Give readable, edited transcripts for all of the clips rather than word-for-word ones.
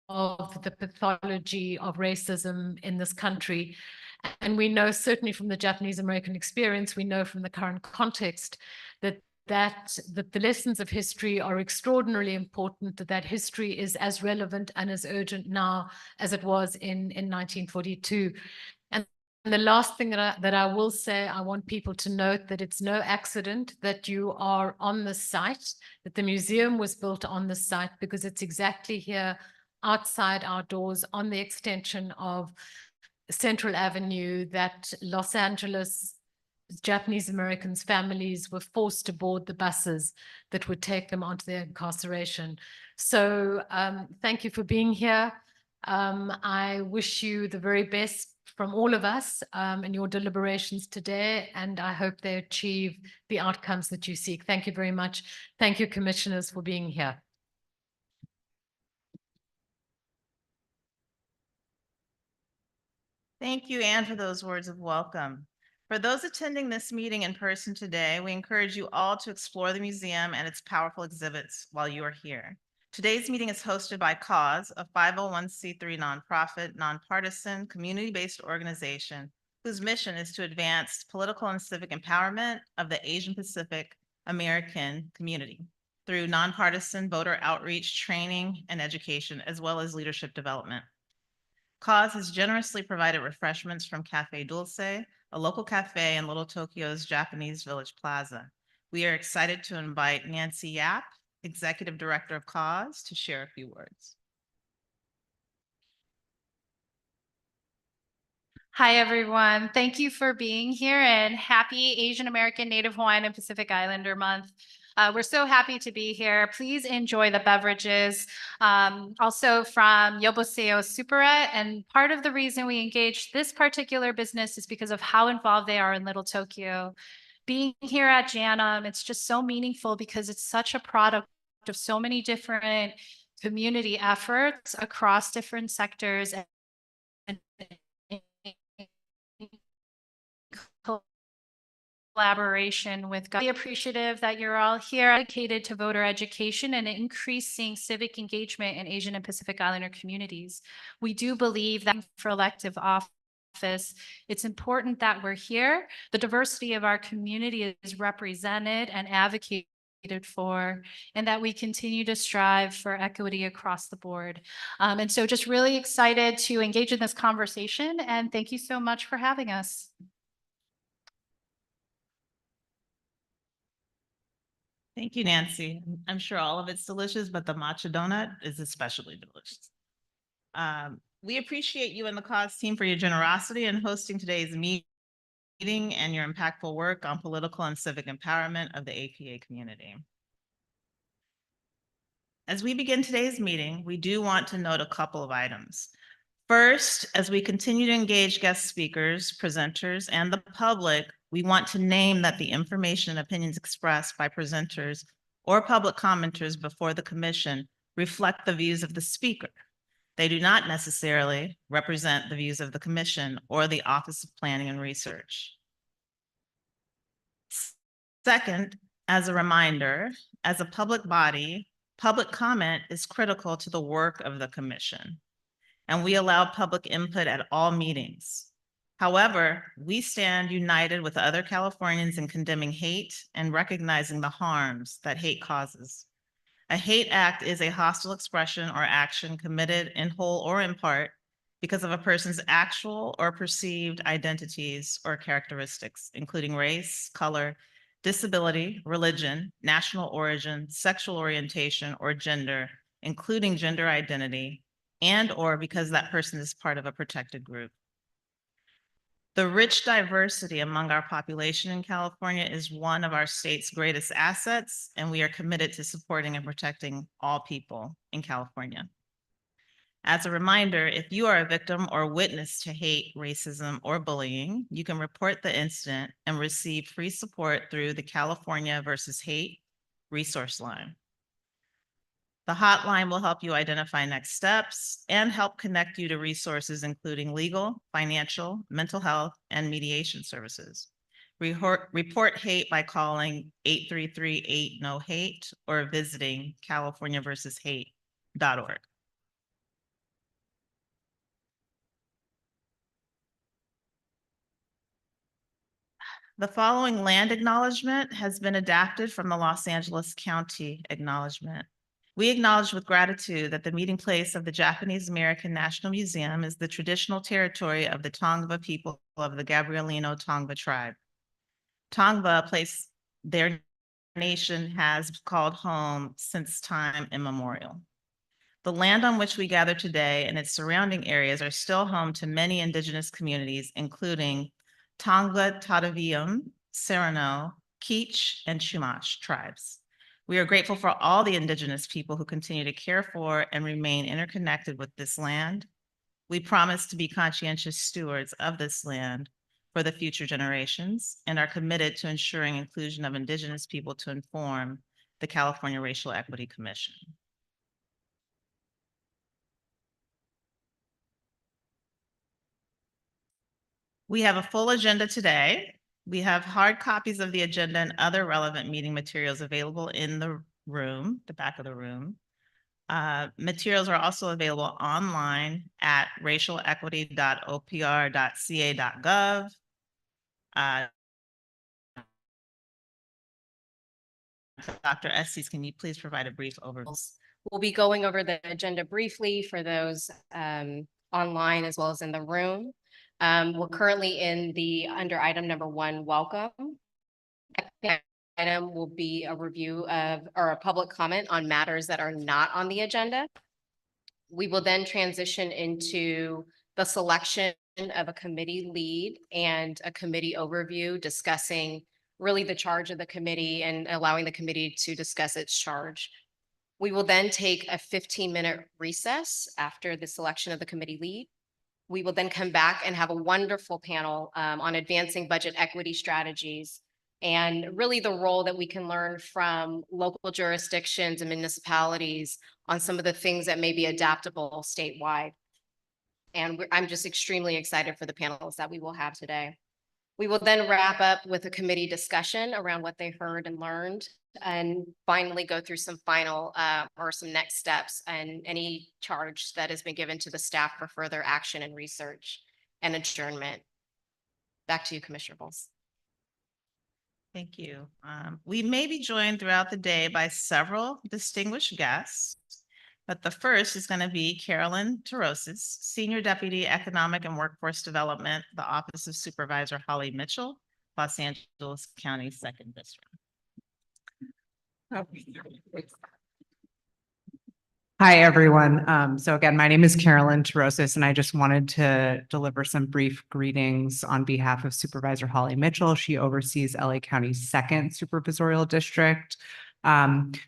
of the pathology of racism in this country. And we know certainly from the Japanese American experience, we know from the current context that the lessons of history are extraordinarily important, that history is as relevant and as urgent now as it was in 1942. And the last thing that I will say, I want people to note that it's no accident that you are on the site, that the museum was built on the site, because it's exactly here outside our doors on the extension of Central Avenue that Los Angeles Japanese Americans' families were forced to board the buses that would take them onto their incarceration. So thank you for being here. I wish you the very best from all of us in your deliberations today, and I hope they achieve the outcomes that you seek. Thank you very much. Thank you, commissioners, for being here. Thank you, Anne, for those words of welcome. For those attending this meeting in person today, we encourage you all to explore the museum and its powerful exhibits while you are here. Today's meeting is hosted by Cause, a 501c3 nonprofit, nonpartisan, community-based organization whose mission is to advance political and civic empowerment of the Asian Pacific American community through nonpartisan voter outreach, training, and education, as well as leadership development. Cause has generously provided refreshments from Cafe Dulce, a local cafe in Little Tokyo's Japanese Village Plaza. We are excited to invite Nancy Yap, Executive Director of Cause, to share a few words. Hi, everyone. Thank you for being here, and happy Asian American, Native Hawaiian, and Pacific Islander Month. We're so happy to be here. Please enjoy the beverages, also from Yoboseo Superet. And part of the reason we engaged this particular business is because of how involved they are in Little Tokyo. Being here at JANM, it's just so meaningful because it's such a product of so many different community efforts across different sectors and collaboration with God. Really appreciative that you're all here, dedicated to voter education and increasing civic engagement in Asian and Pacific Islander communities. We do believe that for elective office, it's important that we're here. The diversity of our community is represented and advocated for, and that we continue to strive for equity across the board. And so just really excited to engage in this conversation, and thank you so much for having us. Thank you, Nancy. I'm sure all of it's delicious, but the matcha donut is especially delicious. We appreciate you and the Cause team for your generosity in hosting today's meeting and your impactful work on political and civic empowerment of the APA community. As we begin today's meeting, we do want to note a couple of items. First, as we continue to engage guest speakers, presenters, and the public, we want to name that the information and opinions expressed by presenters or public commenters before the commission reflect the views of the speaker. They do not necessarily represent the views of the commission or the Office of Planning and Research. Second, as a reminder, as a public body, public comment is critical to the work of the commission, and we allow public input at all meetings. However, we stand united with other Californians in condemning hate and recognizing the harms that hate causes. A hate act is a hostile expression or action committed in whole or in part because of a person's actual or perceived identities or characteristics, including race, color, disability, religion, national origin, sexual orientation, or gender, including gender identity, and or because that person is part of a protected group. The rich diversity among our population in California is one of our state's greatest assets, and we are committed to supporting and protecting all people in California. As a reminder, if you are a victim or witness to hate, racism, or bullying, you can report the incident and receive free support through the California versus Hate resource line. The hotline will help you identify next steps and help connect you to resources including legal, financial, mental health, and mediation services. Report hate by calling 833-8-NO-HATE or visiting californiaversushate.org. The following land acknowledgement has been adapted from the Los Angeles County acknowledgement. We acknowledge with gratitude that the meeting place of the Japanese American National Museum is the traditional territory of the Tongva people of the Gabrielino Tongva tribe. Tongva, a place their nation has called home since time immemorial. The land on which we gather today and its surrounding areas are still home to many indigenous communities, including Tongva, Tataviam, Serrano, Keech, and Chumash tribes. We are grateful for all the indigenous people who continue to care for and remain interconnected with this land. We promise to be conscientious stewards of this land for the future generations and are committed to ensuring inclusion of indigenous people to inform the California Racial Equity Commission. We have a full agenda today. We have hard copies of the agenda and other relevant meeting materials available in the room, the back of the room. Materials are also available online at racialequity.opr.ca.gov. Dr. Estes, can you please provide a brief overview? We'll be going over the agenda briefly for those online as well as in the room. We're currently under item number 1, welcome. Item will be a review of or a public comment on matters that are not on the agenda. We will then transition into the selection of a committee lead and a committee overview, discussing really the charge of the committee and allowing the committee to discuss its charge. We will then take a 15-minute recess after the selection of the committee lead. We will then come back and have a wonderful panel on advancing budget equity strategies and really the role that we can learn from local jurisdictions and municipalities on some of the things that may be adaptable statewide. And I'm just extremely excited for the panels that we will have today. We will then wrap up with a committee discussion around what they heard and learned, and finally go through some final or some next steps and any charge that has been given to the staff for further action and research and adjournment. Back to you, Commissioner Bowles. Thank you. We may be joined throughout the day by several distinguished guests, but the first is going to be Carolyn Tarosis, Senior Deputy Economic and Workforce Development, the Office of Supervisor Holly Mitchell, Los Angeles County 2nd District. Hi, everyone. So again, my name is Carolyn Tarosis, and I just wanted to deliver some brief greetings on behalf of Supervisor Holly Mitchell. She oversees LA County's 2nd Supervisorial District.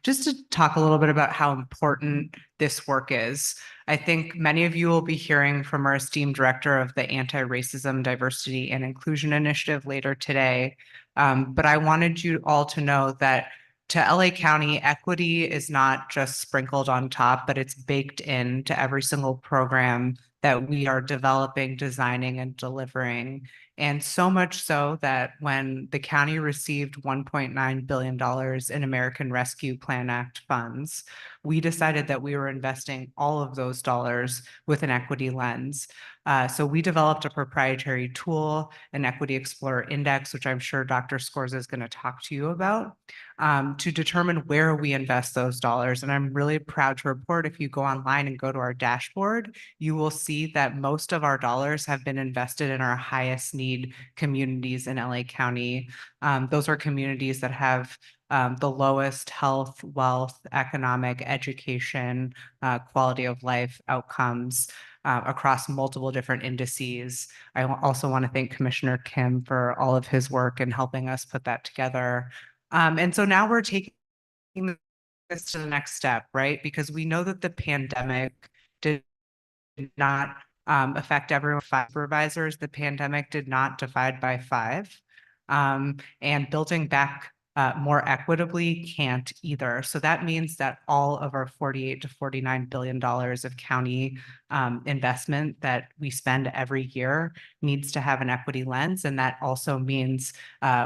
Just to talk a little bit about how important this work is. I think many of you will be hearing from our esteemed director of the Anti-Racism, Diversity, and Inclusion Initiative later today. But I wanted you all to know that to LA County, equity is not just sprinkled on top, but it's baked into every single program that we are developing, designing, and delivering. And so much so that when the county received $1.9 billion in American Rescue Plan Act funds, we decided that we were investing all of those dollars with an equity lens. So we developed a proprietary tool, an Equity Explorer Index, which I'm sure Dr. Scorza is going to talk to you about, to determine where we invest those dollars. And I'm really proud to report, if you go online and go to our dashboard, you will see that most of our dollars have been invested in our highest need communities in LA County. Those are communities that have the lowest health, wealth, economic, education, quality of life outcomes across multiple different indices. I also want to thank Commissioner Kim for all of his work in helping us put that together. And so now we're taking this to the next step, right? Because we know that the pandemic did not affect everyone. 5 supervisors. The pandemic did not divide by 5. And building back more equitably can't either. So that means that all of our $48 to $49 billion of county investment that we spend every year needs to have an equity lens. And that also means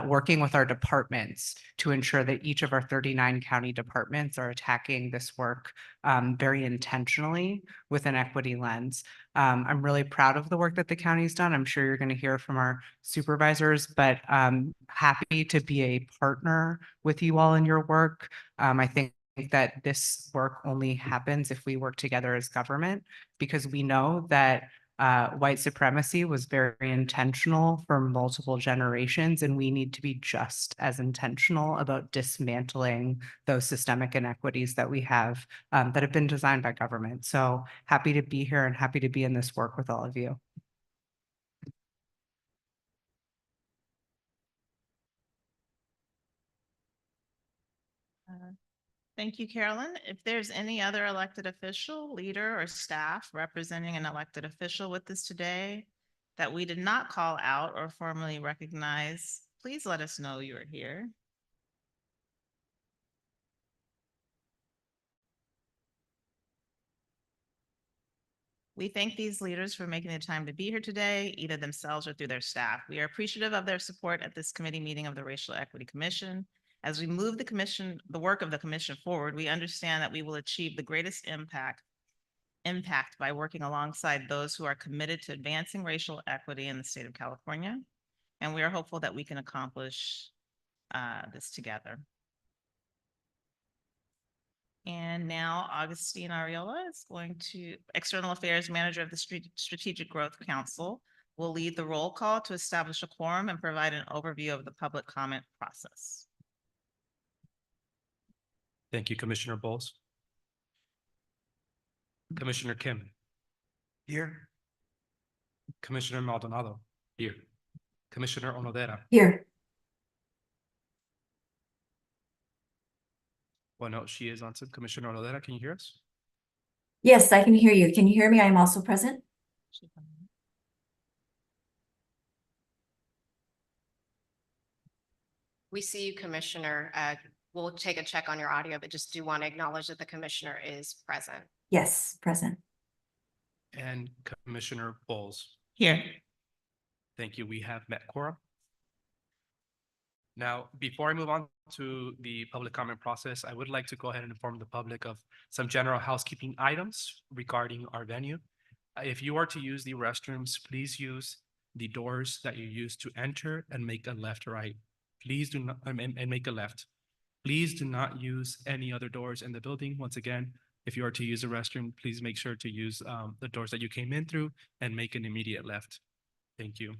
working with our departments to ensure that each of our 39 county departments are attacking this work very intentionally with an equity lens. I'm really proud of the work that the county's done. I'm sure you're going to hear from our supervisors, but happy to be a partner with you all in your work. I think that this work only happens if we work together as government, because we know that white supremacy was very intentional for multiple generations, and we need to be just as intentional about dismantling those systemic inequities that we have that have been designed by government. So happy to be here and happy to be in this work with all of you. Thank you, Carolyn. If there's any other elected official, leader, or staff representing an elected official with us today that we did not call out or formally recognize, please let us know you are here. We thank these leaders for making the time to be here today, either themselves or through their staff. We are appreciative of their support at this committee meeting of the Racial Equity Commission. As we move the work of the commission forward, we understand that we will achieve the greatest impact by working alongside those who are committed to advancing racial equity in the state of California. And we are hopeful that we can accomplish this together. And now Augustine Ariola is going to, External Affairs Manager of the Strategic Growth Council, will lead the roll call to establish a quorum and provide an overview of the public comment process. Thank you, Commissioner Bowles. Commissioner Kim. Here. Commissioner Maldonado. Here. Commissioner Onodera. Here. Well, no, she is on. Commissioner Onodera, can you hear us? Yes, I can hear you. Can you hear me? I am also present. We see you, Commissioner. We'll take a check on your audio, but just do want to acknowledge that the commissioner is present. Yes, present. And Commissioner Bowles. Here. Thank you. We have met quorum. Now, before I move on to the public comment process, I would like to go ahead and inform the public of some general housekeeping items regarding our venue. If you are to use the restrooms, please use the doors that you use to enter and make a left or right. Please do not, and make a left. Please do not use any other doors in the building. Once again, if you are to use a restroom, please make sure to use the doors that you came in through and make an immediate left. Thank you.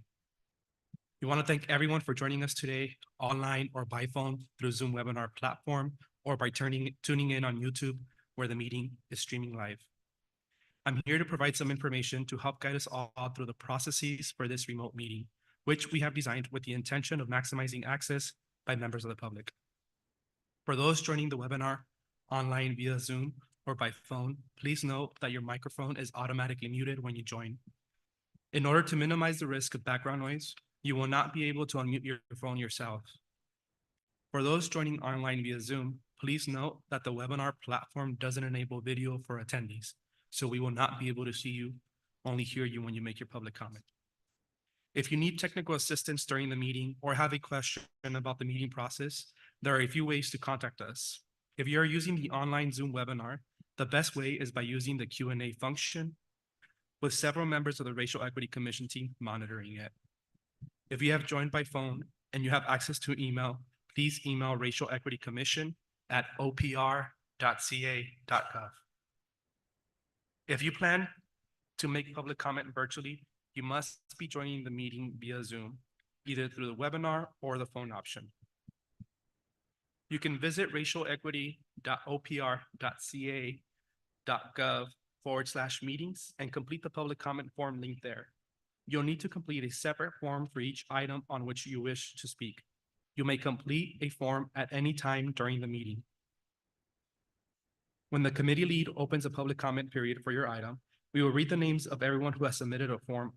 We want to thank everyone for joining us today online or by phone through Zoom webinar platform or by tuning in on YouTube where the meeting is streaming live. I'm here to provide some information to help guide us all through the processes for this remote meeting, which we have designed with the intention of maximizing access by members of the public. For those joining the webinar online via Zoom or by phone, please note that your microphone is automatically muted when you join. In order to minimize the risk of background noise, you will not be able to unmute your phone yourself. For those joining online via Zoom, please note that the webinar platform doesn't enable video for attendees, so we will not be able to see you, only hear you when you make your public comment. If you need technical assistance during the meeting or have a question about the meeting process, there are a few ways to contact us. If you are using the online Zoom webinar, the best way is by using the Q&A function with several members of the Racial Equity Commission team monitoring it. If you have joined by phone and you have access to email, please email Racial Equity Commission at opr.ca.gov. If you plan to make public comment virtually, you must be joining the meeting via Zoom, either through the webinar or the phone option. You can visit racialequity.opr.ca.gov/meetings and complete the public comment form linked there. You'll need to complete a separate form for each item on which you wish to speak. You may complete a form at any time during the meeting. When the committee lead opens a public comment period for your item, we will read the names of everyone who has submitted a form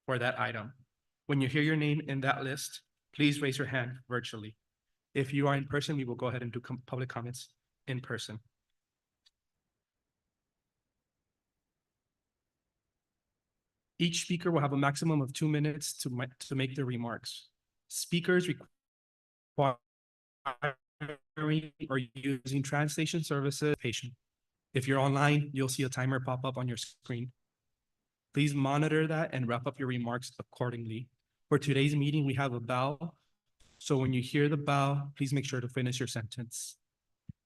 for that item. When you hear your name in that list, please raise your hand virtually. If you are in person, we will go ahead and do public comments in person. Each speaker will have a maximum of 2 minutes to make their remarks. Speakers requiring or using translation services, patient. If you're online, you'll see a timer pop up on your screen. Please monitor that and wrap up your remarks accordingly. For today's meeting, we have a bell. So when you hear the bell, please make sure to finish your sentence.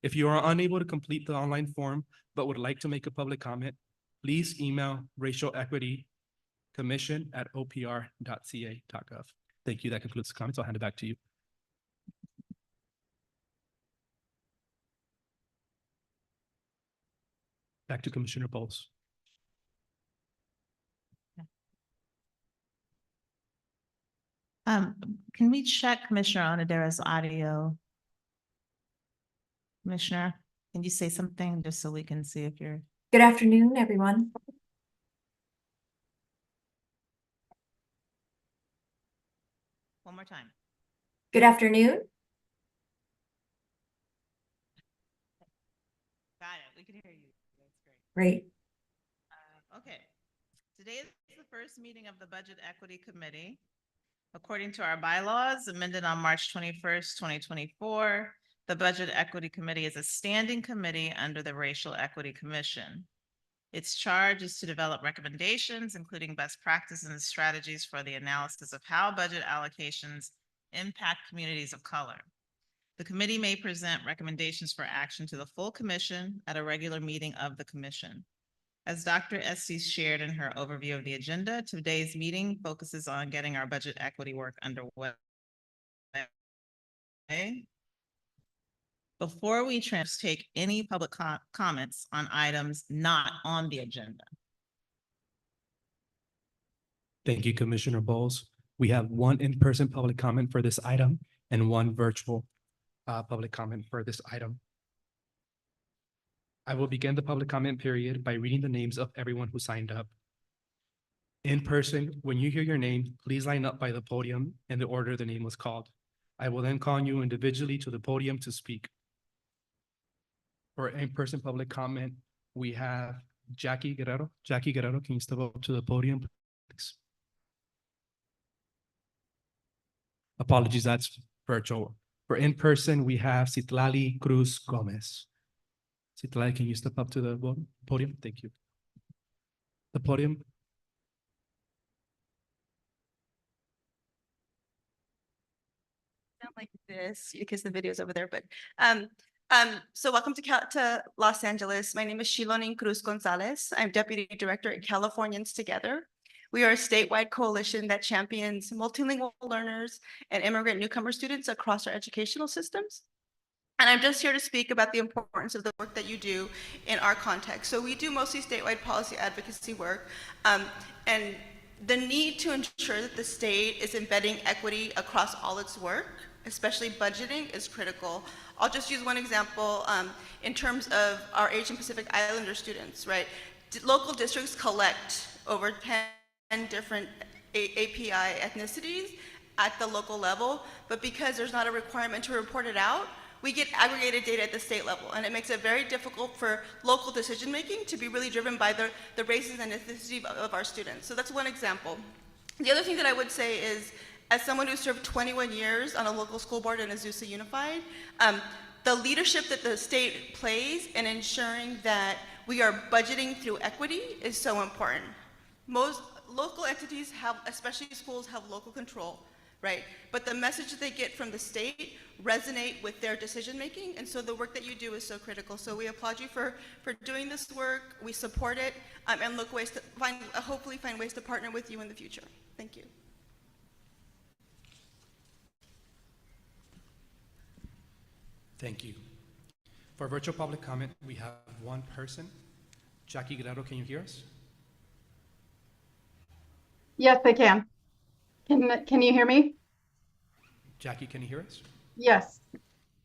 If you are unable to complete the online form, but would like to make a public comment, please email racialequitycommission@opr.ca.gov. Thank you. That concludes the comments. I'll hand it back to you. Back to Commissioner Bowles. Can we check Commissioner Onodera's audio? Commissioner, can you say something just so we can see if you're? Good afternoon, everyone. One more time. Good afternoon. Got it. We can hear you. That's great. Great. Okay. Today is the first meeting of the Budget Equity Committee. According to our bylaws amended on March 21st, 2024, the Budget Equity Committee is a standing committee under the Racial Equity Commission. Its charge is to develop recommendations, including best practices and strategies for the analysis of how budget allocations impact communities of color. The committee may present recommendations for action to the full commission at a regular meeting of the commission. As Dr. Estes shared in her overview of the agenda, today's meeting focuses on getting our budget equity work underway. Before we take any public comments on items not on the agenda. Thank you, Commissioner Bowles. We have one in-person public comment for this item and one virtual public comment for this item. I will begin the public comment period by reading the names of everyone who signed up. In person, when you hear your name, please line up by the podium in the order the name was called. I will then call you individually to the podium to speak. For in-person public comment, we have Jackie Guerrero. Jackie Guerrero, can you step up to the podium, please? Apologies, that's virtual. For in-person, we have Citlali Cruz Gomez. Citlali, can you step up to the podium? Thank you. The podium. Not like this because the video's over there, but so welcome to Los Angeles. My name is Shilonin Cruz Gonzalez. I'm Deputy Director at Californians Together. We are a statewide coalition that champions multilingual learners and immigrant newcomer students across our educational systems. And I'm just here to speak about the importance of the work that you do in our context. So we do mostly statewide policy advocacy work, and the need to ensure that the state is embedding equity across all its work, especially budgeting, is critical. I'll just use one example in terms of our Asian Pacific Islander students, right? Local districts collect over 10 different API ethnicities at the local level, but because there's not a requirement to report it out, we get aggregated data at the state level, and it makes it very difficult for local decision-making to be really driven by the races and ethnicity of our students. So that's one example. The other thing that I would say is, as someone who served 21 years on a local school board in Azusa Unified, the leadership that the state plays in ensuring that we are budgeting through equity is so important. Most local entities have, especially schools, have local control, right? But the message that they get from the state resonate with their decision-making, and so the work that you do is so critical. So we applaud you for doing this work, we support it, and look ways to hopefully find ways to partner with you in the future. Thank you. Thank you. For virtual public comment, we have one person. Jackie Guerrero, can you hear us? Yes, I can. Can you hear me? Jackie, can you hear us? Yes,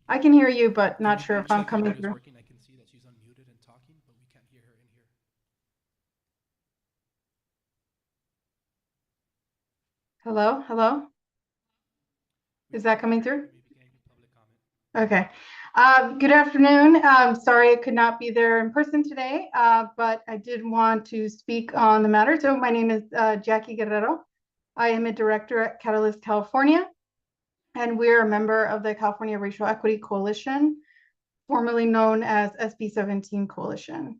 I can hear you, but not Can sure you if I'm check coming if it's through. working? I can see that she's unmuted and talking, but we can't hear her in here. Hello, hello? Is that coming through? We began public comment. Okay. Good afternoon. Sorry I could not be there in person today, but I did want to speak on the matter. So my name is Jackie Guerrero. I am a director at Catalyst California, and we're a member of the California Racial Equity Coalition. formerly known as SB 17 Coalition.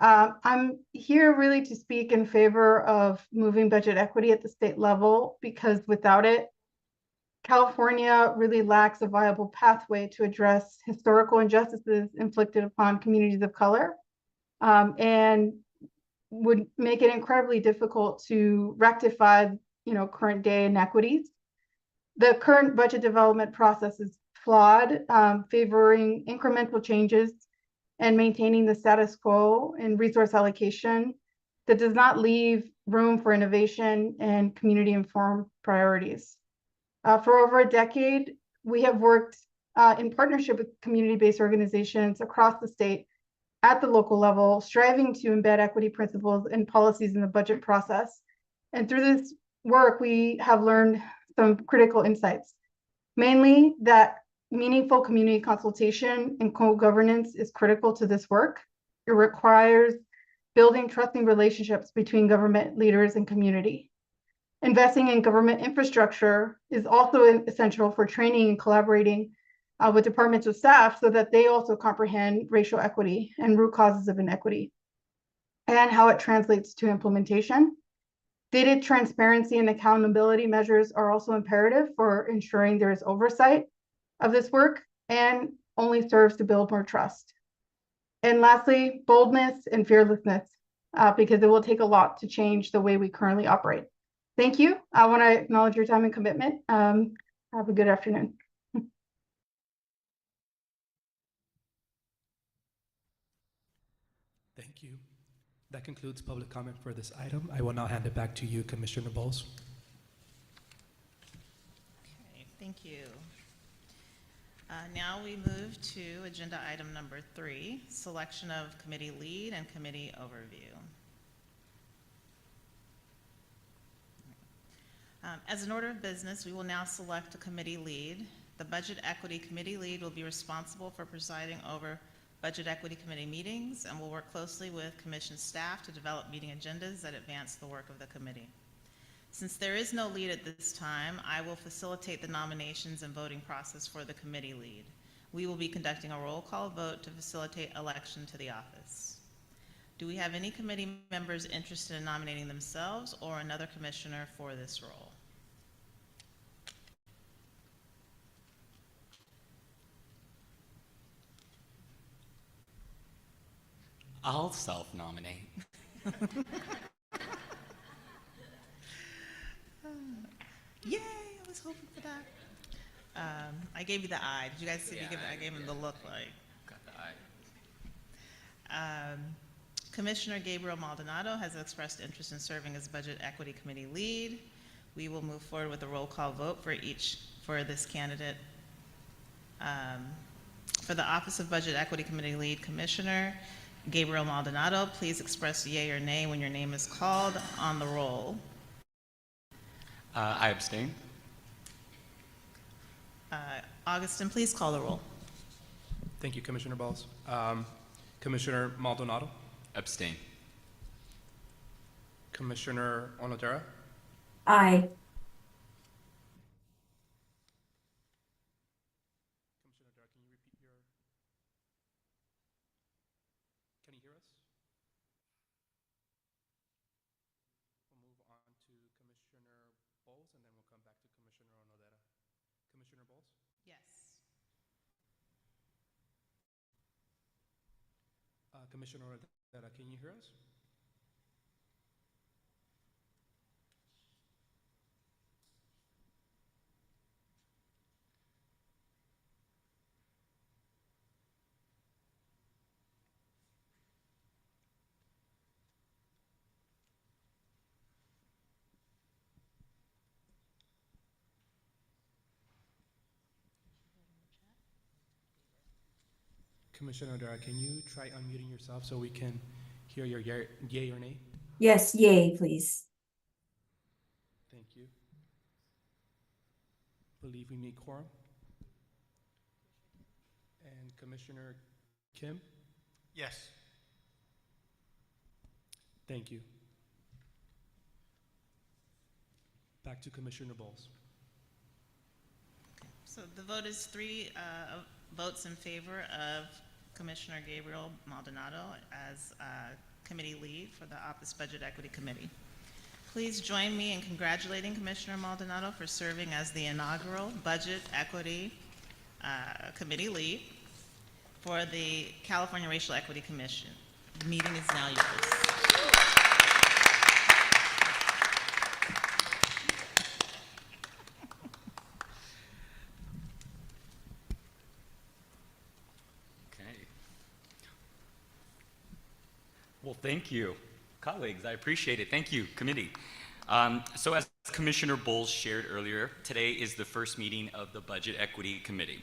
I'm here really to speak in favor of moving budget equity at the state level, because without it, California really lacks a viable pathway to address historical injustices inflicted upon communities of color, and would make it incredibly difficult to rectify, current day inequities. The current budget development process is flawed, favoring incremental changes and maintaining the status quo in resource allocation that does not leave room for innovation and community-informed priorities. For over a decade, we have worked in partnership with community-based organizations across the state at the local level, striving to embed equity principles and policies in the budget process. And through this work, we have learned some critical insights, mainly that meaningful community consultation and co-governance is critical to this work. It requires building trusting relationships between government leaders and community. Investing in government infrastructure is also essential for training and collaborating with departmental staff so that they also comprehend racial equity and root causes of inequity and how it translates to implementation. Data transparency and accountability measures are also imperative for ensuring there is oversight of this work and only serves to build more trust. And lastly, boldness and fearlessness, because it will take a lot to change the way we currently operate. Thank you. I want to acknowledge your time and commitment. Have a good afternoon. Thank you. That concludes public comment for this item. I will now hand it back to you, Commissioner Bowles. Okay, thank you. Now we move to agenda item number 3, selection of committee lead and committee overview. As an order of business, we will now select a committee lead. The Budget Equity Committee lead will be responsible for presiding over Budget Equity Committee meetings and will work closely with Commission staff to develop meeting agendas that advance the work of the committee. Since there is no lead at this time, I will facilitate the nominations and voting process for the committee lead. We will be conducting a roll call vote to facilitate election to the office. Do we have any committee members interested in nominating themselves or another commissioner for this role? I'll self-nominate. Yay, I was hoping for that. I gave you the eye. Did you guys see me? I gave him the look like. Got the eye. Commissioner Gabriel Maldonado has expressed interest in serving as Budget Equity Committee lead. We will move forward with a roll call vote for this candidate. For the Office of Budget Equity Committee Lead Commissioner, Gabriel Maldonado, please express yea or nay when your name is called on the roll. I abstain. Augustin, please call the roll. Thank you, Commissioner Bowles. Commissioner Maldonado, Abstain. Commissioner Onodera, Aye. Commissioner Onodera, can you repeat your, can you hear us? We'll move on to Commissioner Bowles and then we'll come back to Commissioner Onodera. Commissioner Bowles? Yes. Commissioner Onodera, can you hear us? Commissioner Onodera, can you try unmuting yourself so we can hear your yay or nay? Yes, yay, please. Thank you. Believe we meet quorum. And Commissioner Kim? Yes. Thank you. Back to Commissioner Bowles. So the vote is 3 votes in favor of Commissioner Gabriel Maldonado as committee lead for the Office Budget Equity Committee. Please join me in congratulating Commissioner Maldonado for serving as the inaugural Budget Equity Committee lead for the California Racial Equity Commission. The meeting is now yours. Well, thank you, colleagues. I appreciate it. Thank you, committee. So as Commissioner Bowles shared earlier, today is the first meeting of the Budget Equity Committee.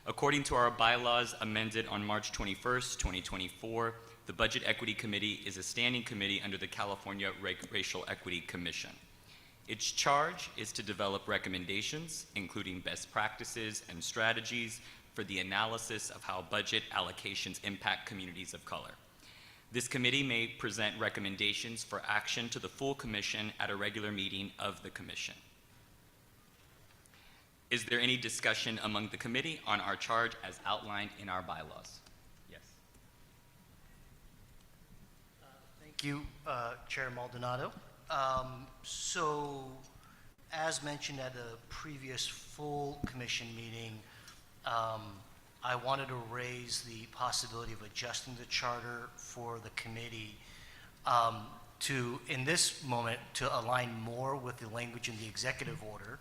According to our bylaws amended on March 21st, 2024, the Budget Equity Committee is a standing committee under the California Racial Equity Commission. Its charge is to develop recommendations, including best practices and strategies for the analysis of how budget allocations impact communities of color. This committee may present recommendations for action to the full commission at a regular meeting of the commission. Is there any discussion among the committee on our charge as outlined in our bylaws? Yes. Thank you, Chair Maldonado. So, as mentioned at a previous full commission meeting, I wanted to raise the possibility of adjusting the charter for the committee in this moment, to align more with the language in the executive order.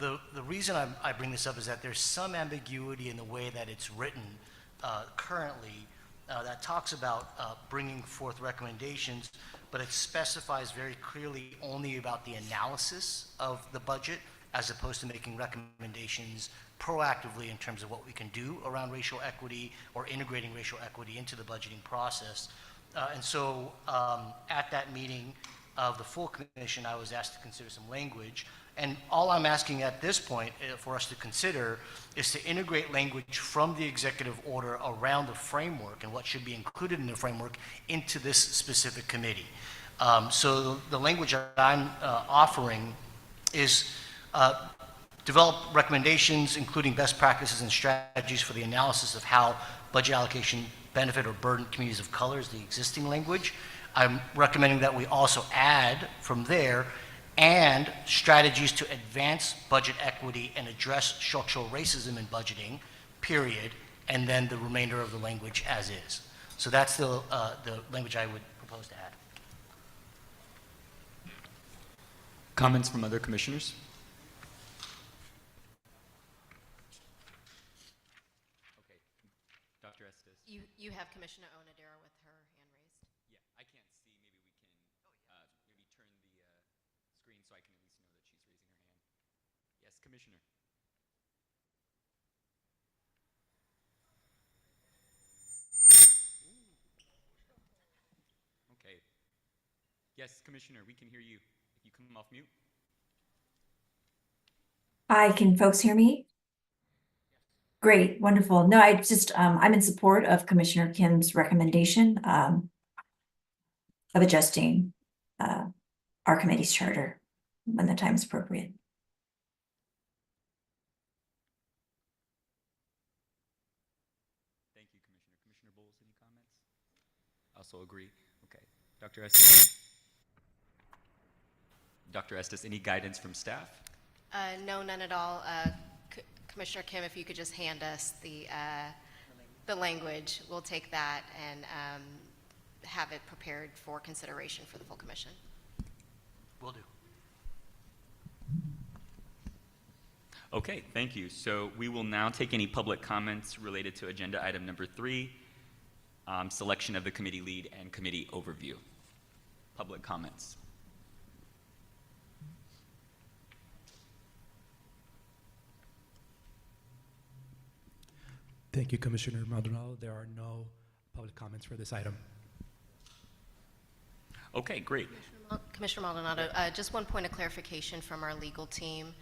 The reason I bring this up is that there's some ambiguity in the way that it's written currently that talks about bringing forth recommendations, but it specifies very clearly only about the analysis of the budget, as opposed to making recommendations proactively in terms of what we can do around racial equity or integrating racial equity into the budgeting process. And so at that meeting of the full commission, I was asked to consider some language. And all I'm asking at this point for us to consider is to integrate language from the executive order around the framework and what should be included in the framework into this specific committee. So the language that I'm offering is develop recommendations, including best practices and strategies for the analysis of how budget allocation benefit or burden communities of color is the existing language. I'm recommending that we also add from there and strategies to advance budget equity and address structural racism in budgeting, period, and then the remainder of the language as is. So that's the language I would propose to add. Comments from other commissioners? Okay, Dr. Estes. You have Commissioner Onodera with her hand raised. Yeah, I can't see. Maybe we can maybe turn the screen so I can at least know that she's raising her hand. Yes, Commissioner. Okay. Yes, Commissioner, we can hear you. If you come off mute. Hi, can folks hear me? Great, wonderful. No, I just, I'm in support of Commissioner Kim's recommendation of adjusting our committee's charter when the time is appropriate. Thank you, Commissioner. Commissioner Bowles, any comments? Also agree. Okay. Dr. Estes. Dr. Estes, any guidance from staff? No, none at all. Commissioner Kim, if you could just hand us the language, we'll take that and have it prepared for consideration for the full commission. Will do. Okay, thank you. So we will now take any public comments related to agenda item number 3, selection of the committee lead and committee overview. Public comments. Thank you, Commissioner Maldonado. There are no public comments for this item. Okay, great. Commissioner Maldonado, just one point of clarification from our legal team.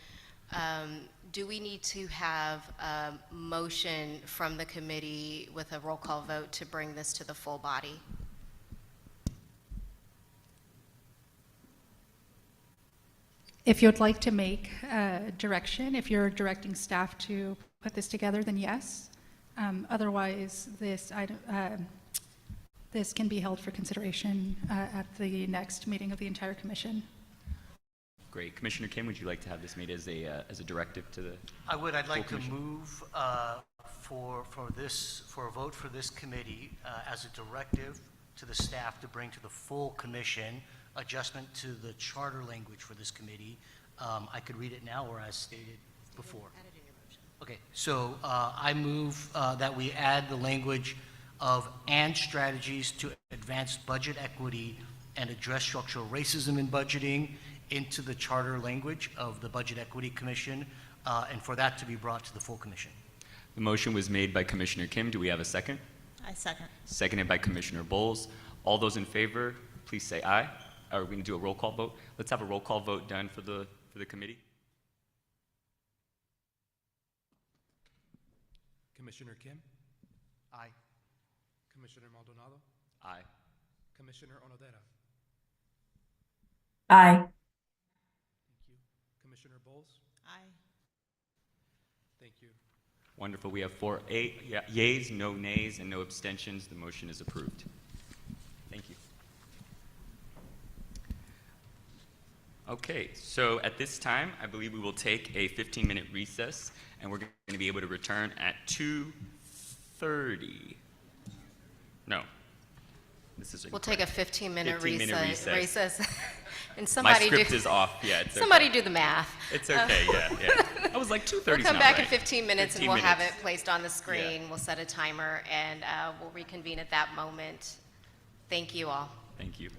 Do we need to have a motion from the committee with a roll call vote to bring this to the full body? If you'd like to make direction, if you're directing staff to put this together, then yes. Otherwise, this can be held for consideration at the next meeting of the entire commission. Great. Commissioner Kim, would you like to have this made as a directive to the? I would. I'd like to commission? move for a vote for this committee as a directive to the staff to bring to the full commission adjustment to the charter language for this committee. I could read it now or as stated before. Okay, so I move that we add the language of "and strategies to advance budget equity and address structural racism in budgeting" into the charter language of the Budget Equity Commission, and for that to be brought to the full commission. The motion was made by Commissioner Kim. Do we have a second? I second. Seconded by Commissioner Bowles. All those in favor, please say aye. Are we going to do a roll call vote? Let's have a roll call vote done for the committee. Commissioner Kim, Aye. Commissioner Maldonado, Aye. Commissioner Onodera. Aye. Thank you. Commissioner Bowles. Aye. Thank you. Wonderful. We have 4 yeas, no nays, and no abstentions. The motion is approved. Thank you. Okay, so at this time, I believe we will take a 15-minute recess, and we're going to be able to return at 2:30. No. This is We'll take a 15-minute 15-minute recess. And My somebody script do, is off. Yeah, it's somebody okay. do the math. It's okay. Yeah. I was like 2:30. We'll come back in 15 minutes 15 and we'll have it minutes. placed on the screen. We'll set a timer and we'll reconvene at that moment. Thank you all. Thank you.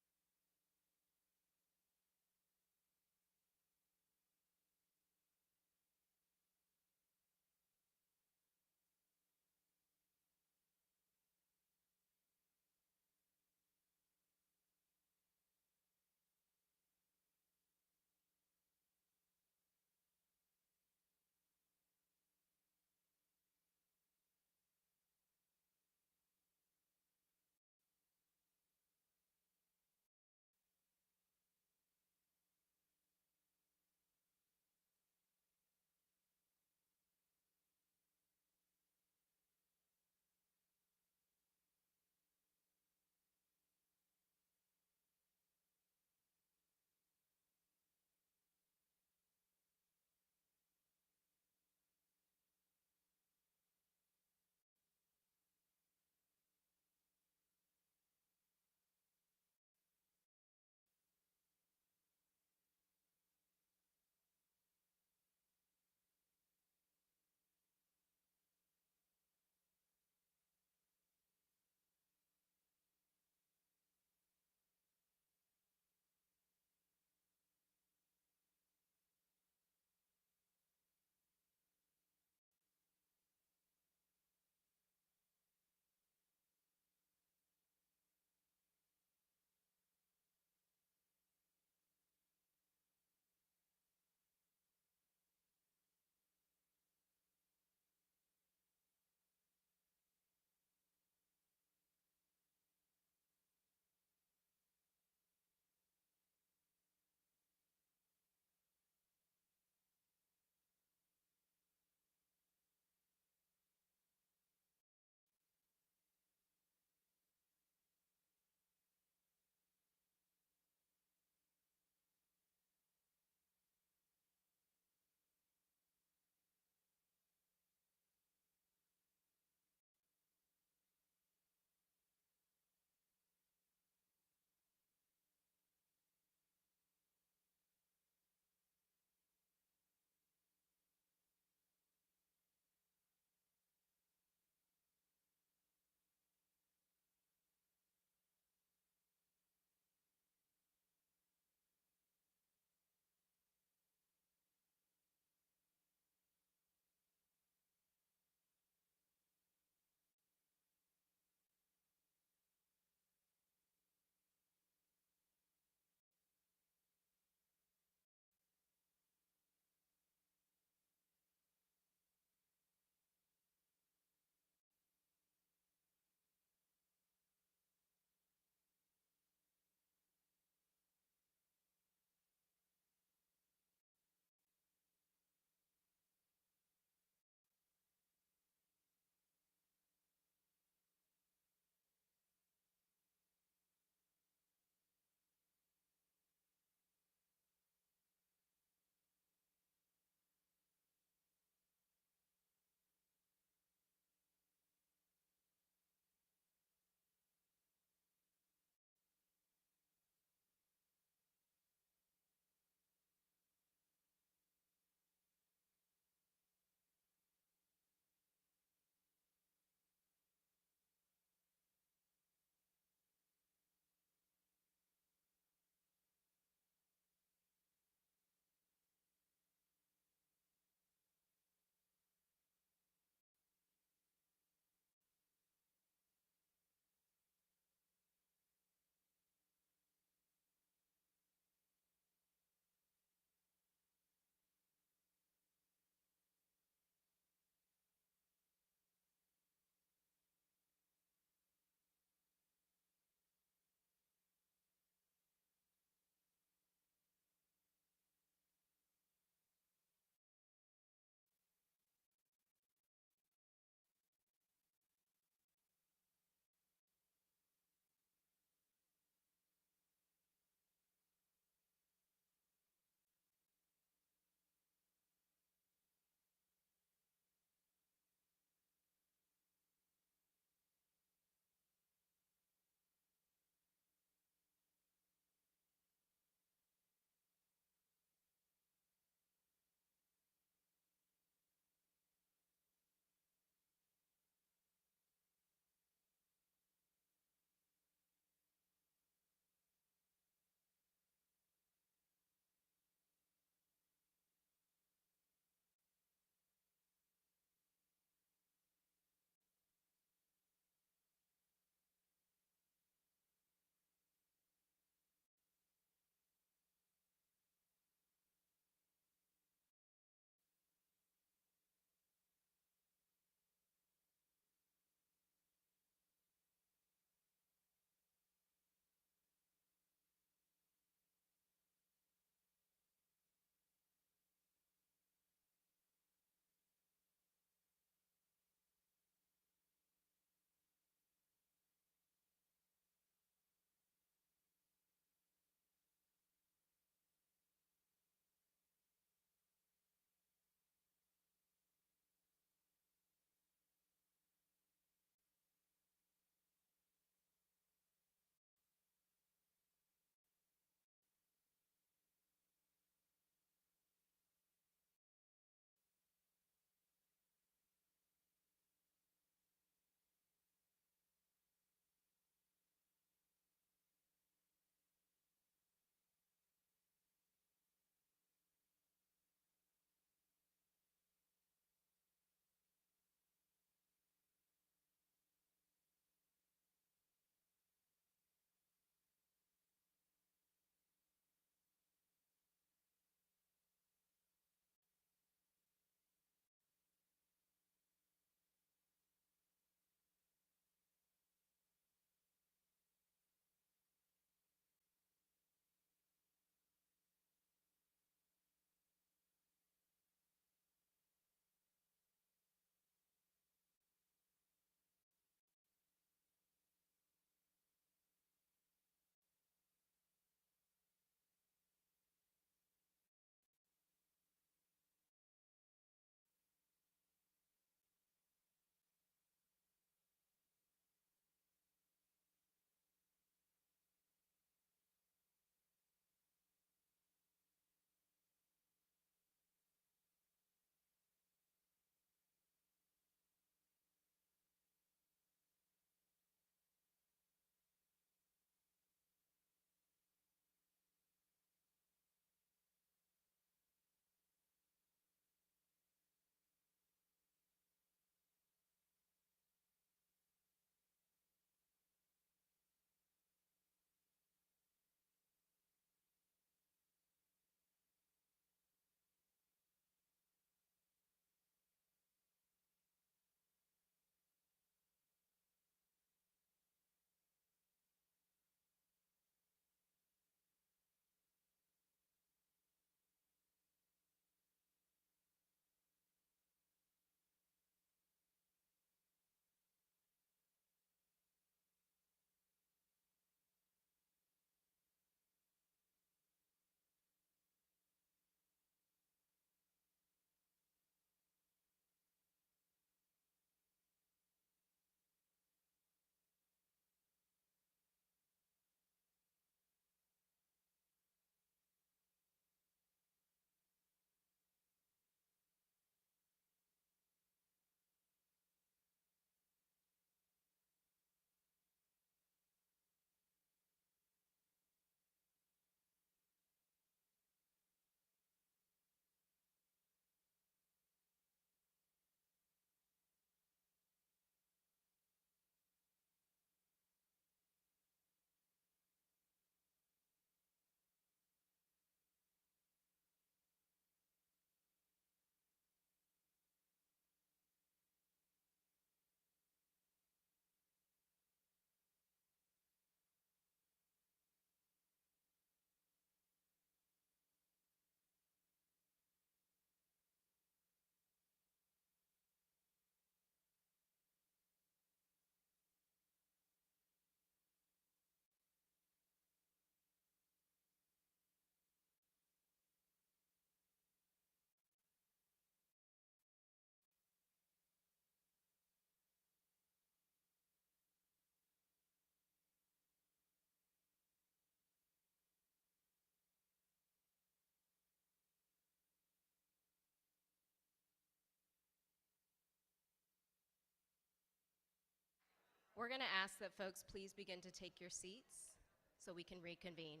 We're going to ask that folks please begin to take your seats so we can reconvene.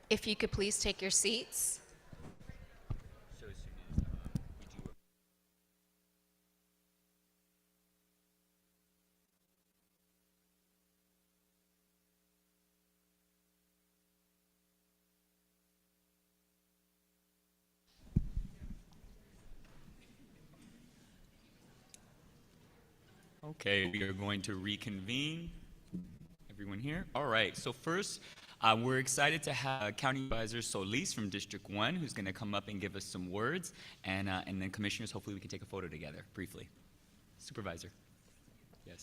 If you could please take your seats. So as soon as we do Okay, we are going to reconvene. Everyone here? All right, so first, we're excited to have County Supervisor Solis from District 1, who's going to come up and give us some words, and then commissioners, hopefully we can take a photo together briefly. Supervisor. Yes.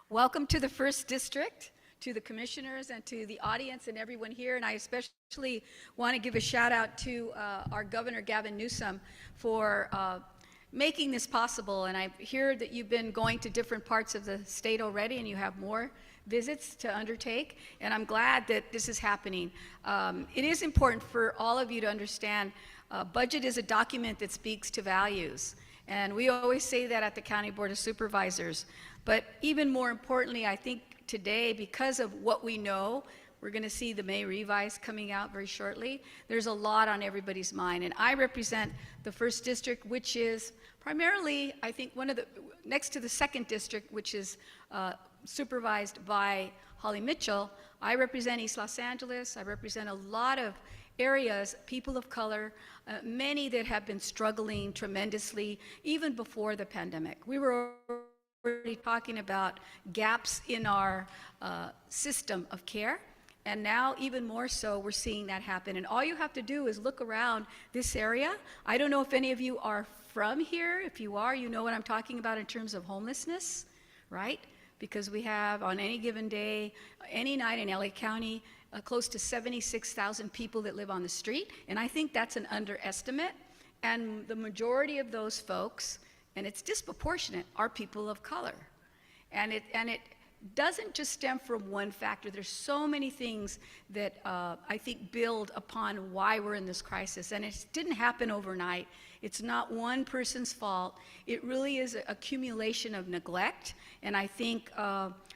Welcome to the First District, to the commissioners and to the audience and everyone here. And I especially want to give a shout out to our Governor Gavin Newsom for making this possible. And I hear that you've been going to different parts of the state already and you have more visits to undertake. And I'm glad that this is happening. It is important for all of you to understand budget is a document that speaks to values. And we always say that at the County Board of Supervisors. But even more importantly, I think today, because of what we know, we're going to see the May revise coming out very shortly. There's a lot on everybody's mind. And I represent the First District, which is primarily, I think, one of the, next to the Second District, which is supervised by Holly Mitchell. I represent East Los Angeles. I represent a lot of areas, people of color, many that have been struggling tremendously, even before the pandemic. We were already talking about gaps in our system of care. And now, even more so, we're seeing that happen. And all you have to do is look around this area. I don't know if any of you are from here. If you are, you know what I'm talking about in terms of homelessness, right? Because we have, on any given day, any night in LA County, close to 76,000 people that live on the street. And I think that's an underestimate. And the majority of those folks, and it's disproportionate, are people of color. And it doesn't just stem from one factor. There's so many things that I think build upon why we're in this crisis. And it didn't happen overnight. It's not one person's fault. It really is an accumulation of neglect. And I think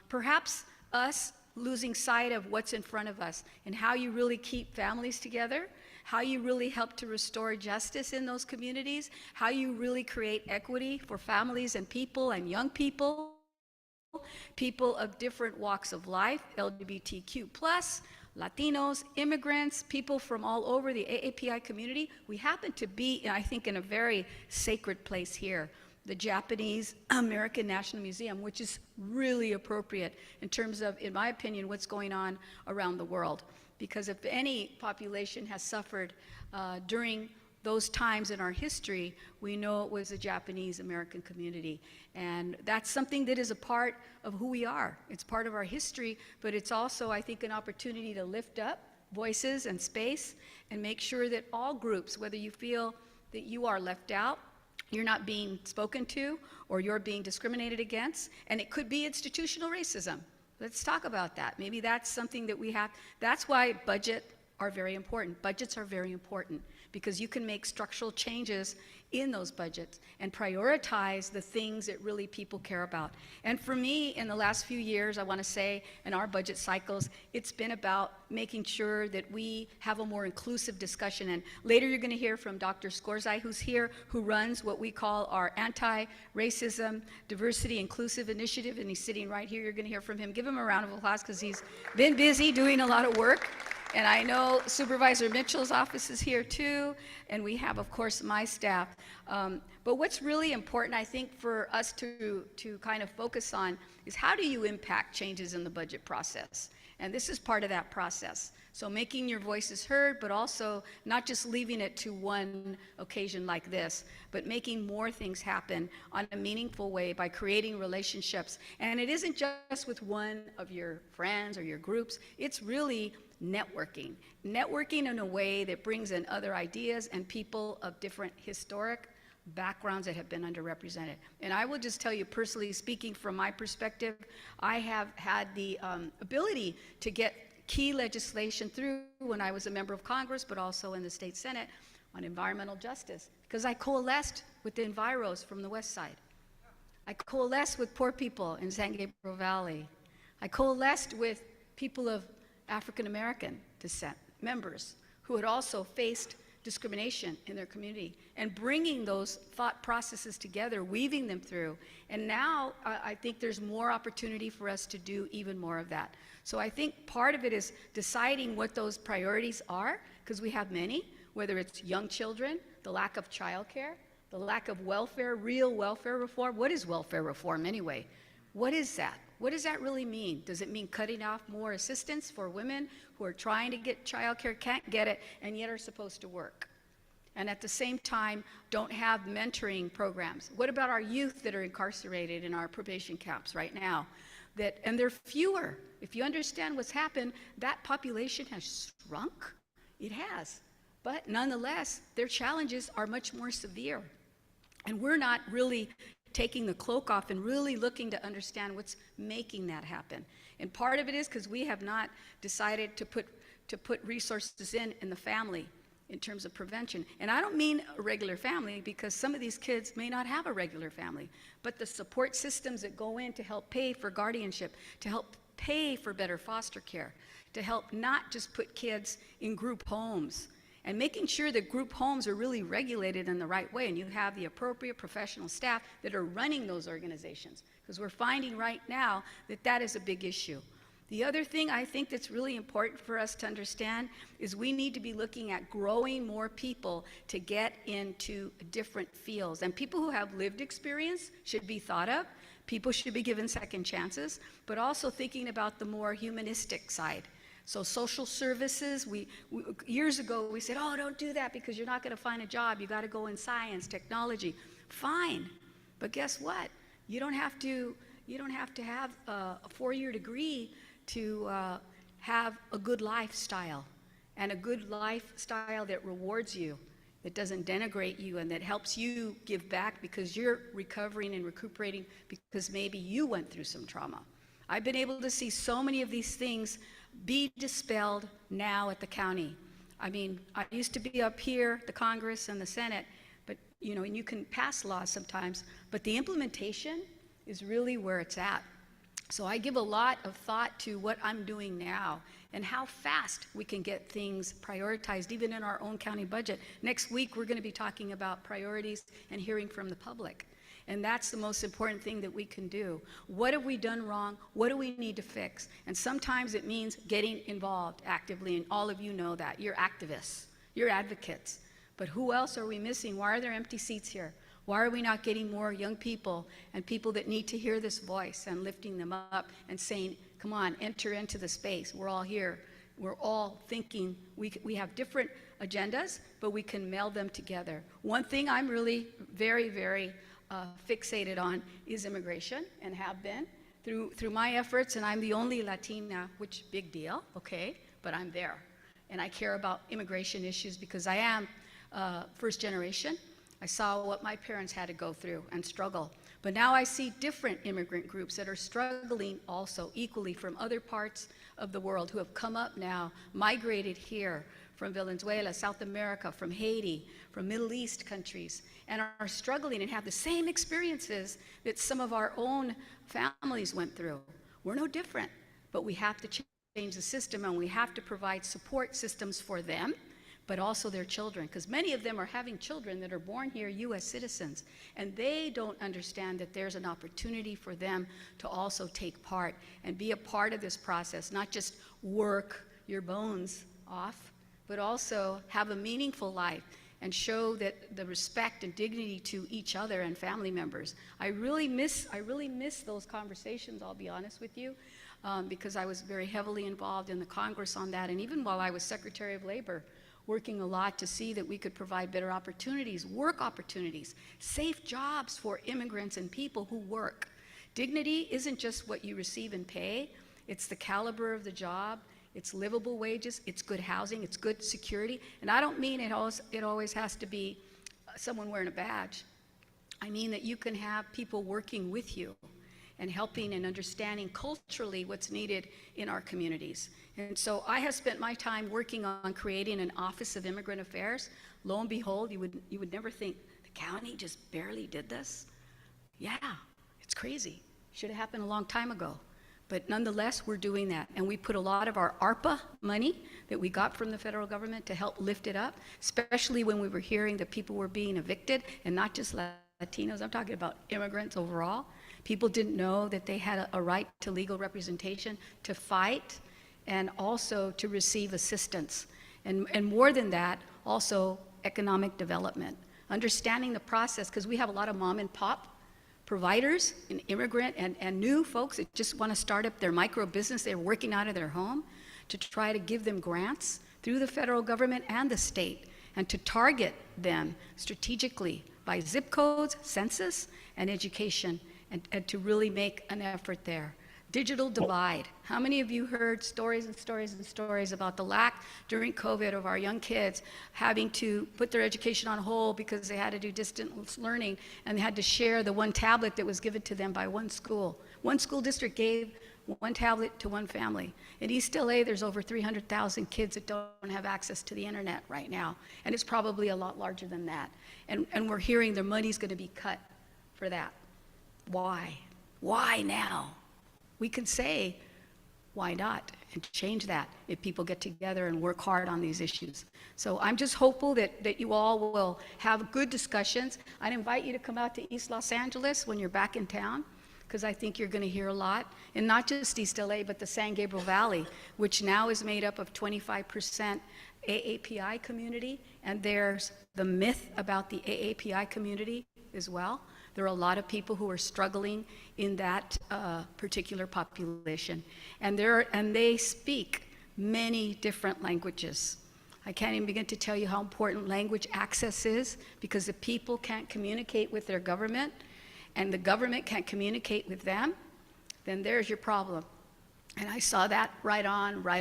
perhaps us losing sight of what's in front of us and how you really keep families together, how you really help to restore justice in those communities, how you really create equity for families and people and young people, people of different walks of life, LGBTQ+, Latinos, immigrants, people from all over the AAPI community. We happen to be, I think, in a very sacred place here, the Japanese American National Museum, which is really appropriate in terms of, in my opinion, what's going on around the world. Because if any population has suffered during those times in our history, we know it was the Japanese American community. And that's something that is a part of who we are. It's part of our history, but it's also, I think, an opportunity to lift up voices and space and make sure that all groups, whether you feel that you are left out, you're not being spoken to, or you're being discriminated against, and it could be institutional racism. Let's talk about that. Maybe that's something that we have. That's why budgets are very important. Budgets are very important because you can make structural changes in those budgets and prioritize the things that really people care about. And for me, in the last few years, I want to say, in our budget cycles, it's been about making sure that we have a more inclusive discussion. And later you're going to hear from Dr. Skorzai, who's here, who runs what we call our Anti-Racism Diversity Inclusive Initiative, and he's sitting right here. You're going to hear from him. Give him a round of applause because he's been busy doing a lot of work. And I know Supervisor Mitchell's office is here too, and we have, of course, my staff. But what's really important, I think, for us to kind of focus on is how do you impact changes in the budget process? And this is part of that process. So making your voices heard, but also not just leaving it to one occasion like this, but making more things happen on a meaningful way by creating relationships. And it isn't just with one of your friends or your groups, it's really networking. Networking in a way that brings in other ideas and people of different historic backgrounds that have been underrepresented. And I will just tell you personally, speaking from my perspective, I have had the ability to get key legislation through when I was a member of Congress, but also in the state Senate on environmental justice, because I coalesced with the enviros from the West Side. I coalesced with poor people in San Gabriel Valley. I coalesced with people of African American descent, members who had also faced discrimination in their community, and bringing those thought processes together, weaving them through. And now I think there's more opportunity for us to do even more of that. So I think part of it is deciding what those priorities are, because we have many, whether it's young children, the lack of childcare, the lack of welfare, real welfare reform. What is welfare reform anyway? What is that? What does that really mean? Does it mean cutting off more assistance for women who are trying to get childcare, can't get it, and yet are supposed to work? And at the same time, don't have mentoring programs. What about our youth that are incarcerated in our probation camps right now? And they're fewer. If you understand what's happened, that population has shrunk. It has. But nonetheless, their challenges are much more severe. And we're not really taking the cloak off and really looking to understand what's making that happen. And part of it is because we have not decided to put resources in the family in terms of prevention. And I don't mean a regular family, because some of these kids may not have a regular family, but the support systems that go in to help pay for guardianship, to help pay for better foster care, to help not just put kids in group homes, and making sure that group homes are really regulated in the right way, and you have the appropriate professional staff that are running those organizations, because we're finding right now that that is a big issue. The other thing I think that's really important for us to understand is we need to be looking at growing more people to get into different fields, and people who have lived experience should be thought of. People should be given second chances, but also thinking about the more humanistic side. So social services, years ago we said, oh, don't do that because you're not going to find a job. You got to go in science, technology. Fine, but guess what? You don't have to have a 4-year degree to have a good lifestyle, and a good lifestyle that rewards you, that doesn't denigrate you, and that helps you give back because you're recovering and recuperating because maybe you went through some trauma. I've been able to see so many of these things be dispelled now at the county. I mean, I used to be up here, the Congress and the Senate, but and you can pass laws sometimes, but the implementation is really where it's at. So I give a lot of thought to what I'm doing now and how fast we can get things prioritized, even in our own county budget. Next week, we're going to be talking about priorities and hearing from the public. And that's the most important thing that we can do. What have we done wrong? What do we need to fix? And sometimes it means getting involved actively, and all of you know that. You're activists, you're advocates. But who else are we missing? Why are there empty seats here? Why are we not getting more young people and people that need to hear this voice and lifting them up and saying, come on, enter into the space. We're all here. We're all thinking. We have different agendas, but we can meld them together. One thing I'm really very, very fixated on is immigration, and have been through my efforts, and I'm the only Latina, which big deal, okay, but I'm there. And I care about immigration issues because I am first generation. I saw what my parents had to go through and struggle. But now I see different immigrant groups that are struggling also equally from other parts of the world who have come up now, migrated here from Venezuela, South America, from Haiti, from Middle East countries, and are struggling and have the same experiences that some of our own families went through. We're no different, but we have to change the system, and we have to provide support systems for them, but also their children, because many of them are having children that are born here, U.S. citizens, and they don't understand that there's an opportunity for them to also take part and be a part of this process, not just work your bones off, but also have a meaningful life and show that the respect and dignity to each other and family members. I really miss those conversations, I'll be honest with you, because I was very heavily involved in the Congress on that. And even while I was Secretary of Labor, working a lot to see that we could provide better opportunities, work opportunities, safe jobs for immigrants and people who work. Dignity isn't just what you receive in pay, it's the caliber of the job, it's livable wages, it's good housing, it's good security. And I don't mean it always has to be someone wearing a badge. I mean that you can have people working with you and helping and understanding culturally what's needed in our communities. And so I have spent my time working on creating an Office of Immigrant Affairs. Lo and behold, you would never think the county just barely did this. Yeah, it's crazy. Should have happened a long time ago. But nonetheless, we're doing that. And we put a lot of our ARPA money that we got from the federal government to help lift it up, especially when we were hearing that people were being evicted, and not just Latinos, I'm talking about immigrants overall. People didn't know that they had a right to legal representation, to fight, and also to receive assistance. And more than that, also economic development. Understanding the process, because we have a lot of mom and pop providers and immigrant and new folks that just want to start up their micro business. They're working out of their home, to try to give them grants through the federal government and the state, and to target them strategically by zip codes, census, and education, and to really make an effort there. Digital divide. How many of you heard stories and stories and stories about the lack during COVID of our young kids having to put their education on hold because they had to do distance learning and they had to share the one tablet that was given to them by one school? One school district gave one tablet to one family. In East LA, there's over 300,000 kids that don't have access to the internet right now, and it's probably a lot larger than that. And we're hearing their money's going to be cut for that. Why? Why now? We can say, why not, and change that if people get together and work hard on these issues. So I'm just hopeful that you all will have good discussions. I'd invite you to come out to East Los Angeles when you're back in town, because I think you're going to hear a lot. And not just East LA, but the San Gabriel Valley, which now is made up of 25% AAPI community. And there's the myth about the AAPI community as well. There are a lot of people who are struggling in that particular population. And they speak many different languages. I can't even begin to tell you how important language access is, because if people can't communicate with their government and the government can't communicate with them, then there's your problem. And I saw that right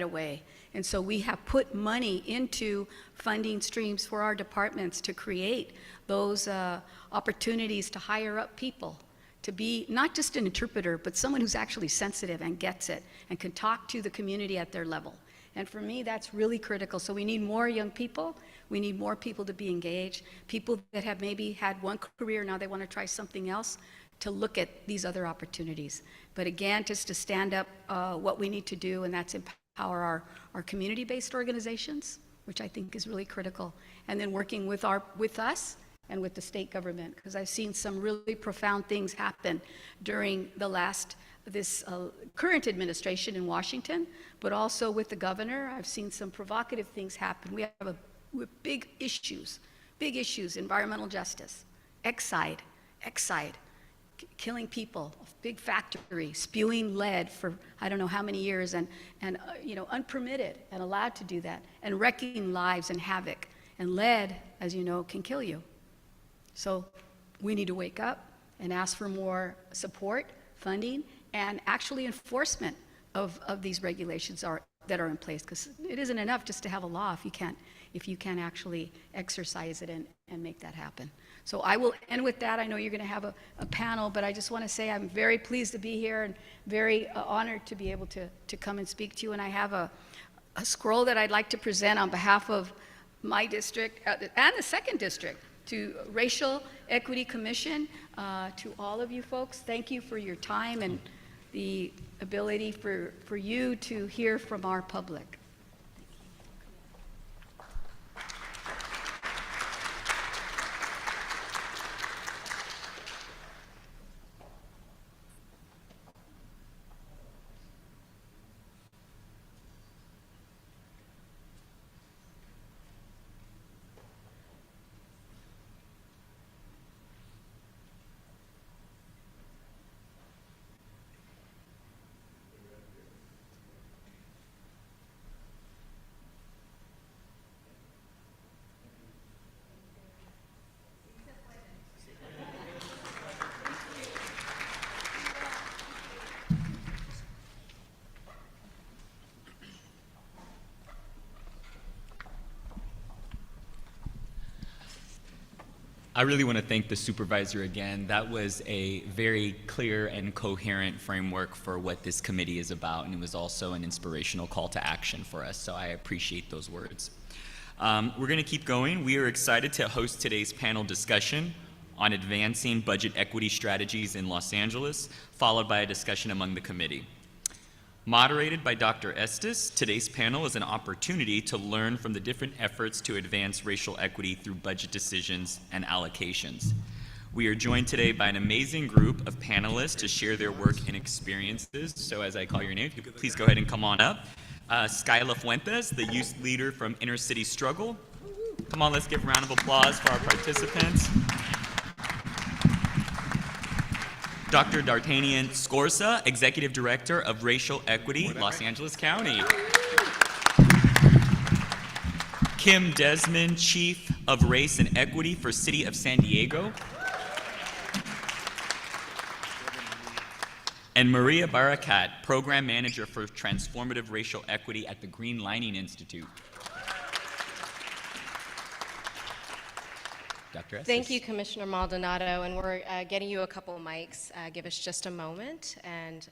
away. And so we have put money into funding streams for our departments to create those opportunities to hire up people, to be not just an interpreter, but someone who's actually sensitive and gets it and can talk to the community at their level. And for me, that's really critical. So we need more young people. We need more people to be engaged, people that have maybe had one career, now they want to try something else, to look at these other opportunities. But again, just to stand up what we need to do, and that's empower our community-based organizations, which I think is really critical. And then working with us and with the state government, because I've seen some really profound things happen during this current administration in Washington, but also with the governor. I've seen some provocative things happen. We have big issues, environmental justice, Exide, killing people, big factory, spewing lead for I don't know how many years, and unpermitted and allowed to do that, and wrecking lives and havoc. And lead, as you know, can kill you. So we need to wake up and ask for more support, funding, and actually enforcement of these regulations that are in place, because it isn't enough just to have a law if you can't actually exercise it and make that happen. So I will end with that. I know you're going to have a panel, but I just want to say I'm very pleased to be here and very honored to be able to come and speak to you. And I have a scroll that I'd like to present on behalf of my district and the second district to Racial Equity Commission, to all of you folks. Thank you for your time and the ability for you to hear from our public. I really want to thank the supervisor again. That was a very clear and coherent framework for what this committee is about, and it was also an inspirational call to action for us, so I appreciate those words. We're going to keep going. We are excited to host today's panel discussion on advancing budget equity strategies in Los Angeles, followed by a discussion among the committee. Moderated by Dr. Estes, today's panel is an opportunity to learn from the different efforts to advance racial equity through budget decisions and allocations. We are joined today by an amazing group of panelists to share their work and experiences. So as I call your name, if you could please go ahead and come on up. Skyla Fuentes, the youth leader from Inner City Struggle. Come on, let's give a round of applause for our participants. Dr. D'Artagnan Scorza, Executive Director of Racial Equity, Los Angeles County. Kim Desmond, Chief of Race and Equity for City of San Diego. And Maria Barakat, Program Manager for Transformative Racial Equity at the Green Lining Institute. Dr. Estes. Thank you, Commissioner Maldonado, and we're getting you a couple of mics. Give us just a moment, and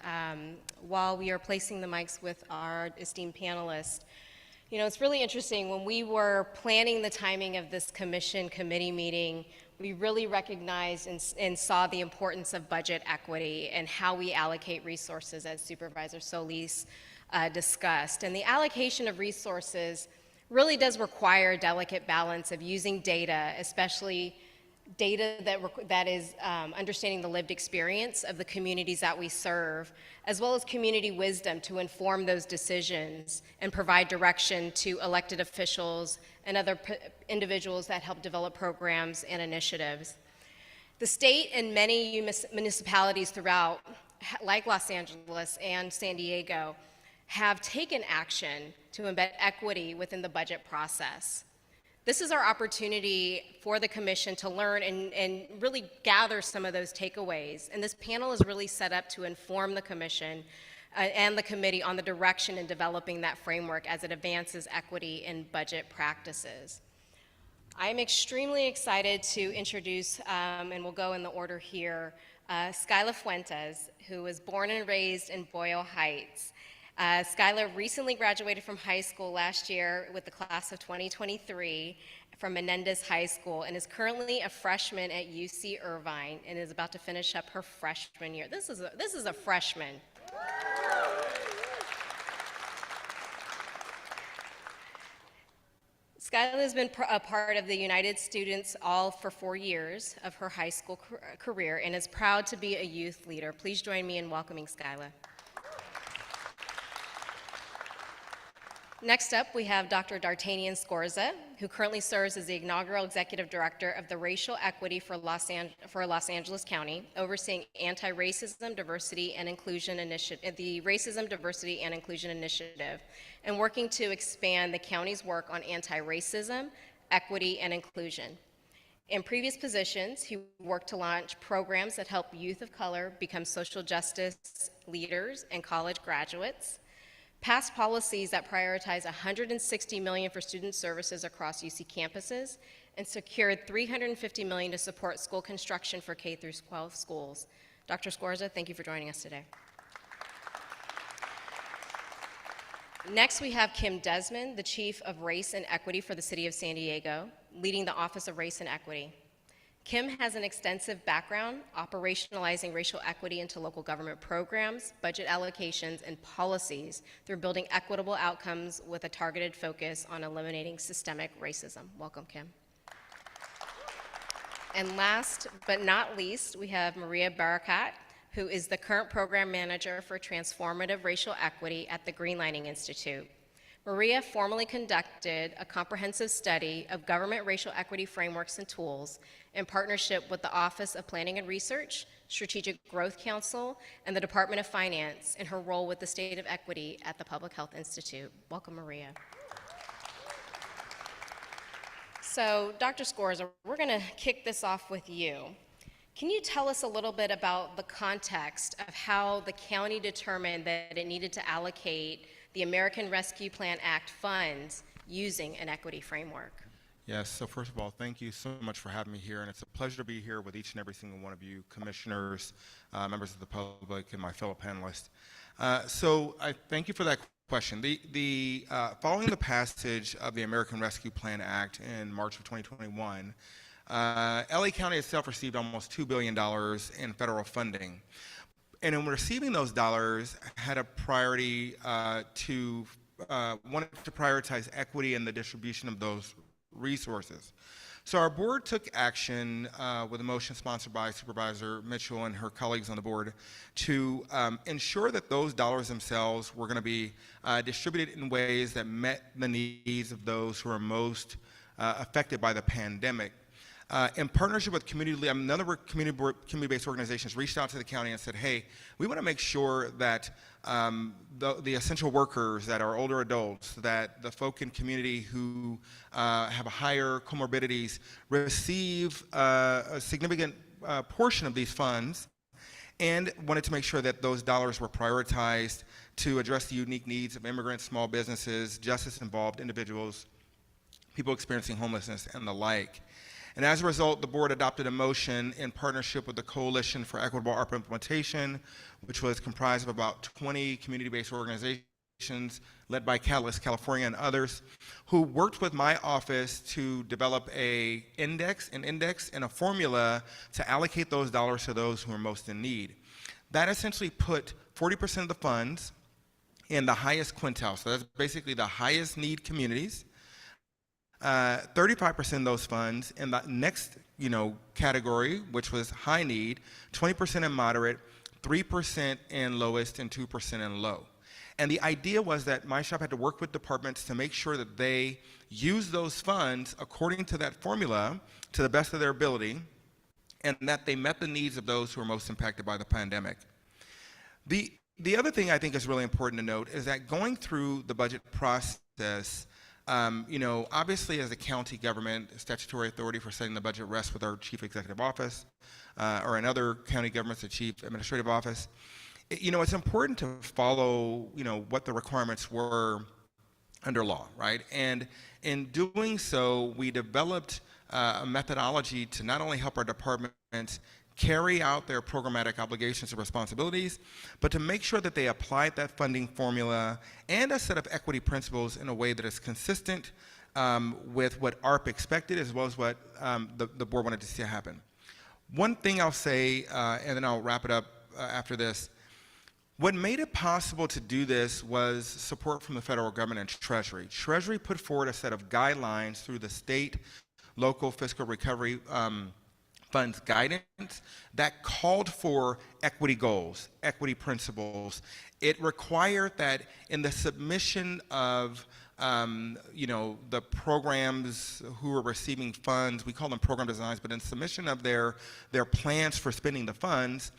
while we are placing the mics with our esteemed panelists, you know, it's really interesting. When we were planning the timing of this committee meeting, we really recognized and saw the importance of budget equity and how we allocate resources, as Supervisor Solis discussed. And the allocation of resources really does require a delicate balance of using data, especially data that is understanding the lived experience of the communities that we serve, as well as community wisdom to inform those decisions and provide direction to elected officials and other individuals that help develop programs and initiatives. The state and many municipalities throughout, like Los Angeles and San Diego, have taken action to embed equity within the budget process. This is our opportunity for the commission to learn and really gather some of those takeaways. And this panel is really set up to inform the commission and the committee on the direction in developing that framework as it advances equity in budget practices. I'm extremely excited to introduce, and we'll go in the order here, Skyla Fuentes, who was born and raised in Boyle Heights. Skyla recently graduated from high school last year with the class of 2023 from Menendez High School and is currently a freshman at UC Irvine and is about to finish up her freshman year. This is a freshman. Skyla has been a part of the United Students All for 4 years of her high school career and is proud to be a youth leader. Please join me in welcoming Skyla. Next up, we have Dr. D'Artagnan Scorza, who currently serves as the inaugural Executive Director of the Racial Equity for Los Angeles County, overseeing Anti-Racism, Diversity, and Inclusion Initiative, the Racism, Diversity, and Inclusion Initiative, and working to expand the county's work on anti-racism, equity, and inclusion. In previous positions, he worked to launch programs that help youth of color become social justice leaders and college graduates, passed policies that prioritize $160 million for student services across UC campuses, and secured $350 million to support school construction for K through 12 schools. Dr. Scorza, thank you for joining us today. Next, we have Kim Desmond, the Chief of Race and Equity for the City of San Diego, leading the Office of Race and Equity. Kim has an extensive background operationalizing racial equity into local government programs, budget allocations, and policies through building equitable outcomes with a targeted focus on eliminating systemic racism. Welcome, Kim. And last but not least, we have Maria Barakat, who is the current program manager for Transformative Racial Equity at the Green Lining Institute. Maria formally conducted a comprehensive study of government racial equity frameworks and tools in partnership with the Office of Planning and Research, Strategic Growth Council, and the Department of Finance in her role with the State of Equity at the Public Health Institute. Welcome, Maria. So, Dr. Scorza, we're going to kick this off with you. Can you tell us a little bit about the context of how the county determined that it needed to allocate the American Rescue Plan Act funds using an equity framework? Yes, so first of all, thank you so much for having me here, and it's a pleasure to be here with each and every single one of you, commissioners, members of the public, and my fellow panelists. So I thank you for that question. Following the passage of the American Rescue Plan Act in March of 2021, LA County itself received almost $2 billion in federal funding. And in receiving those dollars, had a priority wanted to prioritize equity in the distribution of those resources. So our board took action with a motion sponsored by Supervisor Mitchell and her colleagues on the board to ensure that those dollars themselves were going to be distributed in ways that met the needs of those who are most affected by the pandemic. In partnership with another community-based organizations reached out to the county and said, hey, we want to make sure that the essential workers, that are older adults, that the folk in community who have higher comorbidities receive a significant portion of these funds, and wanted to make sure that those dollars were prioritized to address the unique needs of immigrants, small businesses, justice-involved individuals, people experiencing homelessness, and the like. And as a result, the board adopted a motion in partnership with the Coalition for Equitable ARPA Implementation, which was comprised of about 20 community-based organizations led by Catalyst California and others, who worked with my office to develop an index and a formula to allocate those dollars to those who are most in need. That essentially put 40% of the funds in the highest quintile, so that's basically the highest need communities, 35% of those funds in the next, category, which was high need, 20% in moderate, 3% in lowest, and 2% in low. And the idea was that my shop had to work with departments to make sure that they use those funds according to that formula to the best of their ability, and that they met the needs of those who are most impacted by the pandemic. The other thing I think is really important to note is that going through the budget process, obviously as a county government, statutory authority for setting the budget rests with our chief executive office, or in other county governments, the chief administrative office. It's important to follow, what the requirements were under law, right? And in doing so, we developed a methodology to not only help our departments carry out their programmatic obligations and responsibilities, but to make sure that they applied that funding formula and a set of equity principles in a way that is consistent with what ARP expected, as well as what the board wanted to see happen. One thing I'll say, and then I'll wrap it up after this, what made it possible to do this was support from the federal government and Treasury. Treasury put forward a set of guidelines through the state, local fiscal recovery funds guidance that called for equity goals, equity principles. It required that in the submission of the programs who are receiving funds, we call them program designs, but in submission of their plans for spending the funds,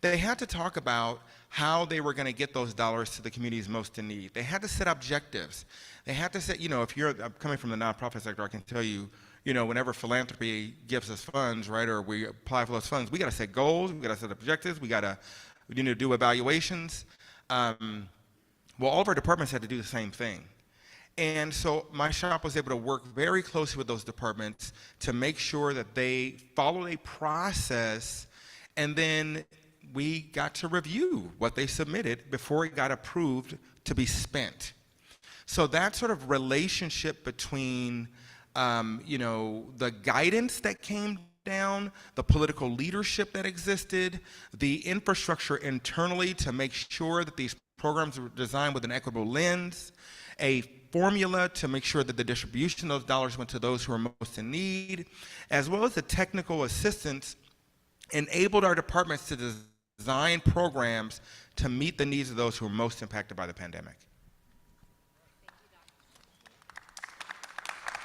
they had to talk about how they were going to get those dollars to the communities most in need. They had to set objectives. They had to set, I'm coming from the nonprofit sector, I can tell you, whenever philanthropy gives us funds, right, or we apply for those funds, we got to set goals, we got to set objectives, we got to, do evaluations. Well, all of our departments had to do the same thing. And so my shop was able to work very closely with those departments to make sure that they followed a process, and then we got to review what they submitted before it got approved to be spent. So that sort of relationship between the guidance that came down, the political leadership that existed, the infrastructure internally to make sure that these programs were designed with an equitable lens, a formula to make sure that the distribution of those dollars went to those who are most in need, as well as the technical assistance, enabled our departments to design programs to meet the needs of those who are most impacted by the pandemic.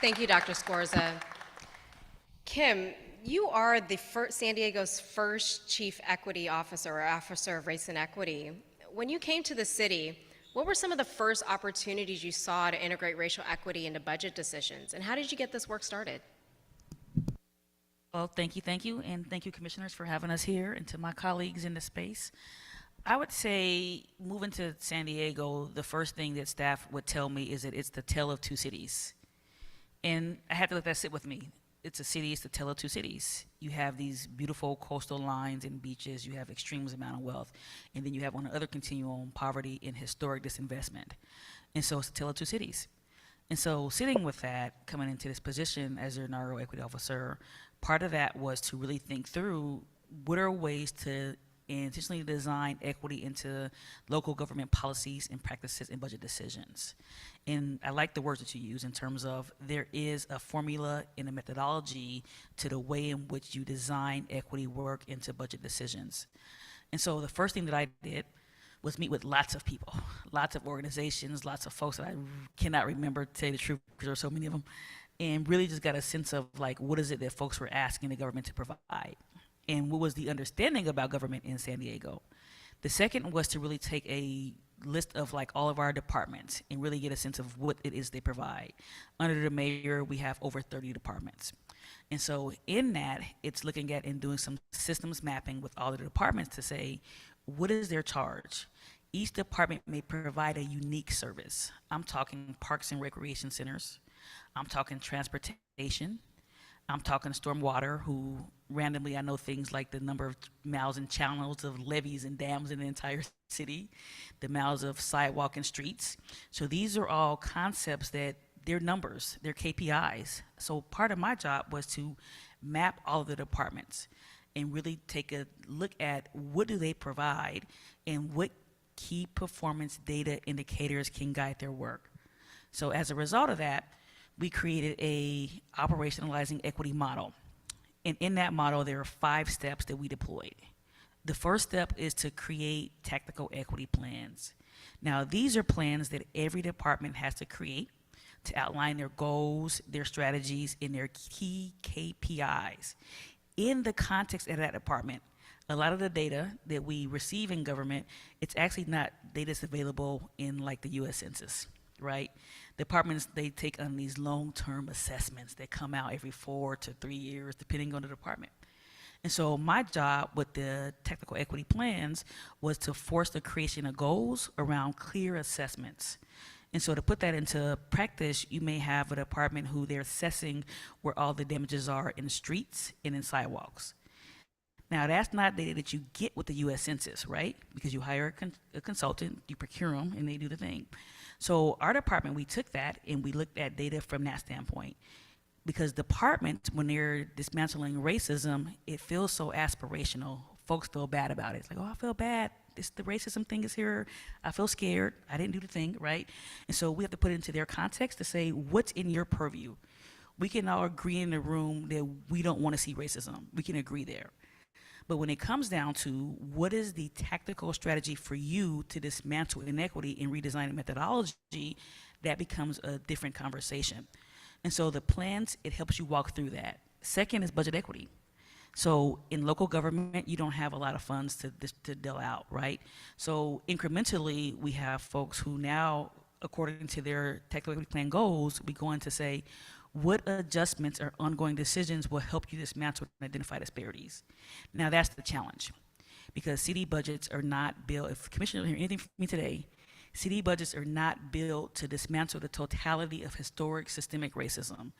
Thank you, Dr. Scorza. Kim, you are the San Diego's first Chief Equity Officer or Officer of Race and Equity. When you came to the city, what were some of the first opportunities you saw to integrate racial equity into budget decisions, and how did you get this work started? Well, thank you, and thank you, commissioners, for having us here, and to my colleagues in the space. I would say moving to San Diego, the first thing that staff would tell me is that it's the tale of two cities. And I had to let that sit with me. It's a city, it's the tale of two cities. You have these beautiful coastal lines and beaches, you have extreme amount of wealth, and then you have on the other continuum poverty and historic disinvestment. And so it's a tale of two cities. And so sitting with that, coming into this position as your inaugural equity officer, part of that was to really think through what are ways to intentionally design equity into local government policies and practices and budget decisions. And I like the words that you use in terms of there is a formula and a methodology to the way in which you design equity work into budget decisions. And so the first thing that I did was meet with lots of people, lots of organizations, lots of folks that I cannot remember, to tell you the truth, because there are so many of them, and really just got a sense of like, what is it that folks were asking the government to provide? And what was the understanding about government in San Diego? The second was to really take a list of like all of our departments and really get a sense of what it is they provide. Under the mayor, we have over 30 departments. And so in that, it's looking at and doing some systems mapping with all of the departments to say, what is their charge? Each department may provide a unique service. I'm talking parks and recreation centers. I'm talking transportation. I'm talking stormwater, who randomly I know things like the number of miles and channels of levees and dams in the entire city, the miles of sidewalk and streets. So these are all concepts that they're numbers, they're KPIs. So part of my job was to map all of the departments and really take a look at what do they provide and what key performance data indicators can guide their work. So as a result of that, we created a operationalizing equity model. And in that model, there are 5 steps that we deployed. The first step is to create tactical equity plans. Now, these are plans that every department has to create to outline their goals, their strategies, and their key KPIs. In the context of that department, a lot of the data that we receive in government, it's actually not data that's available in like the US Census, right? Departments, they take on these long-term assessments that come out every 4 to 3 years, depending on the department. And so my job with the technical equity plans was to force the creation of goals around clear assessments. And so to put that into practice, you may have a department who they're assessing where all the damages are in streets and in sidewalks. Now, that's not data that you get with the US Census, right? Because you hire a consultant, you procure them, and they do the thing. So our department, we took that and we looked at data from that standpoint. Because departments, when they're dismantling racism, it feels so aspirational. Folks feel bad about it. It's like, oh, I feel bad. The racism thing is here. I feel scared. I didn't do the thing, right? And so we have to put it into their context to say, what's in your purview? We can all agree in the room that we don't want to see racism. We can agree there. But when it comes down to what is the tactical strategy for you to dismantle inequity and redesign a methodology, that becomes a different conversation. And so the plans, it helps you walk through that. Second is budget equity. So in local government, you don't have a lot of funds to deal out, right? So incrementally, we have folks who now, according to their technical equity plan goals, we go in to say, what adjustments or ongoing decisions will help you dismantle and identify disparities? Now that's the challenge, because city budgets are not built, if Commissioner hear anything from me today, city budgets are not built to dismantle the totality of historic systemic racism.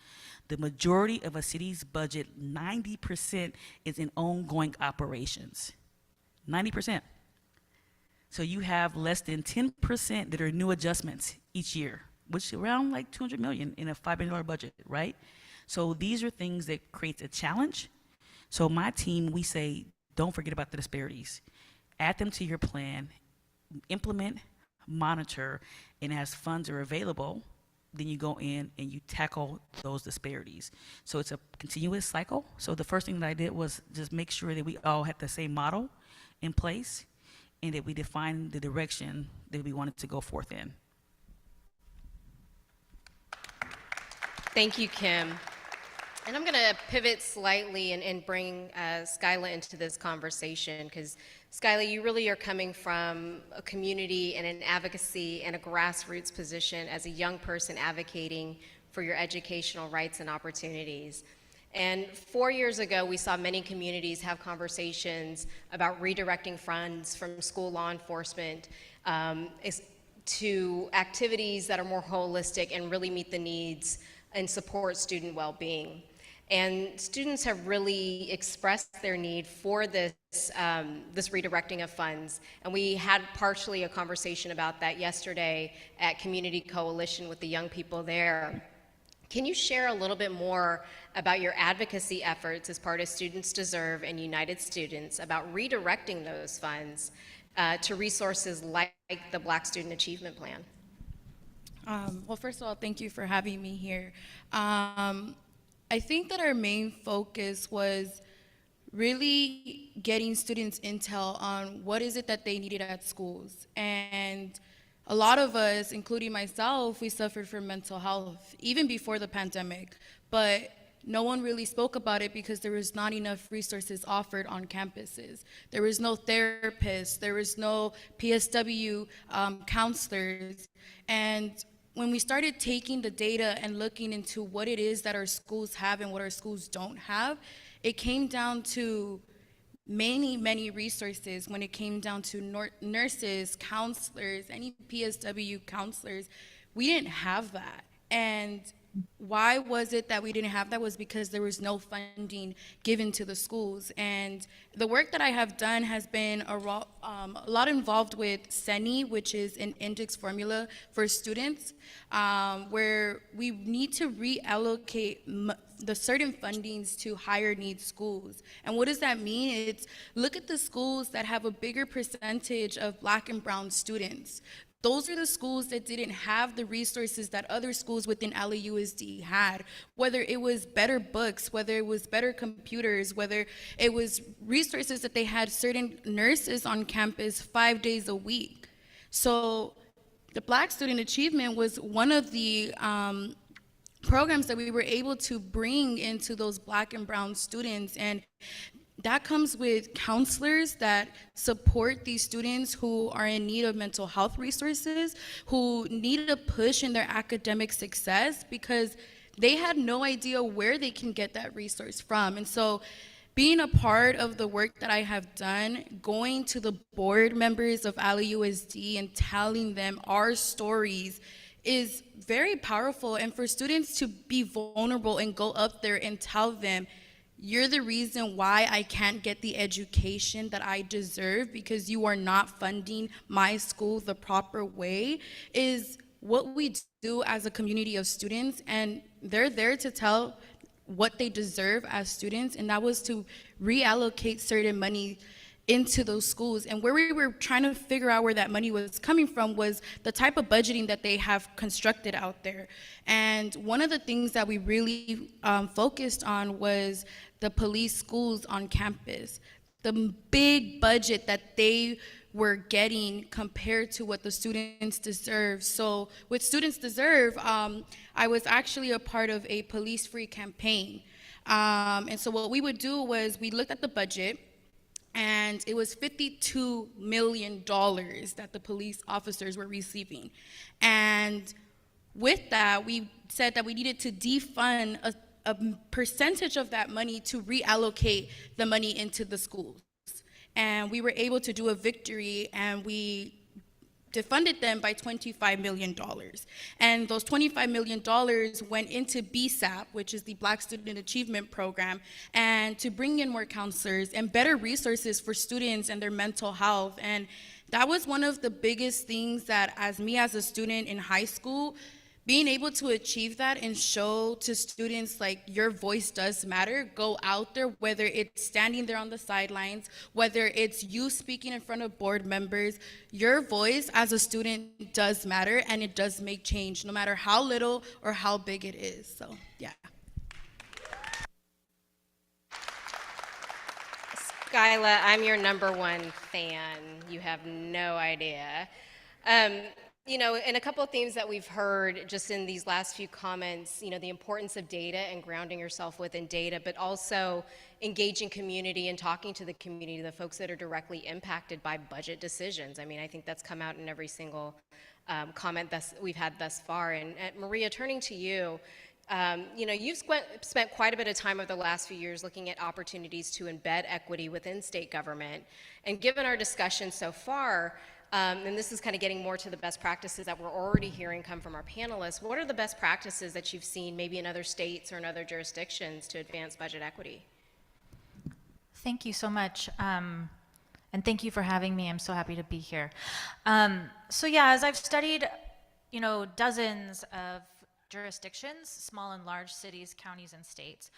The majority of a city's budget, 90%, is in ongoing operations. 90%. So you have less than 10% that are new adjustments each year, which is around like 200 million in a $5 billion budget, right? So these are things that create a challenge. So my team, we say, don't forget about the disparities. Add them to your plan, implement, monitor, and as funds are available, then you go in and you tackle those disparities. So it's a continuous cycle. So the first thing that I did was just make sure that we all had the same model in place and that we defined the direction that we wanted to go forth in. Thank you, Kim. And I'm going to pivot slightly and bring Skyla into this conversation, because Skyla, you really are coming from a community and an advocacy and a grassroots position as a young person advocating for your educational rights and opportunities. And 4 years ago, we saw many communities have conversations about redirecting funds from school law enforcement to activities that are more holistic and really meet the needs and support student well-being. And students have really expressed their need for this, this redirecting of funds. And we had partially a conversation about that yesterday at Community Coalition with the young people there. Can you share a little bit more about your advocacy efforts as part of Students Deserve and United Students about redirecting those funds to resources like the Black Student Achievement Plan? Well, first of all, thank you for having me here. I think that our main focus was really getting students intel on what is it that they needed at schools. And a lot of us, including myself, we suffered from mental health even before the pandemic, but no one really spoke about it because there was not enough resources offered on campuses. There was no therapists, there was no PSW counselors. And when we started taking the data and looking into what it is that our schools have and what our schools don't have, it came down to many resources when it came down to nurses, counselors, any PSW counselors. We didn't have that. And why was it that we didn't have that? Was because there was no funding given to the schools. And the work that I have done has been a lot involved with CENI, which is an index formula for students, where we need to reallocate the certain fundings to higher needs schools. And what does that mean? It's look at the schools that have a bigger percentage of Black and brown students. Those are the schools that didn't have the resources that other schools within LAUSD had, whether it was better books, whether it was better computers, whether it was resources that they had certain nurses on campus 5 days a week. So the Black Student Achievement was one of the programs that we were able to bring into those Black and brown students. And that comes with counselors that support these students who are in need of mental health resources, who need a push in their academic success because they had no idea where they can get that resource from. And so being a part of the work that I have done, going to the board members of LAUSD and telling them our stories is very powerful. And for students to be vulnerable and go up there and tell them, you're the reason why I can't get the education that I deserve because you are not funding my school the proper way, is what we do as a community of students. And they're there to tell what they deserve as students, and that was to reallocate certain money into those schools. And where we were trying to figure out where that money was coming from was the type of budgeting that they have constructed out there. And one of the things that we really focused on was the police schools on campus, the big budget that they were getting compared to what the students deserve. So with Students Deserve, I was actually a part of a police-free campaign. And so what we would do was we looked at the budget, and it was $52 million that the police officers were receiving. And with that, we said that we needed to defund a percentage of that money to reallocate the money into the schools. And we were able to do a victory, and we defunded them by $25 million. And those $25 million went into BSAP, which is the Black Student Achievement Program, and to bring in more counselors and better resources for students and their mental health. And that was one of the biggest things that, as a student in high school, being able to achieve that and show to students like your voice does matter, go out there, whether it's standing there on the sidelines, whether it's you speaking in front of board members, your voice as a student does matter, and it does make change, no matter how little or how big it is. So, yeah. Skyla, I'm your #1 fan. You have no idea. You know, and a couple of themes that we've heard just in these last few comments, you know, the importance of data and grounding yourself within data, but also engaging community and talking to the community, the folks that are directly impacted by budget decisions. I mean, I think that's come out in every single comment that we've had thus far. And Maria, turning to you, you know, you've spent quite a bit of time over the last few years looking at opportunities to embed equity within state government. And given our discussion so far, And this is kind of getting more to the best practices that we're already hearing come from our panelists. What are the best practices that you've seen maybe in other states or in other jurisdictions to advance budget equity? Thank you so much. And thank you for having me. I'm so happy to be here. So yeah, as I've studied, dozens of jurisdictions, small and large cities, counties, and states,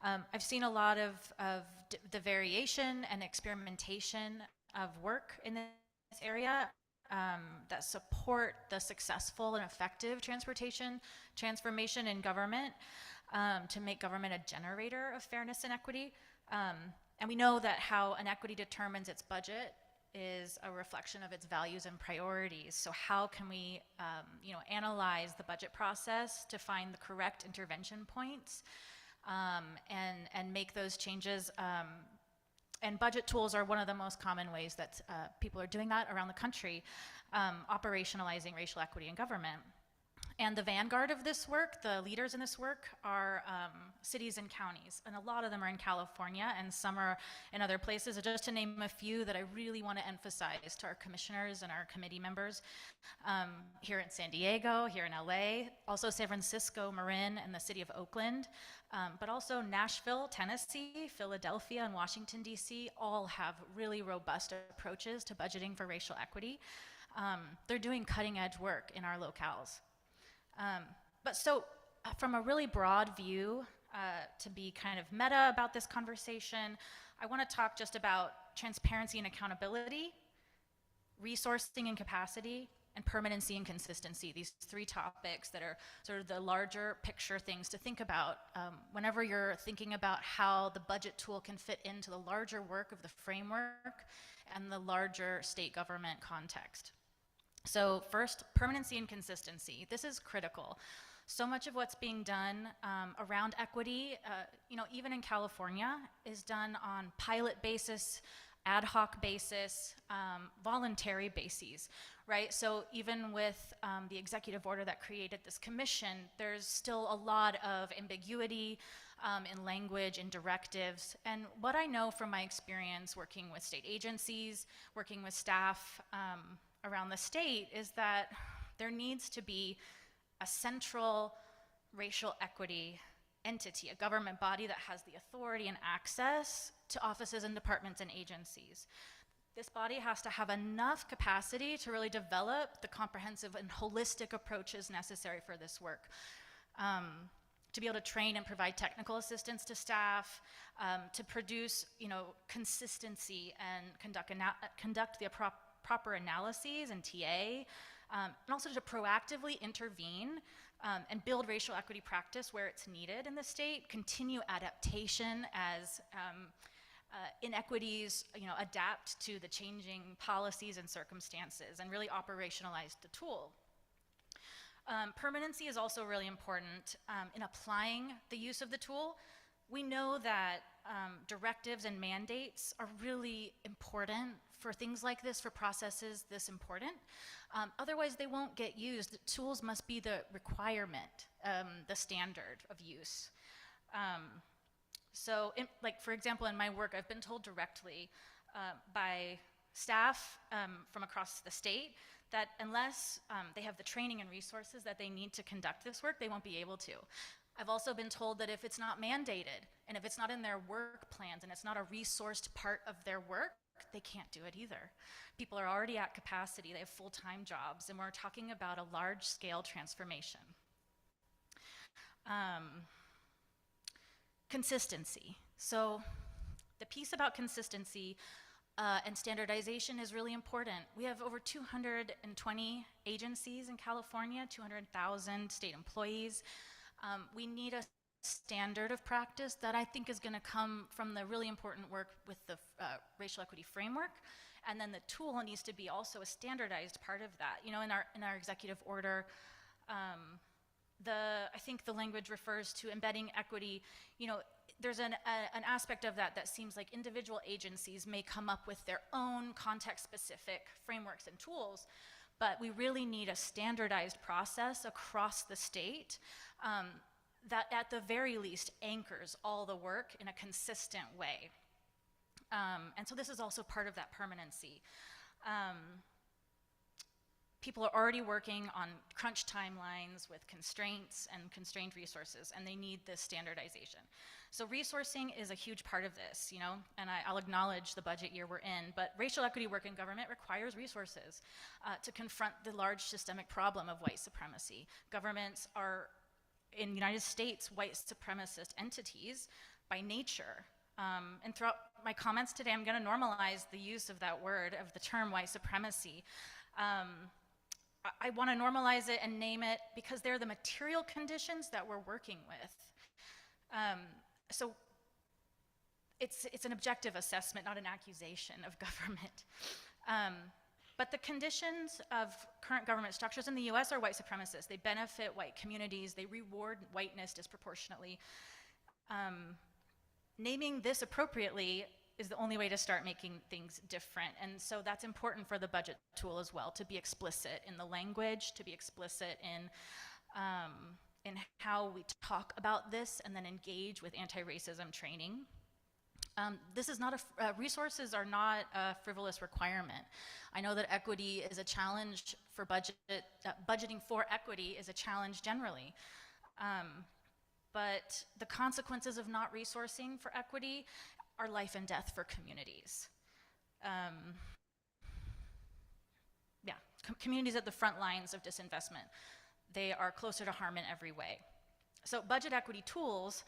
I've seen a lot of the variation and experimentation of work in this area that support the successful and effective transformation in government to make government a generator of fairness and equity. And we know that how an equity determines its budget is a reflection of its values and priorities. So how can we, analyze the budget process to find the correct intervention points and make those changes? And budget tools are one of the most common ways that people are doing that around the country, operationalizing racial equity in government. And the vanguard of this work, the leaders in this work, are cities and counties. And a lot of them are in California, and some are in other places. Just to name a few that I really want to emphasize to our commissioners and our committee members, here in San Diego, here in LA, also San Francisco, Marin, and the city of Oakland, but also Nashville, Tennessee, Philadelphia, and Washington, D.C. all have really robust approaches to budgeting for racial equity. They're doing cutting-edge work in our locales. But so from a really broad view, to be kind of meta about this conversation, I want to talk just about transparency and accountability, resourcing and capacity, and permanency and consistency, these three topics that are sort of the larger picture things to think about whenever you're thinking about how the budget tool can fit into the larger work of the framework and the larger state government context. So first, permanency and consistency. This is critical. So much of what's being done around equity, even in California, is done on pilot basis, ad hoc basis, voluntary bases, right? So even with the executive order that created this commission, there's still a lot of ambiguity in language and directives. And what I know from my experience working with state agencies, working with staff around the state, is that there needs to be a central racial equity entity, a government body that has the authority and access to offices and departments and agencies. This body has to have enough capacity to really develop the comprehensive and holistic approaches necessary for this work. To be able to train and provide technical assistance to staff, to produce, consistency and conduct the proper analyses and TA, and also to proactively intervene and build racial equity practice where it's needed in the state, continue adaptation as inequities, adapt to the changing policies and circumstances, and really operationalize the tool. Permanency is also really important in applying the use of the tool. We know that directives and mandates are really important for things like this, for processes this important. Otherwise, they won't get used. The tools must be the requirement, the standard of use. So, for example, in my work, I've been told directly by staff from across the state that unless they have the training and resources that they need to conduct this work, they won't be able to. I've also been told that if it's not mandated, and if it's not in their work plans, and it's not a resourced part of their work, they can't do it either. People are already at capacity, they have full-time jobs, and we're talking about a large-scale transformation. Consistency. So the piece about consistency and standardization is really important. We have over 220 agencies in California, 200,000 state employees. We need a standard of practice that I think is going to come from the really important work with the racial equity framework, and then the tool needs to be also a standardized part of that. In our executive order, I think the language refers to embedding equity. There's an aspect of that seems like individual agencies may come up with their own context-specific frameworks and tools, but we really need a standardized process across the state that at the very least anchors all the work in a consistent way. And so this is also part of that permanency. people are already working on crunch timelines with constraints and constrained resources, and they need this standardization. So resourcing is a huge part of this, you know, and I'll acknowledge the budget year we're in, but racial equity work in government requires resources to confront the large systemic problem of white supremacy. Governments are, in the United States, white supremacist entities by nature. And throughout my comments today, I'm going to normalize the use of that word, of the term white supremacy. I want to normalize it and name it because they're the material conditions that we're working with. So it's an objective assessment, not an accusation of government. But the conditions of current government structures in the US are white supremacist. They benefit white communities, they reward whiteness disproportionately. Naming this appropriately is the only way to start making things different. And so that's important for the budget tool as well, to be explicit in the language, to be explicit in how we talk about this and then engage with anti-racism training. This is not resources are not a frivolous requirement. I know that equity is a challenge for budgeting for equity is a challenge generally. But the consequences of not resourcing for equity are life and death for communities. Communities at the front lines of disinvestment. They are closer to harm in every way. So budget equity tools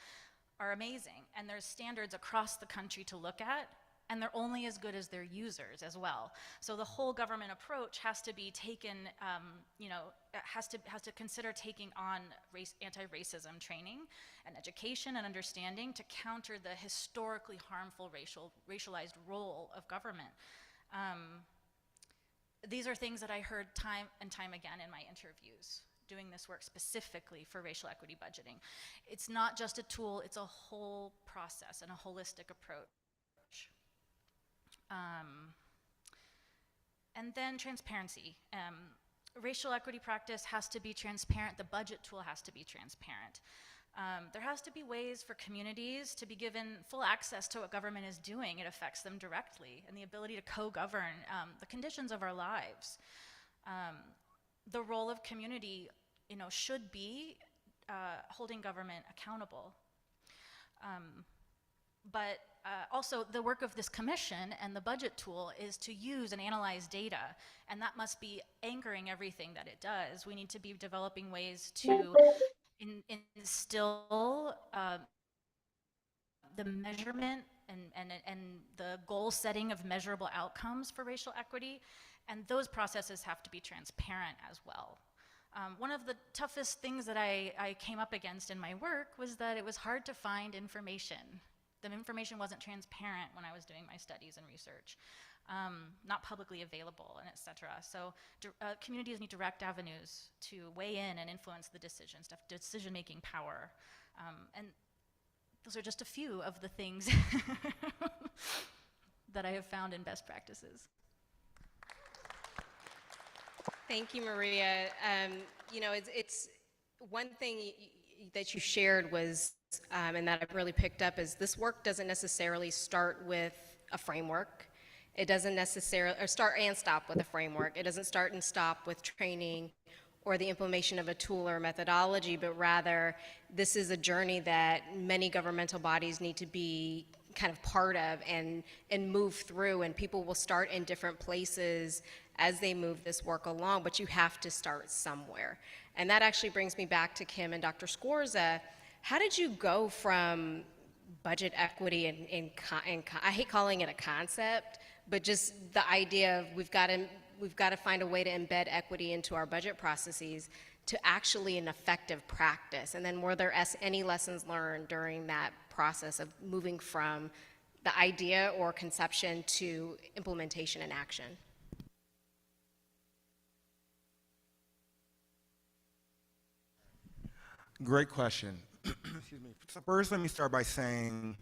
are amazing, and there's standards across the country to look at, and they're only as good as their users as well. So the whole government approach has to be taken, has to consider taking on anti-racism training and education and understanding to counter the historically harmful racialized role of government. These are things that I heard time and time again in my interviews, doing this work specifically for racial equity budgeting. It's not just a tool, it's a whole process and a holistic approach. And then transparency. Racial equity practice has to be transparent. The budget tool has to be transparent. There has to be ways for communities to be given full access to what government is doing. It affects them directly, and the ability to co-govern the conditions of our lives. The role of community, should be holding government accountable. But also the work of this commission and the budget tool is to use and analyze data, and that must be anchoring everything that it does. We need to be developing ways to instill the measurement and the goal setting of measurable outcomes for racial equity, and those processes have to be transparent as well. One of the toughest things that I came up against in my work was that it was hard to find information. The information wasn't transparent when I was doing my studies and research, not publicly available, and et cetera. So communities need direct avenues to weigh in and influence the decisions, to have decision-making power. And those are just a few of the things that I have found in best practices. Thank you, Maria. It's one thing that you shared was, and that I've really picked up, is this work doesn't necessarily start with a framework. It doesn't necessarily, or start and stop with a framework. It doesn't start and stop with training or the implementation of a tool or methodology, but rather this is a journey that many governmental bodies need to be kind of part of and move through, and people will start in different places as they move this work along, but you have to start somewhere. And that actually brings me back to Kim and Dr. Scorza. How did you go from budget equity and I hate calling it a concept, but just the idea of we've got to find a way to embed equity into our budget processes to actually an effective practice? And then were there any lessons learned during that process of moving from the idea or conception to implementation and action? Great question. Excuse me. So first, let me start by saying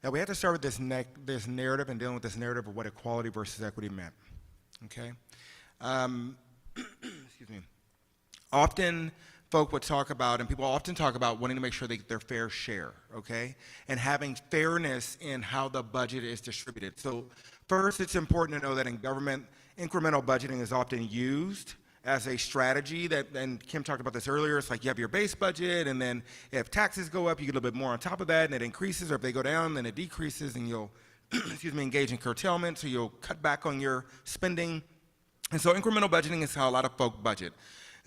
that we have to start with this narrative and dealing with this narrative of what equality versus equity meant. Okay. Excuse me. Often, folk would talk about, and people often talk about wanting to make sure they get their fair share. Okay, and having fairness in how the budget is distributed. So first, it's important to know that in government, incremental budgeting is often used as a strategy that, and Kim talked about this earlier, it's like you have your base budget, and then if taxes go up, you get a little bit more on top of that, and it increases, or if they go down, then it decreases, and you'll, excuse me, engage in curtailment, so you'll cut back on your spending. And so incremental budgeting is how a lot of folk budget.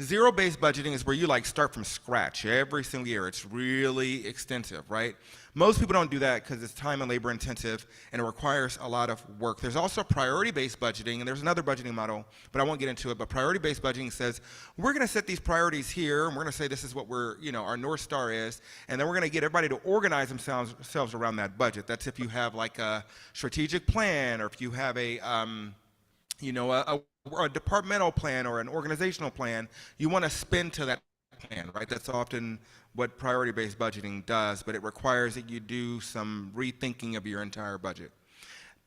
Zero-based budgeting is where you like start from scratch every single year. It's really extensive, right? Most people don't do that because it's time and labor intensive and it requires a lot of work. There's also priority-based budgeting, and there's another budgeting model, but I won't get into it. But priority-based budgeting says, we're gonna set these priorities here, and we're gonna say this is what we're, our North Star is, and then we're gonna get everybody to organize themselves around that budget. That's if you have like a strategic plan, or if you have a departmental plan or an organizational plan, you want to spend to that plan, right? That's often what priority-based budgeting does, but it requires that you do some rethinking of your entire budget.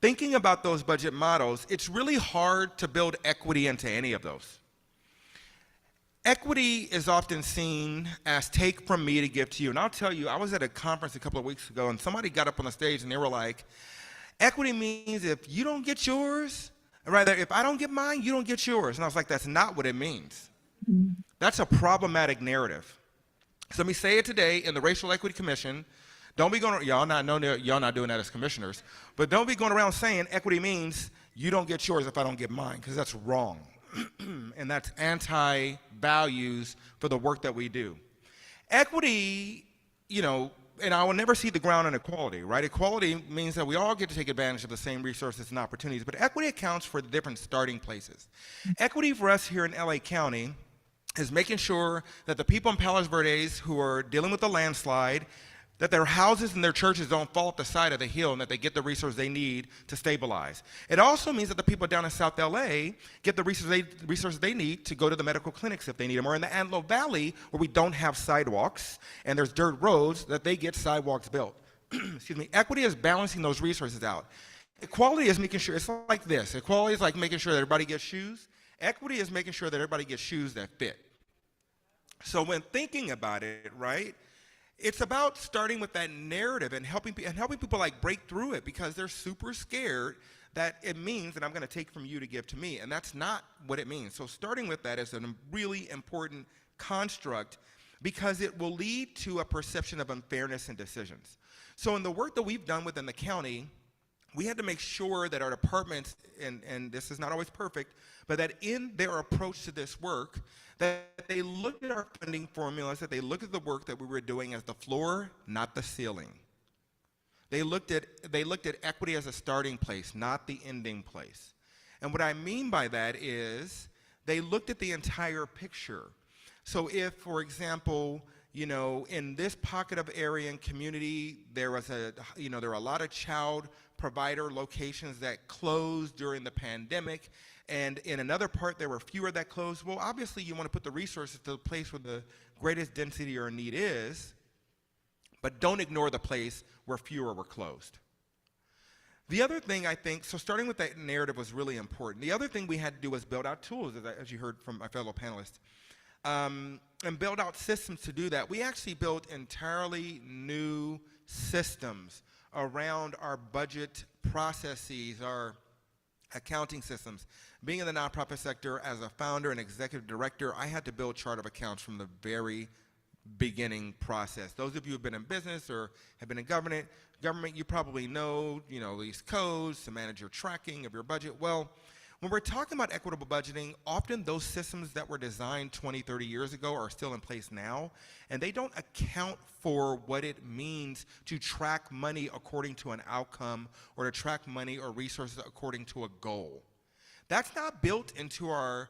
Thinking about those budget models, it's really hard to build equity into any of those. Equity is often seen as take from me to give to you. And I'll tell you, I was at a conference a couple of weeks ago, and somebody got up on the stage and they were like, equity means if you don't get yours, rather, if I don't get mine, you don't get yours. And I was like, that's not what it means. That's a problematic narrative. So let me say it today in the Racial Equity Commission. Don't be going, y'all not doing that as commissioners, but don't be going around saying equity means you don't get yours if I don't get mine, because that's wrong. And that's anti-values for the work that we do. Equity, and I will never see the ground in equality, right? Equality means that we all get to take advantage of the same resources and opportunities, but equity accounts for the different starting places. Equity for us here in LA County is making sure that the people in Palos Verdes who are dealing with the landslide, that their houses and their churches don't fall off the side of the hill, and that they get the resources they need to stabilize. It also means that the people down in South LA get the resources they need to go to the medical clinics if they need them, or in the Antelope Valley, where we don't have sidewalks and there's dirt roads, that they get sidewalks built. Excuse me. Equity is balancing those resources out. Equality is making sure, it's like this. Equality is like making sure that everybody gets shoes. Equity is making sure that everybody gets shoes that fit. So when thinking about it, right, it's about starting with that narrative and helping people like break through it, because they're super scared that it means that I'm going to take from you to give to me, and that's not what it means. So starting with that is a really important construct, because it will lead to a perception of unfairness in decisions. So in the work that we've done within the county, we had to make sure that our departments, and this is not always perfect, but that in their approach to this work, that they looked at our funding formulas, that they looked at the work that we were doing as the floor, not the ceiling. They looked at equity as a starting place, not the ending place. And what I mean by that is they looked at the entire picture. So if, for example, in this pocket of area and community, there were a lot of child provider locations that closed during the pandemic, and in another part there were fewer that closed. Well, obviously you want to put the resources to the place where the greatest density or need is, but don't ignore the place where fewer were closed. The other thing I think, so starting with that narrative was really important. The other thing we had to do was build out tools, as you heard from my fellow panelists, and build out systems to do that. We actually built entirely new systems around our budget processes, our accounting systems. Being in the nonprofit sector as a founder and executive director, I had to build chart of accounts from the very beginning process. Those of you who have been in business or have been in government, you probably know, these codes to manage your tracking of your budget. Well, when we're talking about equitable budgeting, often those systems that were designed 20, 30 years ago are still in place now, and they don't account for what it means to track money according to an outcome, or to track money or resources according to a goal. That's not built into our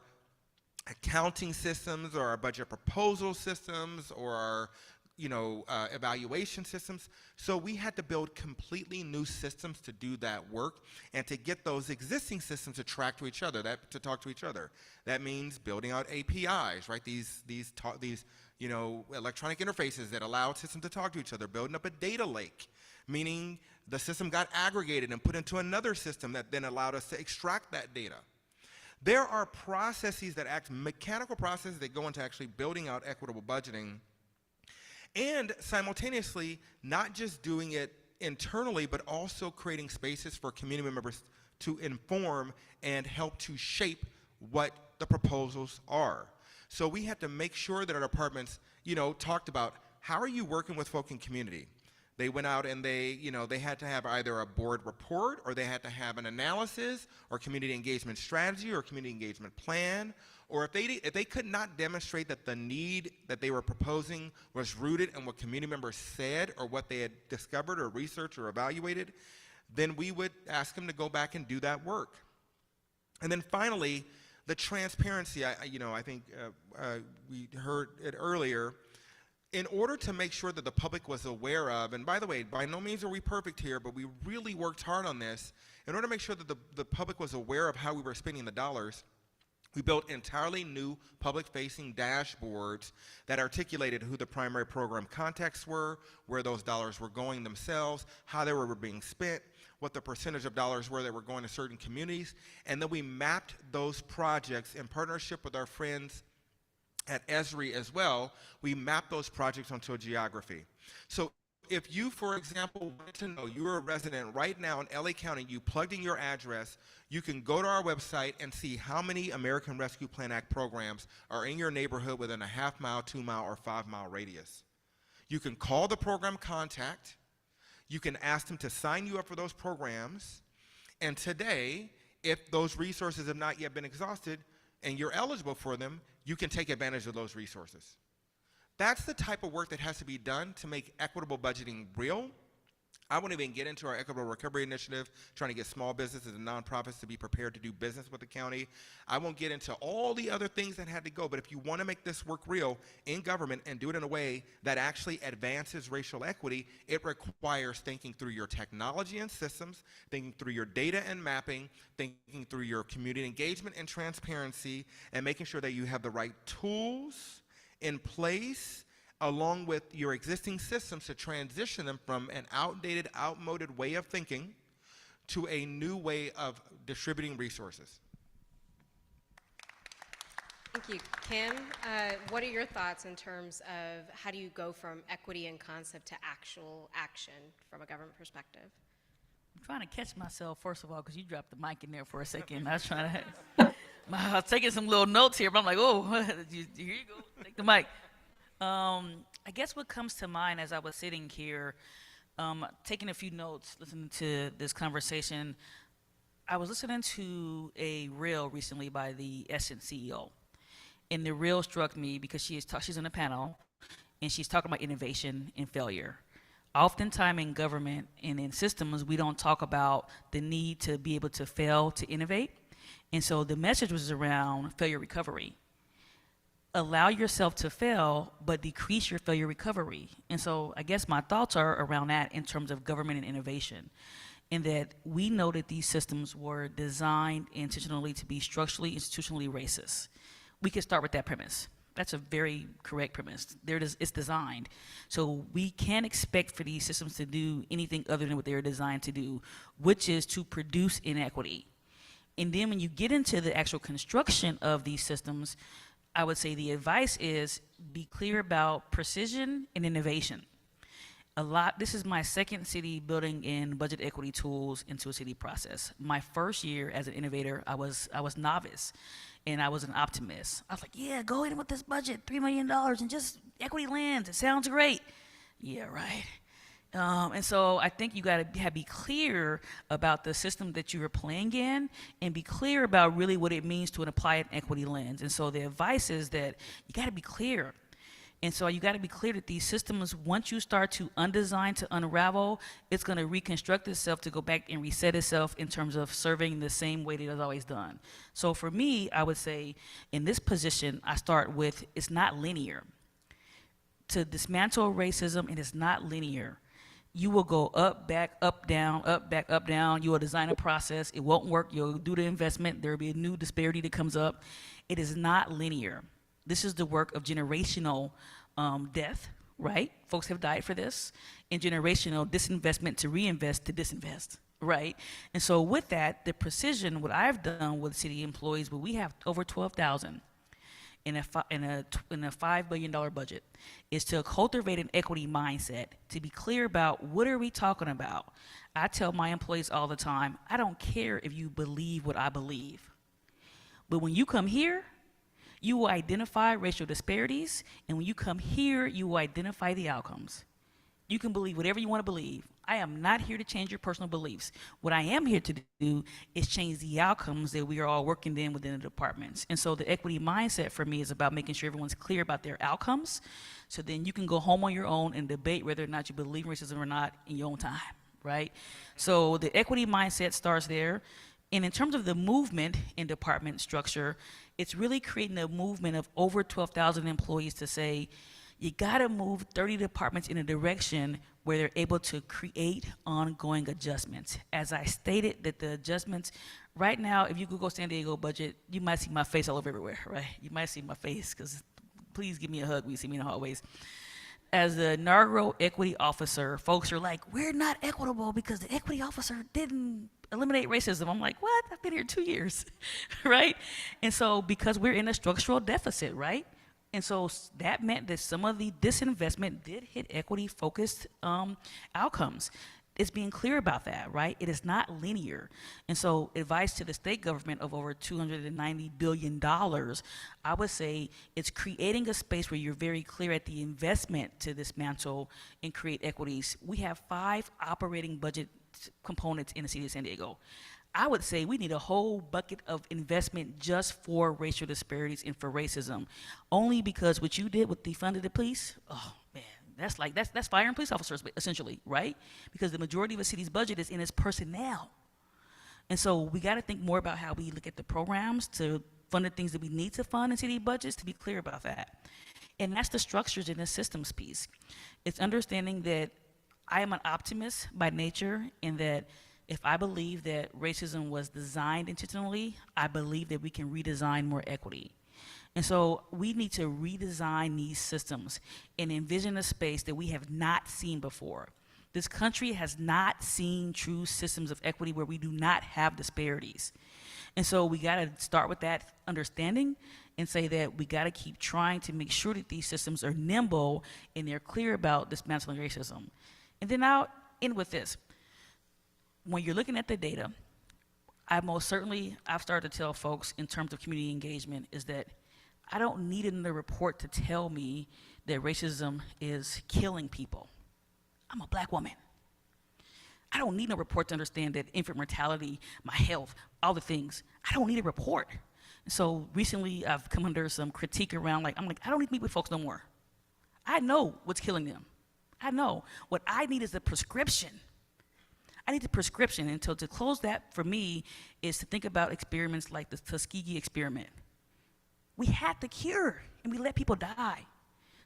accounting systems or our budget proposal systems or our evaluation systems. So we had to build completely new systems to do that work, and to get those existing systems to talk to each other. That means building out APIs, right? These electronic interfaces that allow systems to talk to each other. Building up a data lake, meaning the system got aggregated and put into another system that then allowed us to extract that data. There are processes that act, mechanical processes that go into actually building out equitable budgeting, and simultaneously not just doing it internally, but also creating spaces for community members to inform and help to shape what the proposals are. So we had to make sure that our departments, talked about how are you working with folk in community. They went out and they had to have either a board report, or they had to have an analysis or community engagement strategy or community engagement plan. Or if they could not demonstrate that the need that they were proposing was rooted in what community members said or what they had discovered or researched or evaluated, then we would ask them to go back and do that work. And then finally, the transparency. I think we heard it earlier. In order to make sure that the public was aware of, and by the way, by no means are we perfect here, but we really worked hard on this. In order to make sure that the public was aware of how we were spending the dollars, we built entirely new public-facing dashboards that articulated who the primary program contacts were, where those dollars were going themselves, how they were being spent, what the percentage of dollars were that were going to certain communities, and then we mapped those projects in partnership with our friends at Esri as well. We mapped those projects onto a geography. So if you, for example, want to know you're a resident right now in LA County, you plugged in your address, you can go to our website and see how many American Rescue Plan Act programs are in your neighborhood within a half-mile, 2-mile, or 5-mile radius. You can call the program contact. You can ask them to sign you up for those programs. And today, if those resources have not yet been exhausted and you're eligible for them, you can take advantage of those resources. That's the type of work that has to be done to make equitable budgeting real. I won't even get into our Equitable Recovery Initiative, trying to get small businesses and nonprofits to be prepared to do business with the county. I won't get into all the other things that had to go, but if you want to make this work real in government and do it in a way that actually advances racial equity, it requires thinking through your technology and systems, thinking through your data and mapping, thinking through your community engagement and transparency, and making sure that you have the right tools in place along with your existing systems to transition them from an outdated, outmoded way of thinking to a new way of distributing resources. Thank you. Kim, what are your thoughts in terms of how do you go from equity and concept to actual action from a government perspective? I'm trying to catch myself, first of all, because you dropped the mic in there for a second. I was trying to, I was taking some little notes here, but I'm like, oh, here you go, take the mic. I guess what comes to mind as I was sitting here, taking a few notes, listening to this conversation, I was listening to a reel recently by the Essence CEO. And the reel struck me because she's on a panel, and she's talking about innovation and failure. Oftentimes in government and in systems, we don't talk about the need to be able to fail to innovate. And so the message was around failure recovery. Allow yourself to fail, but decrease your failure recovery. And so I guess my thoughts are around that in terms of government and innovation, in that we know that these systems were designed intentionally to be structurally, institutionally racist. We can start with that premise. That's a very correct premise. There it is, it's designed. So we can't expect for these systems to do anything other than what they're designed to do, which is to produce inequity. And then when you get into the actual construction of these systems, I would say the advice is be clear about precision and innovation. This is my second city building in budget equity tools into a city process. My first year as an innovator, I was novice and I was an optimist. I was like, yeah, go in with this budget, $3 million and just equity lands, it sounds great. Yeah, right. And so I think you got to be clear about the system that you are playing in and be clear about really what it means to apply an equity lens. And so the advice is that you got to be clear. And so you got to be clear that these systems, once you start to undesign, to unravel, it's going to reconstruct itself to go back and reset itself in terms of serving the same way that it's always done. So for me, I would say in this position, I start with it's not linear. To dismantle racism, it is not linear. You will go up, back, up, down, up, back, up, down. You will design a process. It won't work. You'll do the investment. There will be a new disparity that comes up. It is not linear. This is the work of generational death, right? Folks have died for this. And generational disinvestment to reinvest to disinvest, right? And so with that, the precision, what I've done with city employees, but we have over 12,000 in a $5 billion budget, is to cultivate an equity mindset, to be clear about what are we talking about. I tell my employees all the time, I don't care if you believe what I believe. But when you come here, you will identify racial disparities, and when you come here, you will identify the outcomes. You can believe whatever you want to believe. I am not here to change your personal beliefs. What I am here to do is change the outcomes that we are all working in within the departments. And so the equity mindset for me is about making sure everyone's clear about their outcomes, so then you can go home on your own and debate whether or not you believe in racism or not in your own time, right? So the equity mindset starts there. And in terms of the movement in department structure, it's really creating a movement of over 12,000 employees to say, you gotta move 30 departments in a direction where they're able to create ongoing adjustments. As I stated, that the adjustments, right now, if you Google San Diego budget, you might see my face all over everywhere, right? You might see my face, because please give me a hug when you see me in the hallways. As the inaugural equity officer, folks are like, we're not equitable because the equity officer didn't eliminate racism. I'm like, what? I've been here 2 years, right? And so because we're in a structural deficit, right? And so that meant that some of the disinvestment did hit equity-focused outcomes. It's being clear about that, right? It is not linear. And so advice to the state government of over $290 billion, I would say it's creating a space where you're very clear at the investment to dismantle and create equities. We have 5 operating budget components in the city of San Diego. I would say we need a whole bucket of investment just for racial disparities and for racism, only because what you did with defunded the police, oh man, that's firing police officers essentially, right? Because the majority of a city's budget is in its personnel. And so we got to think more about how we look at the programs to fund the things that we need to fund in city budgets, to be clear about that. And that's the structures and the systems piece. It's understanding that I am an optimist by nature, and that if I believe that racism was designed intentionally, I believe that we can redesign more equity. And so we need to redesign these systems and envision a space that we have not seen before. This country has not seen true systems of equity where we do not have disparities. And so we gotta start with that understanding and say that we gotta keep trying to make sure that these systems are nimble and they're clear about dismantling racism. And then I'll end with this. When you're looking at the data, I've started to tell folks in terms of community engagement is that I don't need another report to tell me that racism is killing people. I'm a Black woman. I don't need no report to understand that infant mortality, my health, all the things. I don't need a report. And so recently I've come under some critique around I don't need to meet with folks no more. I know what's killing them. I know. What I need is a prescription. I need a prescription. And so to close that for me is to think about experiments like the Tuskegee experiment. We had the cure and we let people die.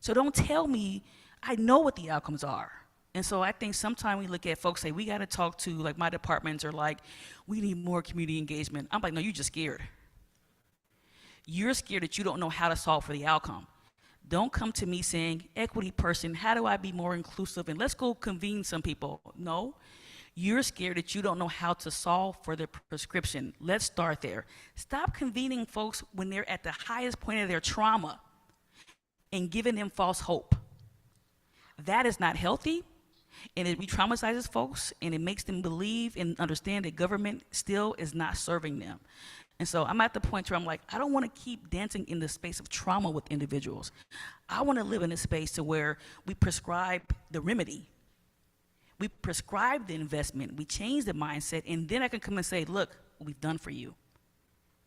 So don't tell me, I know what the outcomes are. And so I think sometimes we look at folks say, we gotta talk to, like my departments are like, we need more community engagement. I'm like, no, you're just scared. You're scared that you don't know how to solve for the outcome. Don't come to me saying, equity person, how do I be more inclusive? And let's go convene some people. No, you're scared that you don't know how to solve for the prescription. Let's start there. Stop convening folks when they're at the highest point of their trauma and giving them false hope. That is not healthy, and it re-traumatizes folks, and it makes them believe and understand that government still is not serving them. And so I'm at the point where I'm like, I don't want to keep dancing in the space of trauma with individuals. I want to live in a space to where we prescribe the remedy. We prescribe the investment, we change the mindset, and then I can come and say, look, what we've done for you.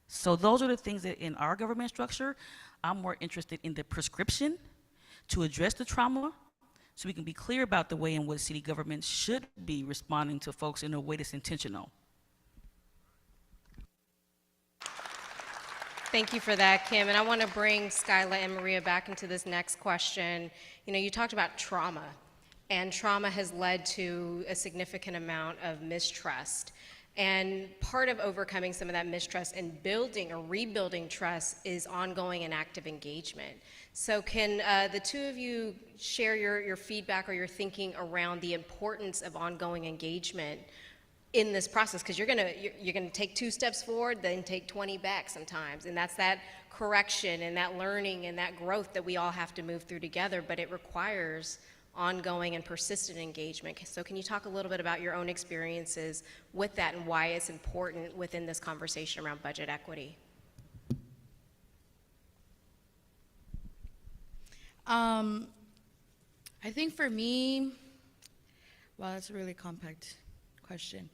So those are the things that in our government structure, I'm more interested in the prescription to address the trauma, so we can be clear about the way in which city government should be responding to folks in a way that's intentional. Thank you for that, Kim. And I want to bring Skyla and Maria back into this next question. You know, you talked about trauma, and trauma has led to a significant amount of mistrust. And part of overcoming some of that mistrust and building or rebuilding trust is ongoing and active engagement. So can the two of you share your feedback or your thinking around the importance of ongoing engagement in this process? Because you're gonna take 2 steps forward, then take 20 back sometimes. And that's that correction and that learning and that growth that we all have to move through together, but it requires ongoing and persistent engagement. So can you talk a little bit about your own experiences with that and why it's important within this conversation around budget equity? I think for me, wow, that's a really compact question.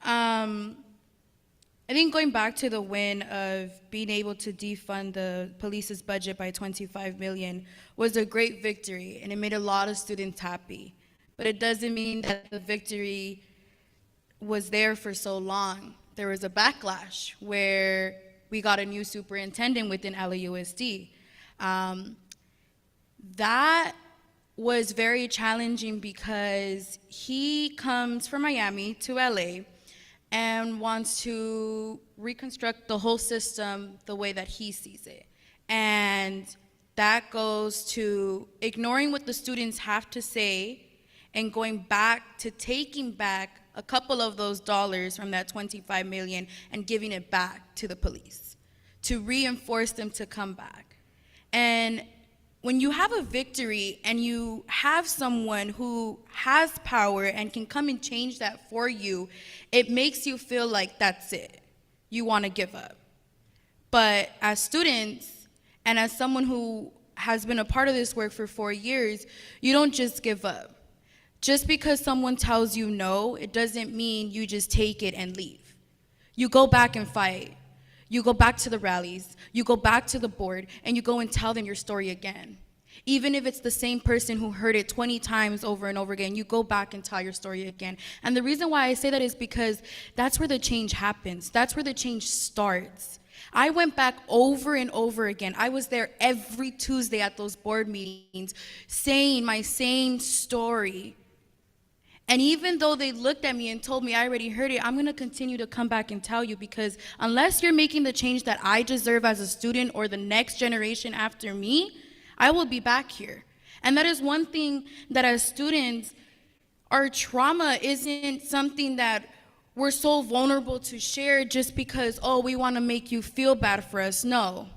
I think going back to the win of being able to defund the police's budget by 25 million was a great victory, and it made a lot of students happy. But it doesn't mean that the victory was there for so long. There was a backlash where we got a new superintendent within LAUSD. That was very challenging because he comes from Miami to LA and wants to reconstruct the whole system the way that he sees it. And that goes to ignoring what the students have to say and going back to taking back a couple of those dollars from that 25 million and giving it back to the police to reinforce them to come back. And when you have a victory and you have someone who has power and can come and change that for you, it makes you feel like that's it. You want to give up. But as students and as someone who has been a part of this work for 4 years, you don't just give up. Just because someone tells you no, it doesn't mean you just take it and leave. You go back and fight. You go back to the rallies, you go back to the board, and you go and tell them your story again. Even if it's the same person who heard it 20 times over and over again, you go back and tell your story again. And the reason why I say that is because that's where the change happens. That's where the change starts. I went back over and over again. I was there every Tuesday at those board meetings saying my same story. And even though they looked at me and told me I already heard it, I'm going to continue to come back and tell you, because unless you're making the change that I deserve as a student or the next generation after me, I will be back here. And that is one thing that as students, our trauma isn't something that we're so vulnerable to share just because, oh, we want to make you feel bad for us. No.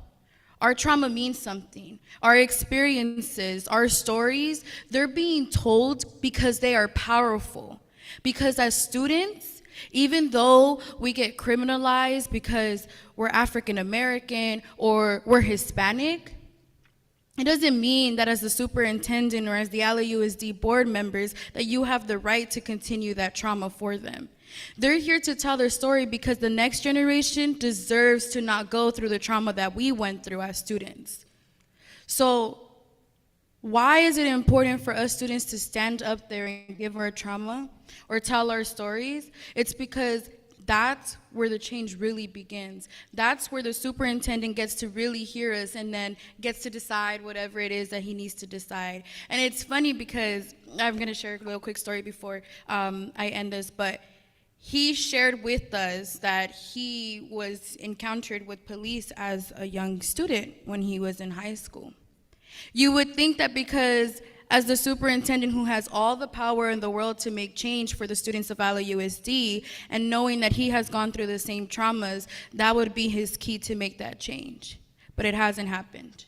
Our trauma means something. Our experiences, our stories, they're being told because they are powerful. Because as students, even though we get criminalized because we're African American or we're Hispanic, it doesn't mean that as the superintendent or as the LAUSD board members that you have the right to continue that trauma for them. They're here to tell their story because the next generation deserves to not go through the trauma that we went through as students. So why is it important for us students to stand up there and give our trauma or tell our stories? It's because that's where the change really begins. That's where the superintendent gets to really hear us and then gets to decide whatever it is that he needs to decide. And it's funny because I'm going to share a little quick story before I end this, but he shared with us that he was encountered with police as a young student when he was in high school. You would think that because as the superintendent who has all the power in the world to make change for the students of LAUSD, and knowing that he has gone through the same traumas, that would be his key to make that change. But it hasn't happened.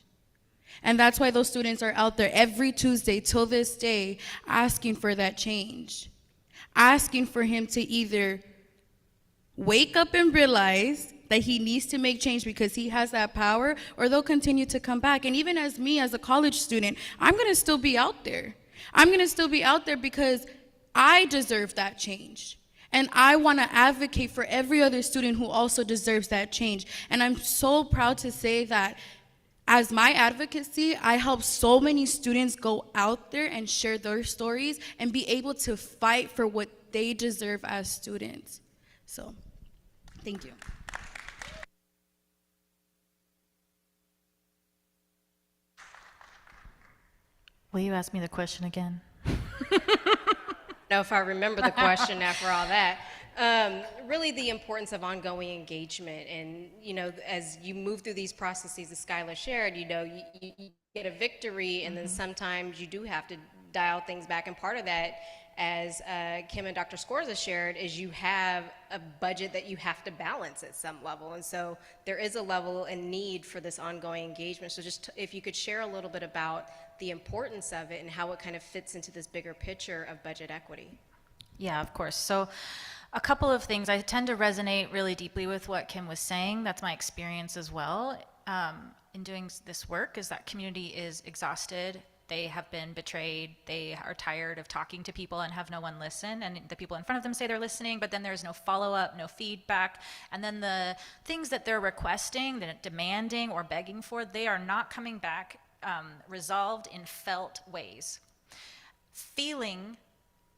And that's why those students are out there every Tuesday till this day asking for that change. Asking for him to either wake up and realize that he needs to make change because he has that power, or they'll continue to come back. And even as me, as a college student, I'm going to still be out there. I'm going to still be out there because I deserve that change. And I want to advocate for every other student who also deserves that change. And I'm so proud to say that as my advocacy, I help so many students go out there and share their stories and be able to fight for what they deserve as students. So, thank you. Will you ask me the question again? Know if I remember the question after all that. Really the importance of ongoing engagement, and as you move through these processes as Skylar shared, you get a victory, and then sometimes you do have to dial things back, and part of that, as Kim and Dr. Scorza shared, is you have a budget that you have to balance at some level, and so there is a level and need for this ongoing engagement. So just if you could share a little bit about the importance of it and how it kind of fits into this bigger picture of budget equity. Yeah, of course. So a couple of things. I tend to resonate really deeply with what Kim was saying. That's my experience as well. in doing this work is that community is exhausted. They have been betrayed. They are tired of talking to people and have no one listen. And the people in front of them say they're listening, but then there's no follow-up, no feedback. And then the things that they're requesting, that demanding or begging for, they are not coming back resolved in felt ways. Feeling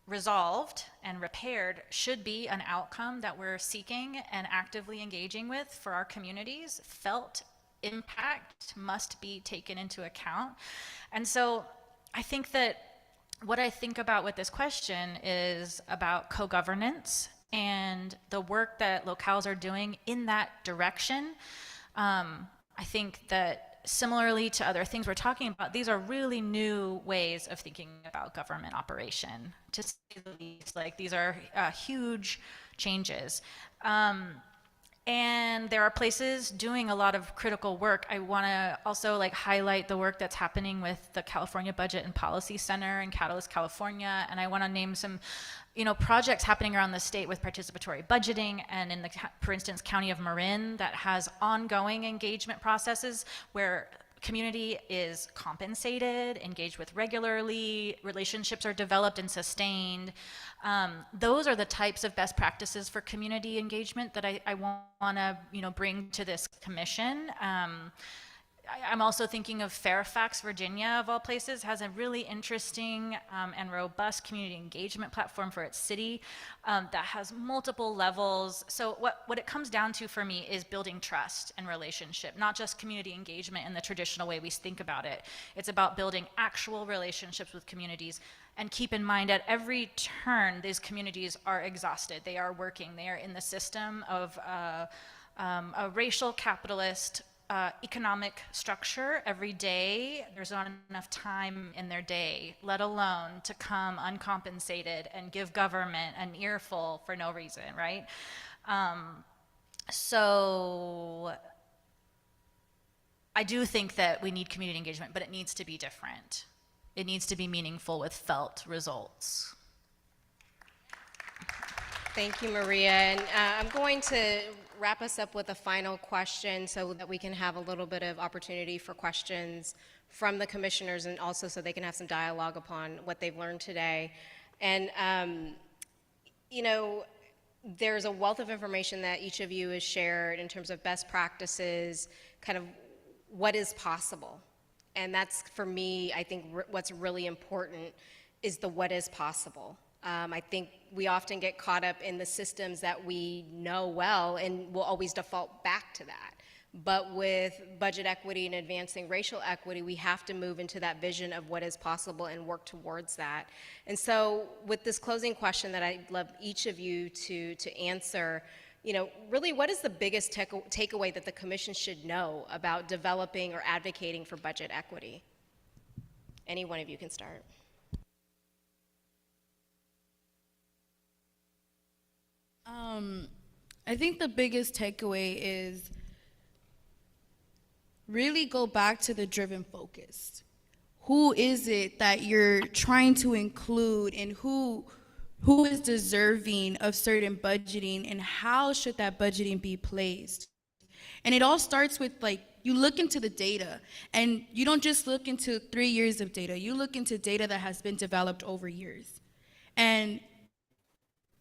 resolved and repaired should be an outcome that we're seeking and actively engaging with for our communities. Felt impact must be taken into account. And so I think that what I think about with this question is about co-governance and the work that locales are doing in that direction. I think that similarly to other things we're talking about, these are really new ways of thinking about government operation, to say the least. Like, these are huge changes. And there are places doing a lot of critical work. I want to also highlight the work that's happening with the California Budget and Policy Center in Catalyst, California. And I want to name some, projects happening around the state with participatory budgeting, and in the, for instance, County of Marin, that has ongoing engagement processes where community is compensated, engaged with regularly, relationships are developed and sustained. Those are the types of best practices for community engagement that I want to bring to this commission. I'm also thinking of Fairfax, Virginia, of all places, has a really interesting and robust community engagement platform for its city that has multiple levels. So what it comes down to for me is building trust and relationship, not just community engagement in the traditional way we think about it. It's about building actual relationships with communities. And keep in mind, at every turn, these communities are exhausted. They are working. They are in the system of a racial capitalist economic structure every day. There's not enough time in their day, let alone to come uncompensated and give government an earful for no reason, right? So I do think that we need community engagement, but it needs to be different. It needs to be meaningful with felt results. Thank you, Maria. And I'm going to wrap us up with a final question so that we can have a little bit of opportunity for questions from the commissioners, and also so they can have some dialogue upon what they've learned today. And, there's a wealth of information that each of you has shared in terms of best practices, kind of what is possible. And that's, for me, I think what's really important is the what is possible. I think we often get caught up in the systems that we know well, and we'll always default back to that. But with budget equity and advancing racial equity, we have to move into that vision of what is possible and work towards that. And so with this closing question that I'd love each of you to answer, really, what is the biggest takeaway that the commission should know about developing or advocating for budget equity? Any one of you can start. I think the biggest takeaway is really go back to the driven focus. Who is it that you're trying to include, and who is deserving of certain budgeting, and how should that budgeting be placed? And it all starts with, you look into the data, and you don't just look into 3 years of data, you look into data that has been developed over years. And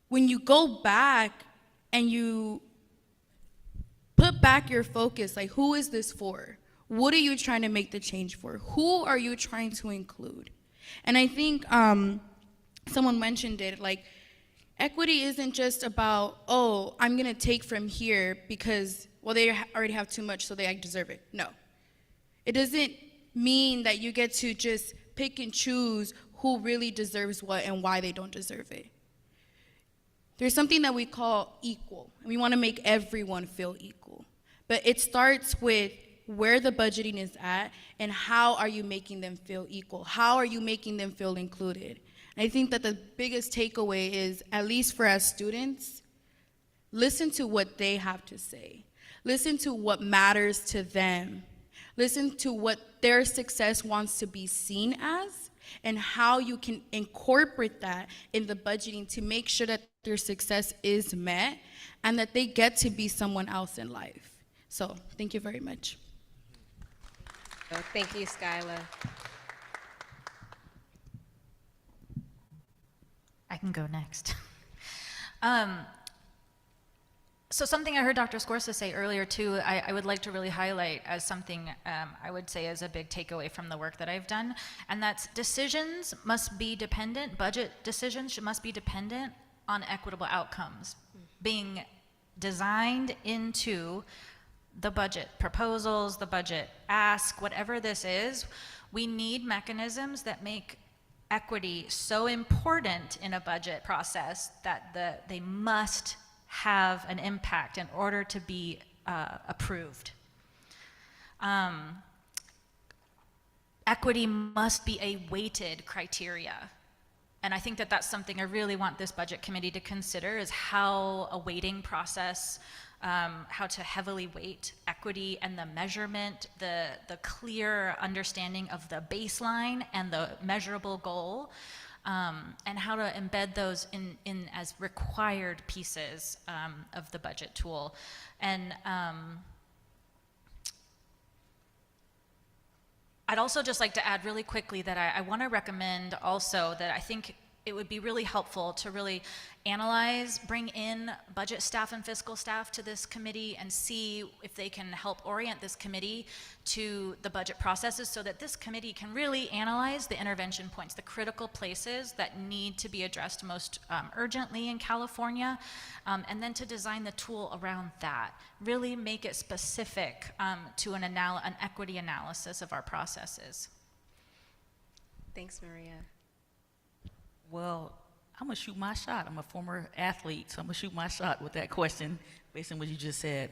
when you go back and you put back your focus, who is this for? What are you trying to make the change for? Who are you trying to include? And I think someone mentioned it, equity isn't just about, oh, I'm gonna take from here because, well, they already have too much, so they deserve it. No. It doesn't mean that you get to just pick and choose who really deserves what and why they don't deserve it. There's something that we call equal, and we want to make everyone feel equal. But it starts with where the budgeting is at and how are you making them feel equal? How are you making them feel included? And I think that the biggest takeaway is, at least for us students, listen to what they have to say. Listen to what matters to them. Listen to what their success wants to be seen as, and how you can incorporate that in the budgeting to make sure that their success is met and that they get to be someone else in life. So thank you very much. Thank you, Skyla. I can go next. So something I heard Dr. Scorsa say earlier too, I would like to really highlight as something I would say is a big takeaway from the work that I've done, and that's decisions must be dependent, budget decisions must be dependent on equitable outcomes being designed into the budget proposals, the budget ask, whatever this is. We need mechanisms that make equity so important in a budget process that they must have an impact in order to be approved. Equity must be a weighted criteria. And I think that that's something I really want this budget committee to consider, is how a weighting process, how to heavily weight equity and the measurement, the clear understanding of the baseline and the measurable goal, and how to embed those in as required pieces of the budget tool. And I'd also just like to add really quickly that I want to recommend also that I think it would be really helpful to really analyze, bring in budget staff and fiscal staff to this committee and see if they can help orient this committee to the budget processes so that this committee can really analyze the intervention points, the critical places that need to be addressed most urgently in California, and then to design the tool around that. Really make it specific to an equity analysis of our processes. Thanks, Maria. Well, I'm gonna shoot my shot. I'm a former athlete, so I'm gonna shoot my shot with that question based on what you just said.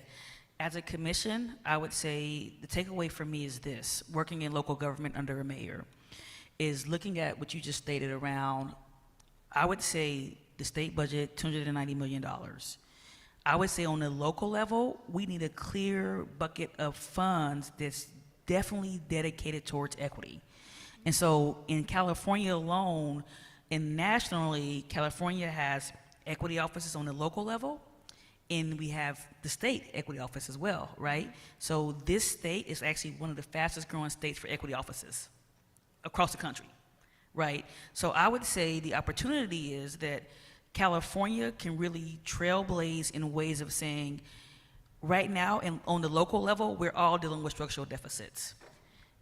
As a commission, I would say the takeaway for me is this: working in local government under a mayor is looking at what you just stated around, I would say the state budget, $290 million. I would say on the local level, we need a clear bucket of funds that's definitely dedicated towards equity. And so in California alone, and nationally, California has equity offices on the local level, and we have the state equity office as well, right? So this state is actually one of the fastest growing states for equity offices across the country, right? So I would say the opportunity is that California can really trailblaze in ways of saying, right now, and on the local level, we're all dealing with structural deficits.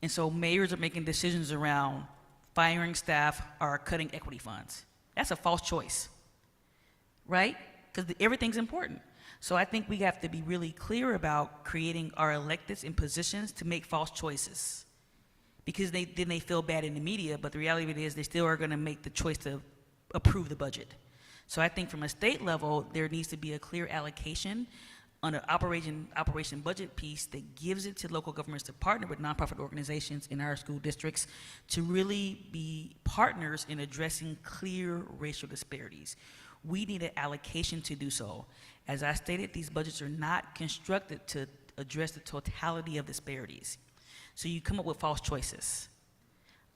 And so mayors are making decisions around firing staff or cutting equity funds. That's a false choice, right? Because everything's important. So I think we have to be really clear about creating our electeds in positions to make false choices, because then they feel bad in the media, but the reality of it is they still are gonna make the choice to approve the budget. So I think from a state level, there needs to be a clear allocation on an operation budget piece that gives it to local governments to partner with nonprofit organizations in our school districts to really be partners in addressing clear racial disparities. We need an allocation to do so. As I stated, these budgets are not constructed to address the totality of disparities. So you come up with false choices.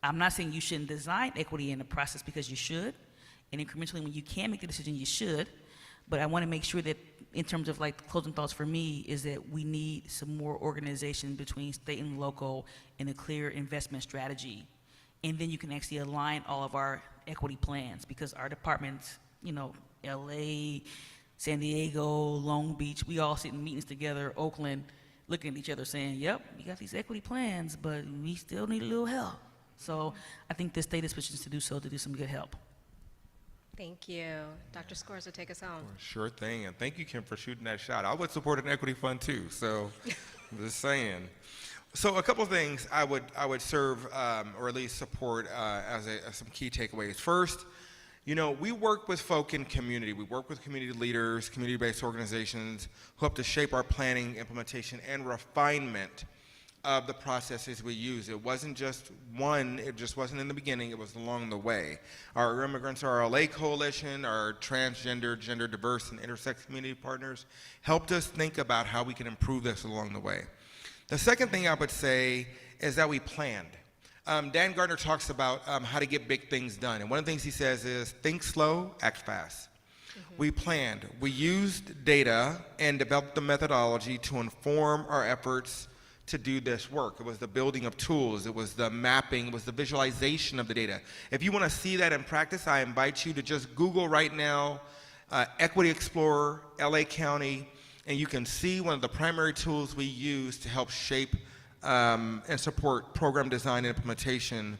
I'm not saying you shouldn't design equity in the process, because you should, and incrementally when you can make the decision, you should, but I want to make sure that in terms of like closing thoughts for me is that we need some more organization between state and local and a clear investment strategy. And then you can actually align all of our equity plans, because our departments, you know, LA, San Diego, Long Beach, we all sit in meetings together, Oakland, looking at each other saying, yep, we got these equity plans, but we still need a little help. So I think the state is positioned to do so, to do some good help. Thank you. Dr. Scores will take us home. Sure thing, and thank you, Kim, for shooting that shot. I would support an equity fund too, so I'm just saying. So a couple of things I would serve or at least support as some key takeaways. First, you know, we work with folk in community. We work with community leaders, community-based organizations who help to shape our planning, implementation, and refinement of the processes we use. It wasn't just one, it just wasn't in the beginning, it was along the way. Our Immigrants RLA Coalition, our transgender, gender diverse, and intersex community partners helped us think about how we can improve this along the way. The second thing I would say is that we planned. Dan Gardner talks about how to get big things done, and one of the things he says is think slow, act fast. We planned, we used data and developed the methodology to inform our efforts to do this work. It was the building of tools. It was the mapping. It was the visualization of the data. If you want to see that in practice, I invite you to just Google right now, Equity Explorer, LA County, and you can see one of the primary tools we use to help shape and support program design and implementation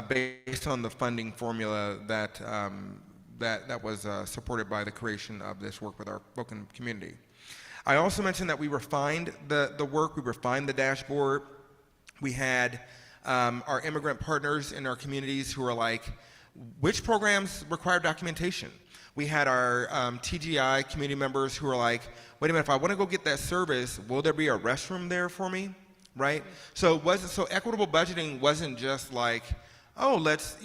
based on the funding formula that that was supported by the creation of this work with our Spoken community. I also mentioned that we refined the work, we refined the dashboard. We had our immigrant partners in our communities who were like, which programs require documentation? We had our TGI community members who were like, wait a minute, if I want to go get that service, will there be a restroom there for me, right? So equitable budgeting wasn't just like, oh, let's,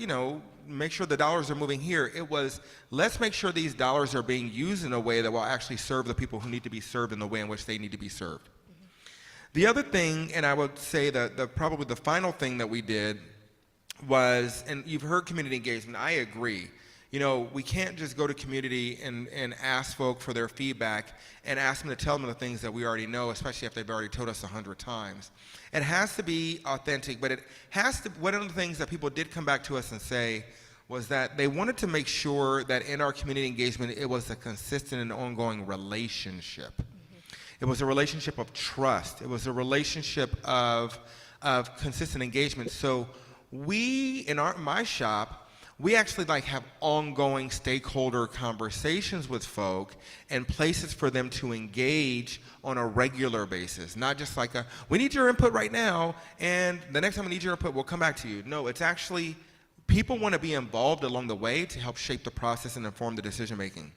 make sure the dollars are moving here. It was, let's make sure these dollars are being used in a way that will actually serve the people who need to be served in the way in which they need to be served. The other thing, and I would say that probably the final thing that we did was, and you've heard community engagement, I agree. We can't just go to community and ask folk for their feedback and ask them to tell them the things that we already know, especially if they've already told us 100 times. It has to be authentic, but it has to, one of the things that people did come back to us and say was that they wanted to make sure that in our community engagement, it was a consistent and ongoing relationship. It was a relationship of trust. It was a relationship of consistent engagement. So we, in my shop, we actually have ongoing stakeholder conversations with folk and places for them to engage on a regular basis. Not just like we need your input right now, and the next time we need your input, we'll come back to you. No, it's actually, people want to be involved along the way to help shape the process and inform the decision making.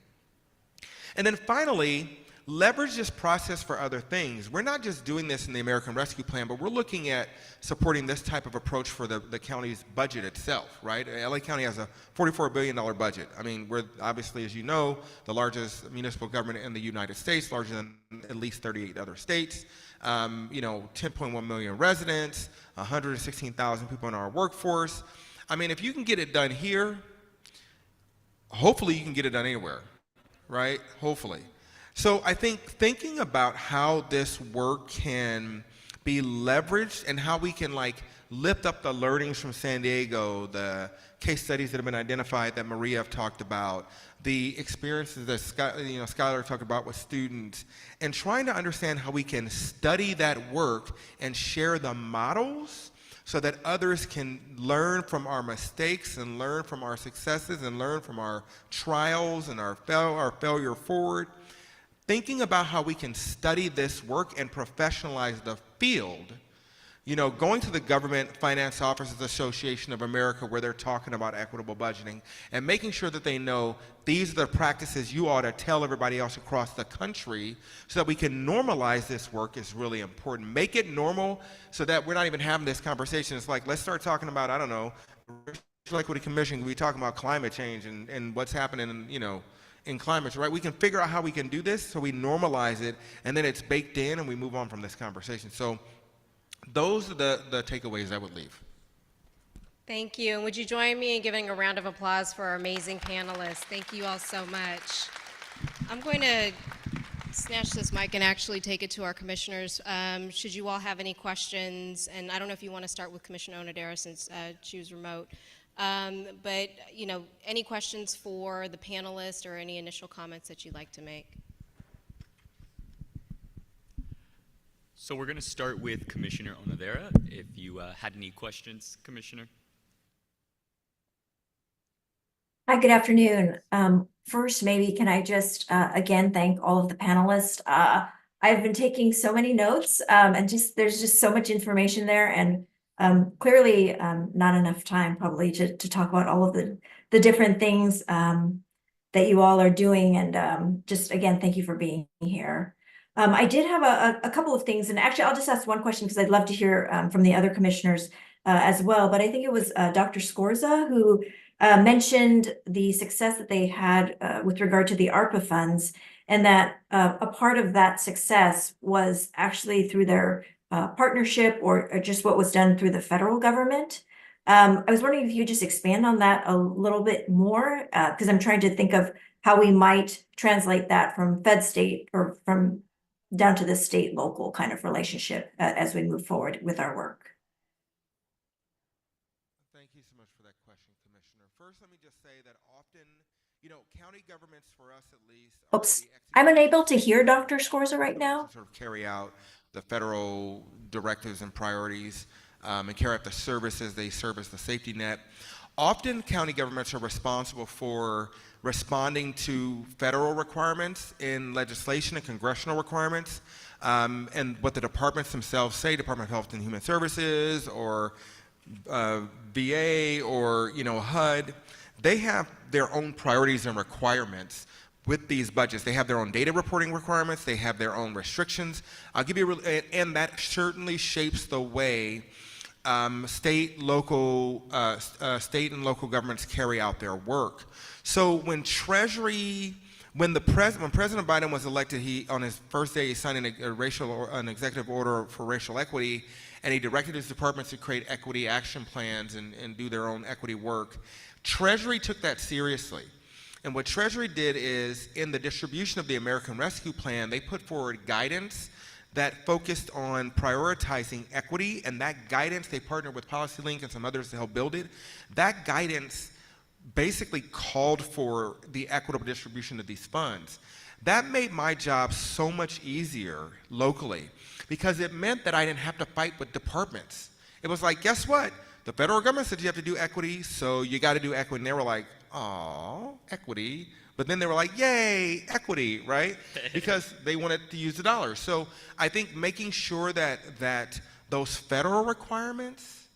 And then finally, leverage this process for other things. We're not just doing this in the American Rescue Plan, but we're looking at supporting this type of approach for the county's budget itself, right? LA County has a $44 billion budget. I mean, we're obviously, as you know, the largest municipal government in the United States, larger than at least 38 other states. 10.1 million residents, 116,000 people in our workforce. I mean, if you can get it done here, hopefully you can get it done anywhere, right? Hopefully. So I think thinking about how this work can be leveraged and how we can lift up the learnings from San Diego, the case studies that have been identified that Maria have talked about, the experiences that Skylar talked about with students, and trying to understand how we can study that work and share the models so that others can learn from our mistakes and learn from our successes and learn from our trials and our failure forward. Thinking about how we can study this work and professionalize the field, going to the Government Finance Officers Association of America where they're talking about equitable budgeting and making sure that they know these are the practices you ought to tell everybody else across the country so that we can normalize this work is really important. Make it normal so that we're not even having this conversation. It's like, let's start talking about, I don't know, Racial Equity Commission, we talking about climate change and what's happening, in climate, right? We can figure out how we can do this so we normalize it and then it's baked in and we move on from this conversation. So those are the takeaways I would leave. Thank you. And would you join me in giving a round of applause for our amazing panelists? Thank you all so much. I'm going to snatch this mic and actually take it to our commissioners. Should you all have any questions, and I don't know if you want to start with Commissioner Onodera since she was remote. But any questions for the panelists or any initial comments that you'd like to make? So we're going to start with Commissioner Onodera. If you had any questions, Commissioner. Hi, good afternoon. First, maybe can I just again thank all of the panelists. I've been taking so many notes and there's just so much information there, and clearly not enough time probably to talk about all of the different things that you all are doing, and just again, thank you for being here. I did have a couple of things, and actually I'll just ask one question because I'd love to hear from the other commissioners as well, but I think it was Dr. Scorza who mentioned the success that they had with regard to the ARPA funds, and that a part of that success was actually through their partnership or just what was done through the federal government. I was wondering if you could just expand on that a little bit more, because I'm trying to think of how we might translate that from Fed state or from down to the state local kind of relationship as we move forward with our work. Thank you so much for that question, Commissioner. First, let me just say that often, you know, county governments, for us at least, are Oops, the I'm unable to hear Dr. Scorza right now. sort of carry out the federal directives and priorities and carry out the services they serve as the safety net. Often county governments are responsible for responding to federal requirements in legislation and congressional requirements, and what the departments themselves say, Department of Health and Human Services or VA or, you know, HUD, they have their own priorities and requirements with these budgets. They have their own data reporting requirements, they have their own restrictions. I'll give you and that certainly shapes the way state and local governments carry out their work. So when President Biden was elected, he on his first day he signed an executive order for racial equity, and he directed his departments to create equity action plans and do their own equity work. Treasury took that seriously. And what Treasury did is, in the distribution of the American Rescue Plan, they put forward guidance that focused on prioritizing equity, and that guidance, they partnered with PolicyLink and some others to help build it. That guidance basically called for the equitable distribution of these funds. That made my job so much easier locally, because it meant that I didn't have to fight with departments. It was like, guess what? The federal government said you have to do equity, so you got to do equity. And they were like, "Aw, equity." But then they were like, "Yay, equity," right? Because they wanted to use the dollars. So I think making sure that those federal requirements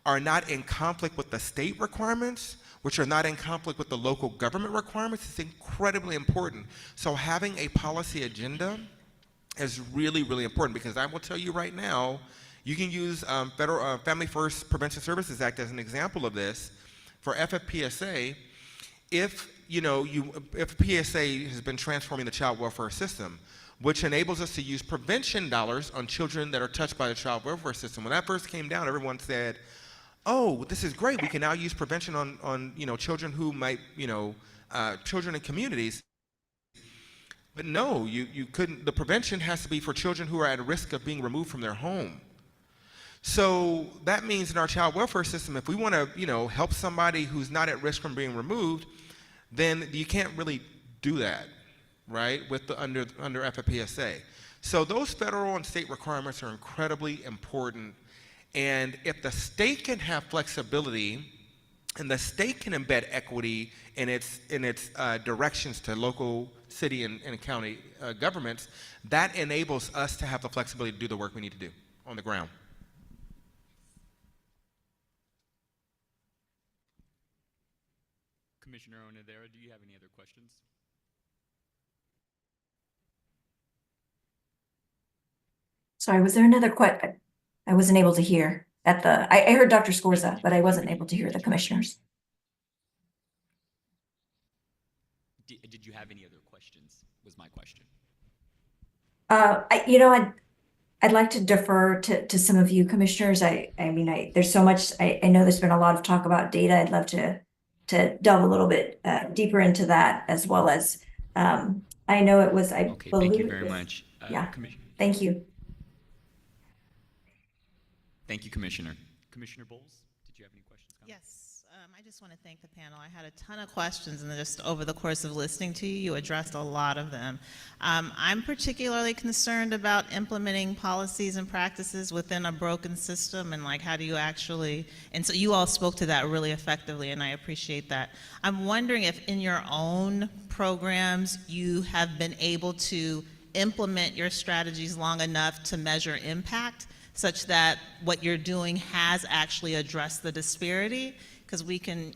are not in conflict with the state requirements, which are not in conflict with the local government requirements, is incredibly important. So having a policy agenda is really, really important, because I will tell you right now, you can use Federal Family First Prevention Services Act as an example of this. For FFPSA, if PSA has been transforming the child welfare system, which enables us to use prevention dollars on children that are touched by the child welfare system. When that first came down, everyone said, "Oh, this is great. We can now use prevention on children who might, children in communities." But no, you couldn't. The prevention has to be for children who are at risk of being removed from their home. So that means in our child welfare system, if we want to, help somebody who's not at risk from being removed, then you can't really do that, right? Under FFPSA. So those federal and state requirements are incredibly important. And if the state can have flexibility, and the state can embed equity in its directions to local, city, and county governments, that enables us to have the flexibility to do the work we need to do on the ground. Commissioner Onodera, do you have any other questions? Sorry, was there another question? I wasn't able to hear I heard Dr. Scorza, but I wasn't able to hear the commissioners. Did you have any other questions, was my question. I'd like to defer to some of you commissioners. There's so much, I know there's been a lot of talk about data. I'd love to delve a little bit deeper into that, as well as, I know it was, Okay, thank you very much. Yeah, thank you. Thank you, Commissioner. Commissioner Bowles, did you have any questions? Yes, I just want to thank the panel. I had a ton of questions, and just over the course of listening to you, you addressed a lot of them. I'm particularly concerned about implementing policies and practices within a broken system, and how do you actually, and so you all spoke to that really effectively, and I appreciate that. I'm wondering if in your own programs, you have been able to implement your strategies long enough to measure impact, such that what you're doing has actually addressed the disparity, because we can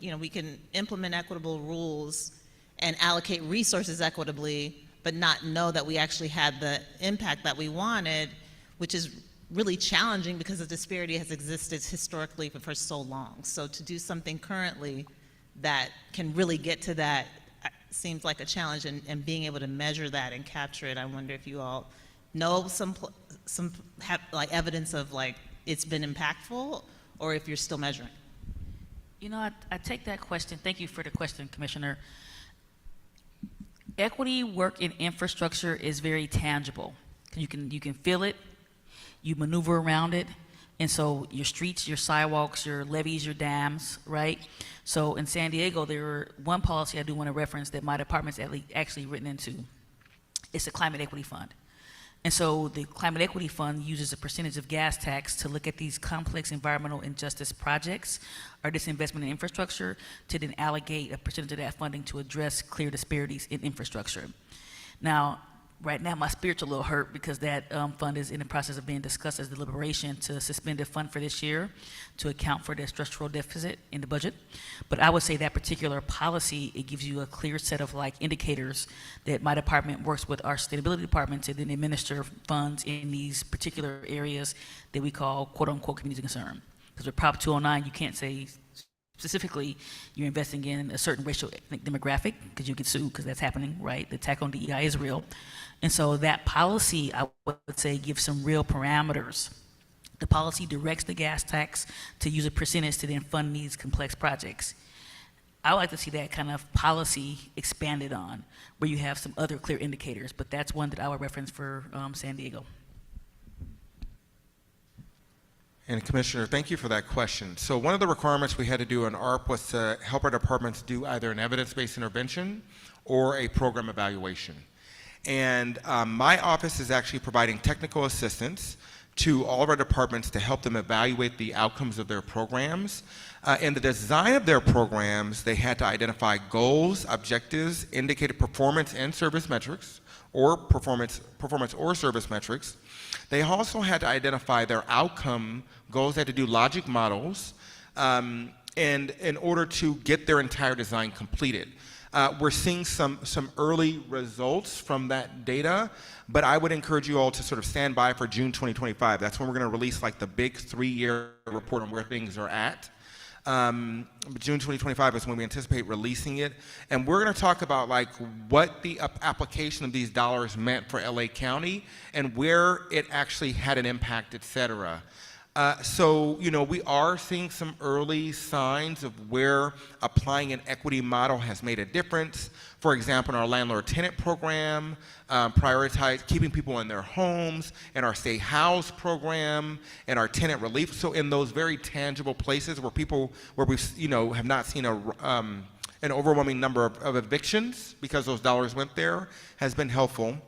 implement equitable rules and allocate resources equitably, but not know that we actually had the impact that we wanted, which is really challenging because the disparity has existed historically for so long. So to do something currently that can really get to that seems like a challenge, and being able to measure that and capture it, I wonder if you all know some have evidence of it's been impactful, or if you're still measuring. I take that question. Thank you for the question, Commissioner. Equity work in infrastructure is very tangible. You can feel it, you maneuver around it, and so your streets, your sidewalks, your levees, your dams, right? So in San Diego, there were one policy I do want to reference that my department's actually written into. It's a climate equity fund. And so the climate equity fund uses a percentage of gas tax to look at these complex environmental injustice projects or disinvestment in infrastructure to then allocate a percentage of that funding to address clear disparities in infrastructure. Now, right now, my spirit's a little hurt because that fund is in the process of being discussed as deliberation to suspend a fund for this year to account for the structural deficit in the budget. But I would say that particular policy, it gives you a clear set of like indicators that my department works with our sustainability department to then administer funds in these particular areas that we call quote unquote community concern. Because with Prop 209, you can't say specifically you're investing in a certain racial ethnic demographic because you get sued because that's happening, right? The attack on DEI is real. And so that policy, I would say, gives some real parameters. The policy directs the gas tax to use a percentage to then fund these complex projects. I would like to see that kind of policy expanded on, where you have some other clear indicators, but that's one that I would reference for San Diego. And Commissioner, thank you for that question. So one of the requirements we had to do in ARP was to help our departments do either an evidence-based intervention or a program evaluation. And my office is actually providing technical assistance to all of our departments to help them evaluate the outcomes of their programs. In the design of their programs, they had to identify goals, objectives, indicated performance and service metrics, or performance or service metrics. They also had to identify their outcome goals. They had to do logic models, and in order to get their entire design completed. We're seeing some early results from that data, but I would encourage you all to sort of stand by for June 2025. That's when we're going to release like the big 3-year report on where things are at. June 2025 is when we anticipate releasing it, and we're going to talk about like what the application of these dollars meant for LA County and where it actually had an impact, et cetera. So, you know, we are seeing some early signs of where applying an equity model has made a difference. For example, in our landlord-tenant program, prioritize keeping people in their homes, in our Stay Housed program, in our tenant relief. So in those very tangible places where we, you know, have not seen an overwhelming number of evictions because those dollars went there, has been helpful.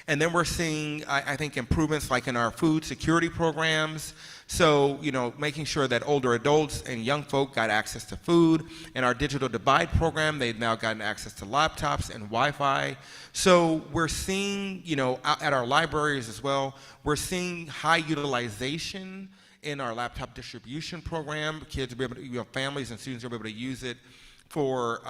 And then we're seeing, I think, improvements like in our food security programs. So, you know, making sure that older adults and young folk got access to food. In our digital divide program, they've now gotten access to laptops and Wi-Fi. So we're seeing, you know, at our libraries as well, we're seeing high utilization in our laptop distribution program. Kids will be able to, you know, families and students will be able to use it for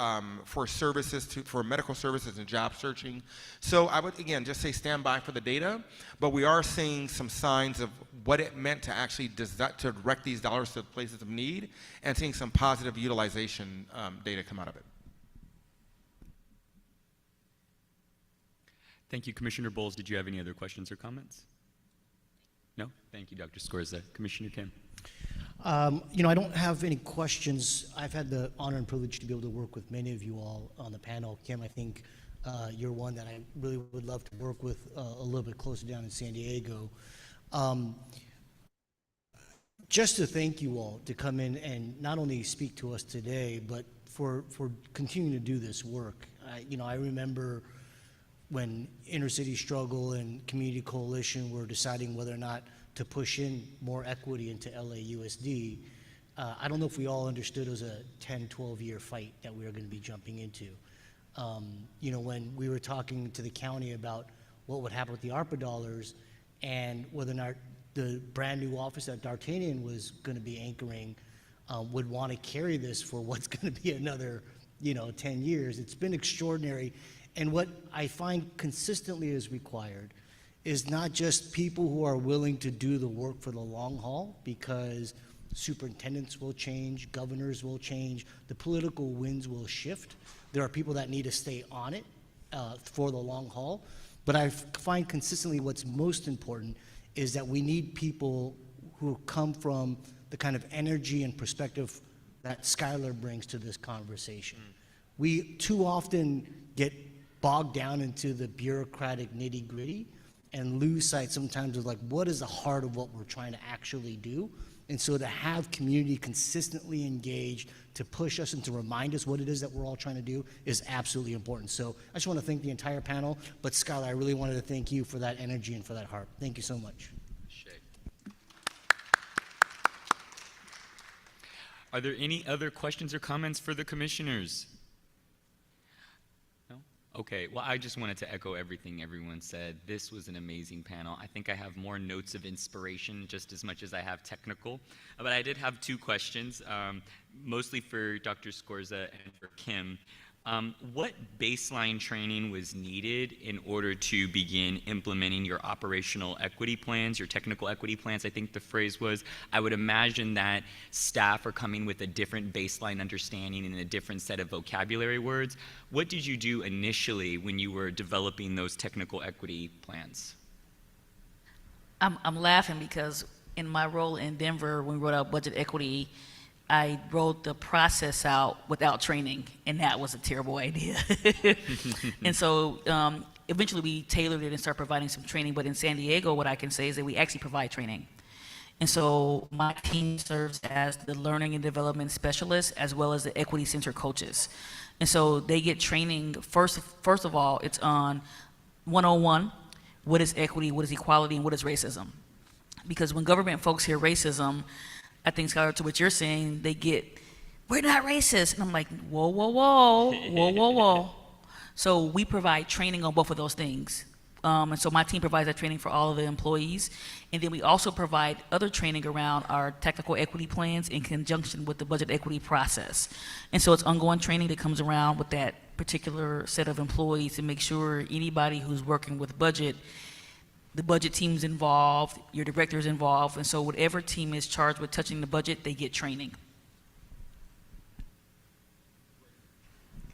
services, for medical services and job searching. So I would, again, just say stand by for the data, but we are seeing some signs of what it meant to actually to direct these dollars to places of need and seeing some positive utilization data come out of it. Thank you, Commissioner Bowles. Did you have any other questions or comments? No? Thank you, Dr. Scorza. Commissioner Kim. You know, I don't have any questions. I've had the honor and privilege to be able to work with many of you all on the panel. Kim, I think you're one that I really would love to work with a little bit closer down in San Diego. Just to thank you all to come in and not only speak to us today, but for continuing to do this work. You know, I remember when Inner City Struggle and Community Coalition were deciding whether or not to push in more equity into LAUSD. I don't know if we all understood it was a 10, 12-year fight that we were going to be jumping into. You know, when we were talking to the county about what would happen with the ARPA dollars and whether or not the brand new office that D'Artagnan was going to be anchoring would want to carry this for what's going to be another, you know, 10 years. It's been extraordinary. And what I find consistently is required is not just people who are willing to do the work for the long haul, because superintendents will change, governors will change, the political winds will shift. There are people that need to stay on it for the long haul. But I find consistently what's most important is that we need people who come from the kind of energy and perspective that Skylar brings to this conversation. We too often get bogged down into the bureaucratic nitty-gritty, and lose sight sometimes of like what is the heart of what we're trying to actually do. And so to have community consistently engaged to push us and to remind us what it is that we're all trying to do is absolutely important. So I just want to thank the entire panel, but Skylar, I really wanted to thank you for that energy and for that heart. Thank you so much. Are there any other questions or comments for the commissioners? No? Okay, well, I just wanted to echo everything everyone said. This was an amazing panel. I think I have more notes of inspiration just as much as I have technical. But I did have two questions, mostly for Dr. Scorza and for Kim. What baseline training was needed in order to begin implementing your operational equity plans, your technical equity plans, I think the phrase was? I would imagine that staff are coming with a different baseline understanding and a different set of vocabulary words. What did you do initially when you were developing those technical equity plans? I'm laughing because in my role in Denver, when we wrote out budget equity, I wrote the process out without training, and that was a terrible idea. And so eventually we tailored it and started providing some training. But in San Diego, what I can say is that we actually provide training. And so my team serves as the learning and development specialist as well as the equity center coaches. And so they get training, first of all, it's on 101, what is equity, what is equality, and what is racism. Because when government folks hear racism, I think, Skylar, to what you're saying, they get, we're not racist. And I'm like, whoa, whoa, whoa, whoa, whoa, whoa. So we provide training on both of those things. And so my team provides that training for all of the employees. And then we also provide other training around our technical equity plans in conjunction with the budget equity process. And so it's ongoing training that comes around with that particular set of employees to make sure anybody who's working with budget, the budget team's involved, your director's involved, and so whatever team is charged with touching the budget, they get training.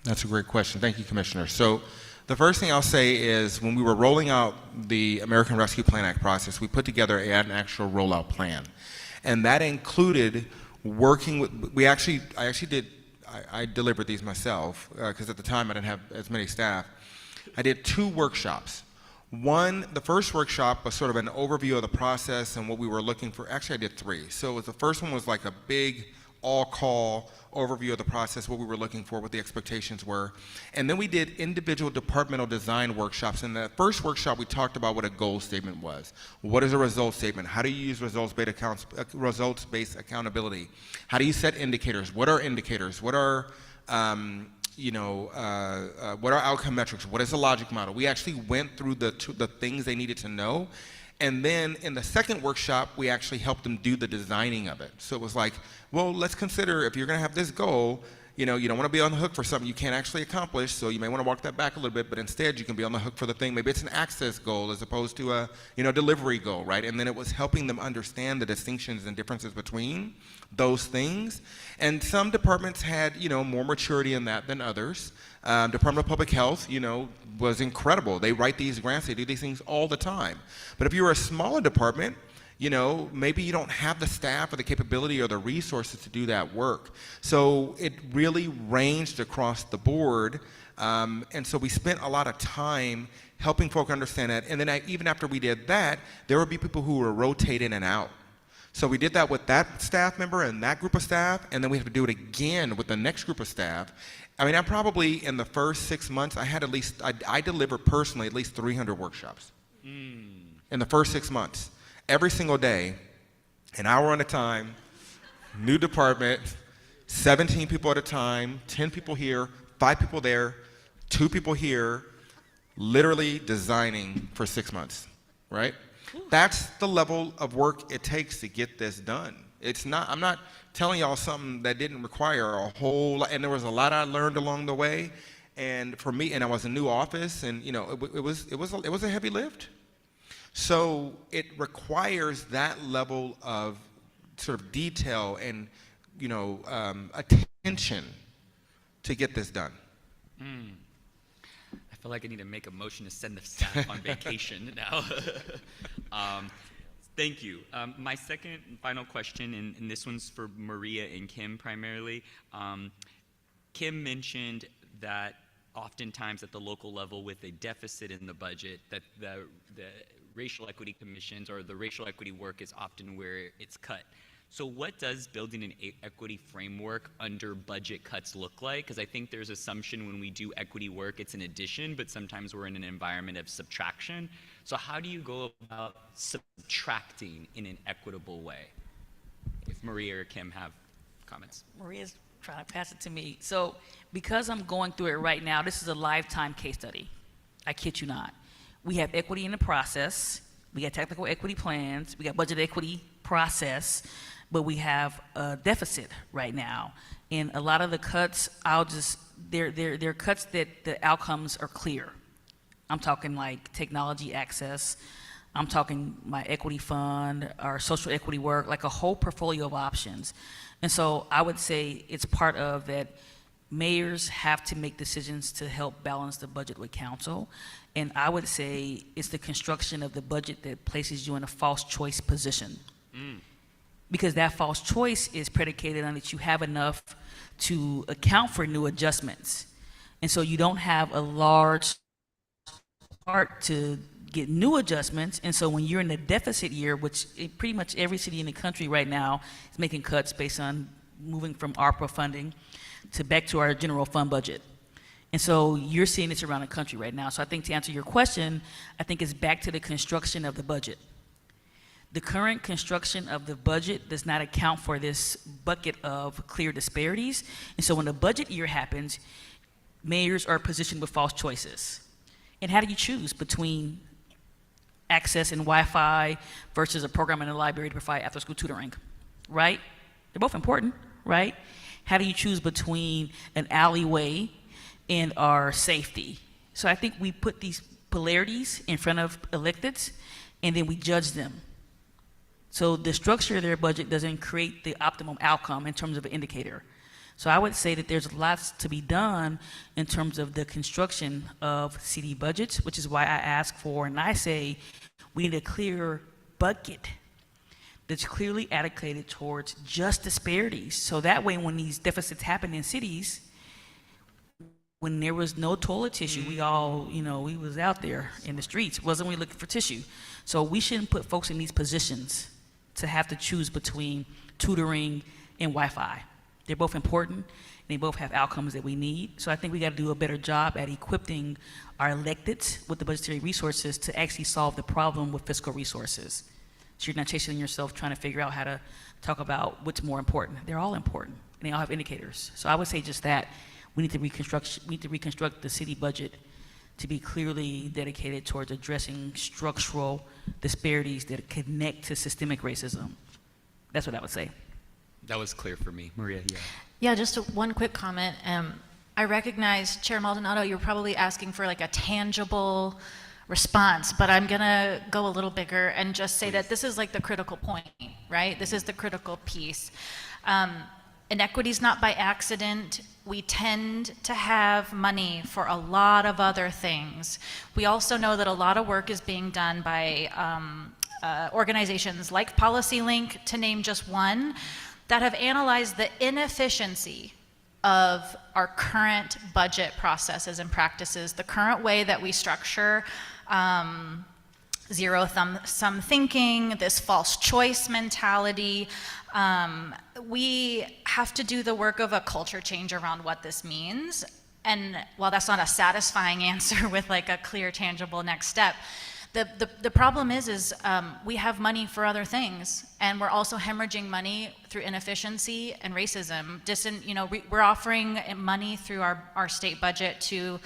That's a great question. Thank you, Commissioner. So the first thing I'll say is when we were rolling out the American Rescue Plan Act process, we put together an actual rollout plan. And that included working with, I delivered these myself because at the time I didn't have as many staff. I did 2 workshops. One, the first workshop was sort of an overview of the process and what we were looking for. Actually, I did 3. So the first one was like a big all-call overview of the process, what we were looking for, what the expectations were. And then we did individual departmental design workshops. In that first workshop, we talked about what a goal statement was. What is a result statement? How do you use results-based accountability? How do you set indicators? What are indicators? What are what are outcome metrics? What is the logic model? We actually went through the things they needed to know. And then in the second workshop, we actually helped them do the designing of it. So it was like, well, let's consider if you're going to have this goal, you don't want to be on the hook for something you can't actually accomplish, so you may want to walk that back a little bit, but instead you can be on the hook for the thing. Maybe it's an access goal as opposed to a delivery goal, right? And then it was helping them understand the distinctions and differences between those things. And some departments had, more maturity in that than others. Department of Public Health, was incredible. They write these grants, they do these things all the time. But if you're a smaller department, maybe you don't have the staff or the capability or the resources to do that work. So it really ranged across the board. And so we spent a lot of time helping folk understand that. And then even after we did that, there would be people who were rotating in and out. So we did that with that staff member and that group of staff, and then we have to do it again with the next group of staff. I mean, I probably, in the first 6 months, I delivered personally at least 300 workshops in the first 6 months. Every single day, an hour at a time, new department, 17 people at a time, 10 people here, 5 people there, 2 people here, literally designing for 6 months, right? That's the level of work it takes to get this done. I'm not telling y'all something that didn't require a whole lot, and there was a lot I learned along the way. And for me, and I was a new office, and it was a heavy lift. So it requires that level of sort of detail and attention to get this done. I feel like I need to make a motion to send the staff on vacation now. Thank you. My second and final question, and this one's for Maria and Kim primarily. Kim mentioned that oftentimes at the local level with a deficit in the budget, that the racial equity commissions or the racial equity work is often where it's cut. So what does building an equity framework under budget cuts look like? Because I think there's assumption when we do equity work, it's an addition, but sometimes we're in an environment of subtraction. So how do you go about subtracting in an equitable way? If Maria or Kim have comments. Maria's trying to pass it to me. So because I'm going through it right now, this is a lifetime case study. I kid you not. We have equity in the process. We got technical equity plans. We got budget equity process, but we have a deficit right now. And a lot of the cuts, they're cuts that the outcomes are clear. I'm talking like technology access. I'm talking my equity fund, our social equity work, like a whole portfolio of options. And so I would say it's part of that mayors have to make decisions to help balance the budget with council. And I would say it's the construction of the budget that places you in a false choice position. Because that false choice is predicated on that you have enough to account for new adjustments. And so you don't have a large part to get new adjustments. And so when you're in a deficit year, which pretty much every city in the country right now is making cuts based on moving from ARPA funding to back to our general fund budget. And so you're seeing this around the country right now. So I think to answer your question, I think it's back to the construction of the budget. The current construction of the budget does not account for this bucket of clear disparities. And so when the budget year happens, mayors are positioned with false choices. And how do you choose between access and Wi-Fi versus a program in the library to provide after-school tutoring, right? They're both important, right? How do you choose between an alleyway and our safety? So I think we put these polarities in front of electeds and then we judge them. So the structure of their budget doesn't create the optimum outcome in terms of an indicator. So I would say that there's lots to be done in terms of the construction of city budgets, which is why I ask for, and I say, we need a clear bucket that's clearly allocated towards just disparities. So that way, when these deficits happen in cities, when there was no toilet tissue, we all, we was out there in the streets, wasn't we looking for tissue? So we shouldn't put folks in these positions to have to choose between tutoring and Wi-Fi. They're both important, and they both have outcomes that we need. So I think we got to do a better job at equipping our electeds with the budgetary resources to actually solve the problem with fiscal resources. So you're not chasing yourself trying to figure out how to talk about what's more important. They're all important, and they all have indicators. So I would say just that we need to reconstruct the city budget to be clearly dedicated towards addressing structural disparities that connect to systemic racism. That's what I would say. That was clear for me. Maria, yeah. Yeah, just one quick comment. I recognize, Chair Maldonado, you're probably asking for like a tangible response, but I'm gonna go a little bigger and just say that this is like the critical point, right? This is the critical piece. Inequity is not by accident. We tend to have money for a lot of other things. We also know that a lot of work is being done by organizations like PolicyLink, to name just one, that have analyzed the inefficiency of our current budget processes and practices, the current way that we structure zero-sum thinking, this false choice mentality. We have to do the work of a culture change around what this means. And while that's not a satisfying answer with like a clear, tangible next step, the problem is we have money for other things, and we're also hemorrhaging money through inefficiency and racism. We're offering money through our state budget to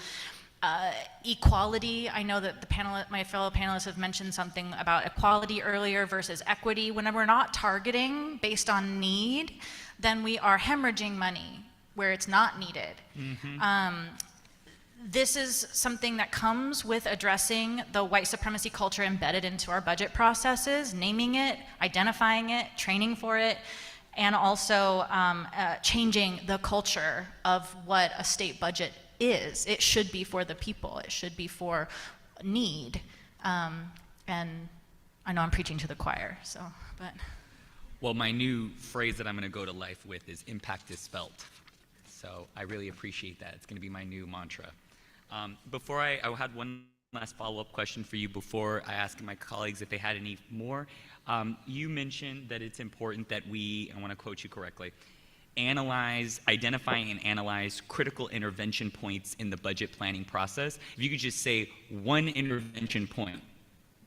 equality. I know that my fellow panelists have mentioned something about equality earlier versus equity. Whenever we're not targeting based on need, then we are hemorrhaging money where it's not needed. This is something that comes with addressing the white supremacy culture embedded into our budget processes, naming it, identifying it, training for it, and also changing the culture of what a state budget is. It should be for the people. It should be for need. And I know I'm preaching to the choir, but. Well, my new phrase that I'm going to go to life with is impact is felt. So I really appreciate that. It's going to be my new mantra. Before I had one last follow-up question for you before I ask my colleagues if they had any more. You mentioned that it's important that we, I want to quote you correctly, identify and analyze critical intervention points in the budget planning process. If you could just say one intervention point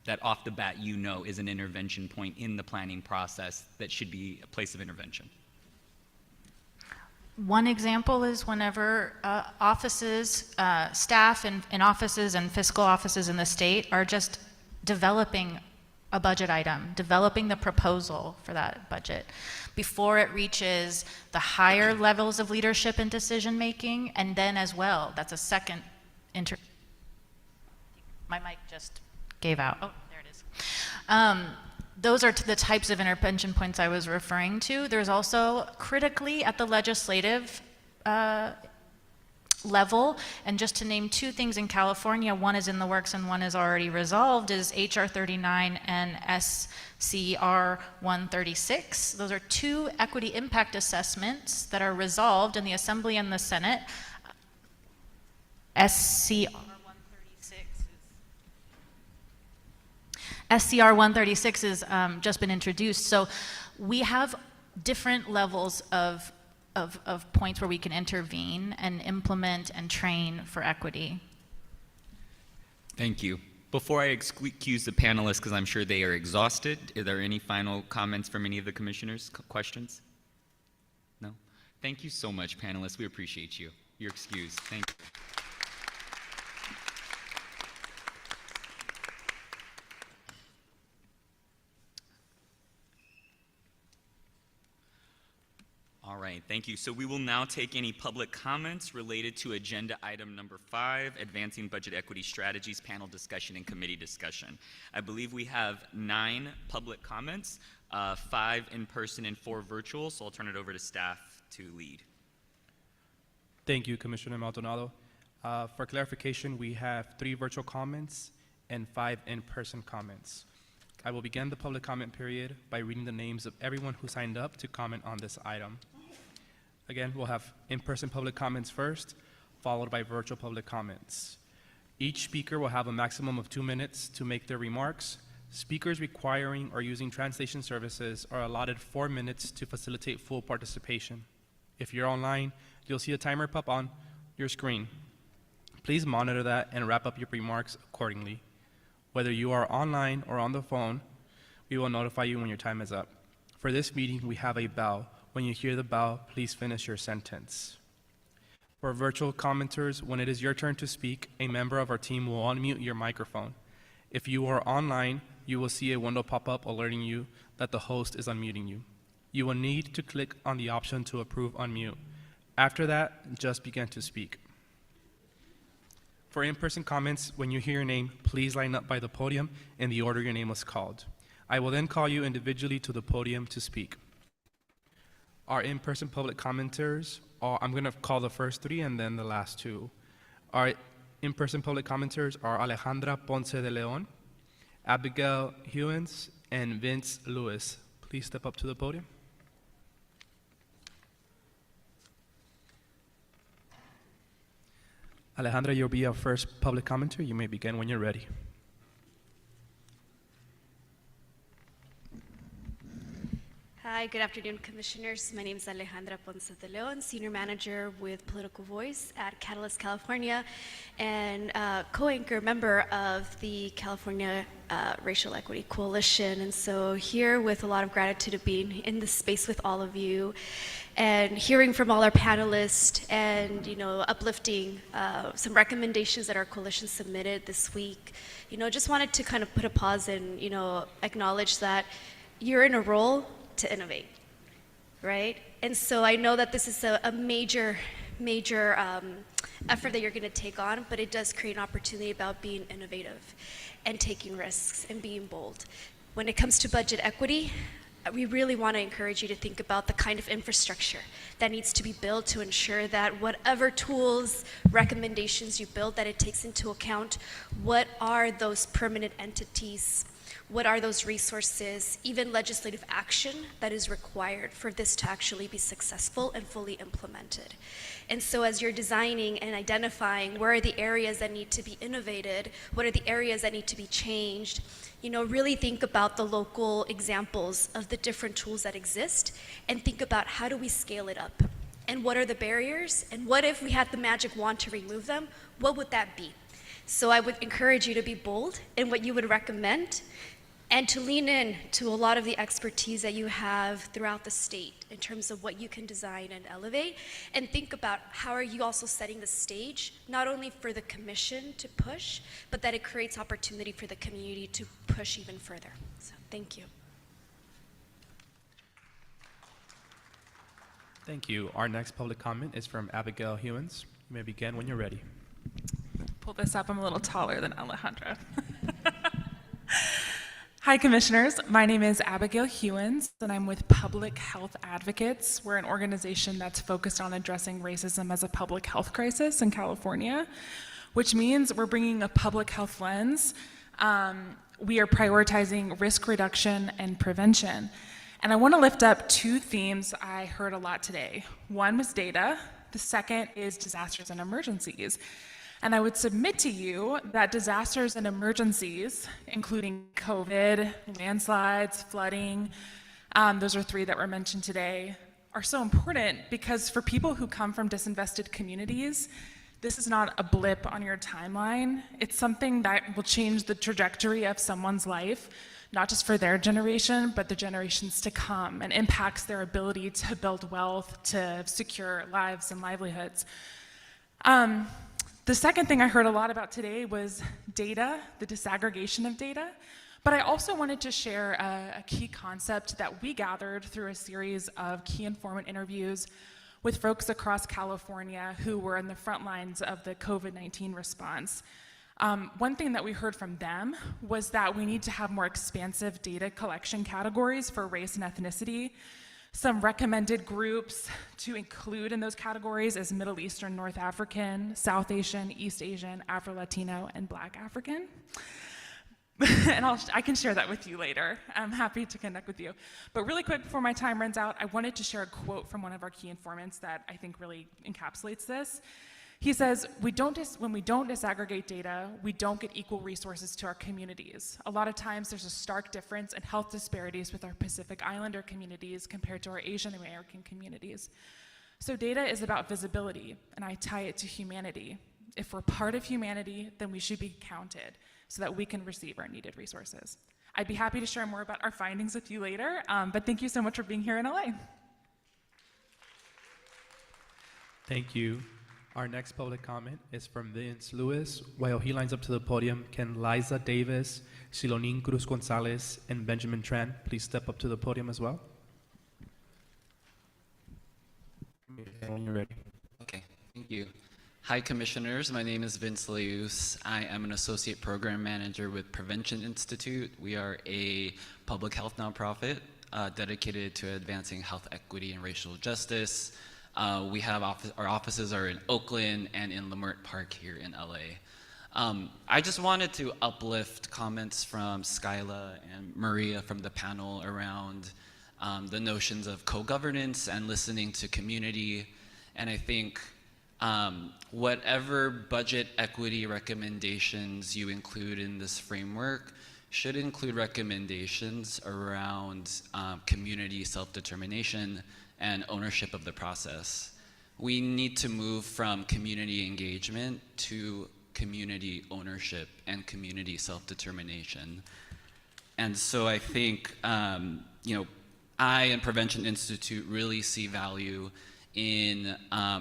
that off the bat you know is an intervention point in the planning process that should be a place of intervention. One example is whenever offices, staff in offices and fiscal offices in the state are just developing a budget item, developing the proposal for that budget before it reaches the higher levels of leadership and decision making, and then as well, that's a second my mic just gave out. Oh, there it is. Those are the types of intervention points I was referring to. There's also critically at the legislative level, and just to name two things in California, one is in the works and one is already resolved, is HR 39 and SCR 136. Those are two equity impact assessments that are resolved in the Assembly and the Senate. SCR 136 has just been introduced. So we have different levels of points where we can intervene and implement and train for equity. Thank you. Before I excuse the panelists, because I'm sure they are exhausted, are there any final comments from any of the commissioners? Questions? No? Thank you so much, panelists. We appreciate you. You're excused. Thank you. All right, thank you. So we will now take any public comments related to agenda item number 5, Advancing Budget Equity Strategies, panel discussion and committee discussion. I believe we have 9 public comments, 5 in person and 4 virtual, so I'll turn it over to staff to lead. Thank you, Commissioner Maldonado. For clarification, we have 3 virtual comments and 5 in-person comments. I will begin the public comment period by reading the names of everyone who signed up to comment on this item. Again, we'll have in-person public comments first, followed by virtual public comments. Each speaker will have a maximum of 2 minutes to make their remarks. Speakers requiring or using translation services are allotted 4 minutes to facilitate full participation. If you're online, you'll see a timer pop on your screen. Please monitor that and wrap up your remarks accordingly. Whether you are online or on the phone, we will notify you when your time is up. For this meeting, we have a bell. When you hear the bell, please finish your sentence. For virtual commenters, when it is your turn to speak, a member of our team will unmute your microphone. If you are online, you will see a window pop up alerting you that the host is unmuting you. You will need to click on the option to approve unmute. After that, just begin to speak. For in-person comments, when you hear your name, please line up by the podium in the order your name was called. I will then call you individually to the podium to speak. Our in-person public commenters, I'm going to call the first 3 and then the last 2. Our in-person public commenters are Alejandra Ponce de Leon, Abigail Hewins, and Vince Lewis. Please step up to the podium. Alejandra, you'll be our first public commenter. You may begin when you're ready. Hi, good afternoon, commissioners. My name is Alejandra Ponce de Leon, Senior Manager with Political Voice at Catalyst California, and co-anchor member of the California Racial Equity Coalition. And so here with a lot of gratitude of being in this space with all of you and hearing from all our panelists and, uplifting some recommendations that our coalition submitted this week. Just wanted to kind of put a pause and, acknowledge that you're in a role to innovate, right? And so I know that this is a major effort that you're going to take on, but it does create an opportunity about being innovative and taking risks and being bold. When it comes to budget equity, we really want to encourage you to think about the kind of infrastructure that needs to be built to ensure that whatever tools, recommendations you build, that it takes into account what are those permanent entities, what are those resources, even legislative action that is required for this to actually be successful and fully implemented. And so as you're designing and identifying where are the areas that need to be innovated, what are the areas that need to be changed, you know, really think about the local examples of the different tools that exist and think about how do we scale it up? And what are the barriers? And what if we had the magic wand to remove them? What would that be? So I would encourage you to be bold in what you would recommend and to lean in to a lot of the expertise that you have throughout the state in terms of what you can design and elevate, and think about how are you also setting the stage, not only for the commission to push, but that it creates opportunity for the community to push even further. So thank you. Thank you. Our next public comment is from Abigail Hewins. You may begin when you're ready. Pull this up, I'm a little taller than Alejandra. Hi, Commissioners. My name is Abigail Hewins, and I'm with Public Health Advocates. We're an organization that's focused on addressing racism as a public health crisis in California, which means we're bringing a public health lens. We are prioritizing risk reduction and prevention. And I want to lift up two themes I heard a lot today. One was data. The second is disasters and emergencies. And I would submit to you that disasters and emergencies, including COVID, landslides, flooding, those are three that were mentioned today, are so important because for people who come from disinvested communities, this is not a blip on your timeline. It's something that will change the trajectory of someone's life, not just for their generation, but the generations to come, and impacts their ability to build wealth, to secure lives and livelihoods. The second thing I heard a lot about today was data, the disaggregation of data, but I also wanted to share a key concept that we gathered through a series of key informant interviews with folks across California who were in the front lines of the COVID-19 response. One thing that we heard from them was that we need to have more expansive data collection categories for race and ethnicity. Some recommended groups to include in those categories is Middle Eastern, North African, South Asian, East Asian, Afro-Latino, and Black African. And I can share that with you later. I'm happy to connect with you. But really quick before my time runs out, I wanted to share a quote from one of our key informants that I think really encapsulates this. He says, when we don't disaggregate data, we don't get equal resources to our communities. A lot of times there's a stark difference in health disparities with our Pacific Islander communities compared to our Asian American communities. So data is about visibility, and I tie it to humanity. If we're part of humanity, then we should be counted so that we can receive our needed resources. I'd be happy to share more about our findings with you later, but thank you so much for being here in LA. Thank you. Our next public comment is from Vince Lewis. While he lines up to the podium, can Liza Davis, Silonin Cruz Gonzalez, and Benjamin Tran please step up to the podium as well? When you're ready. Okay, thank you. Hi, Commissioners. My name is Vince Lewis. I am an Associate Program Manager with Prevention Institute. We are a public health nonprofit dedicated to advancing health equity and racial justice. We have our offices are in Oakland and in Leimert Park here in LA. I just wanted to uplift comments from Skyla and Maria from the panel around the notions of co-governance and listening to community. And I think whatever budget equity recommendations you include in this framework should include recommendations around community self-determination and ownership of the process. We need to move from community engagement to community ownership and community self-determination. And so I think, I and Prevention Institute really see value in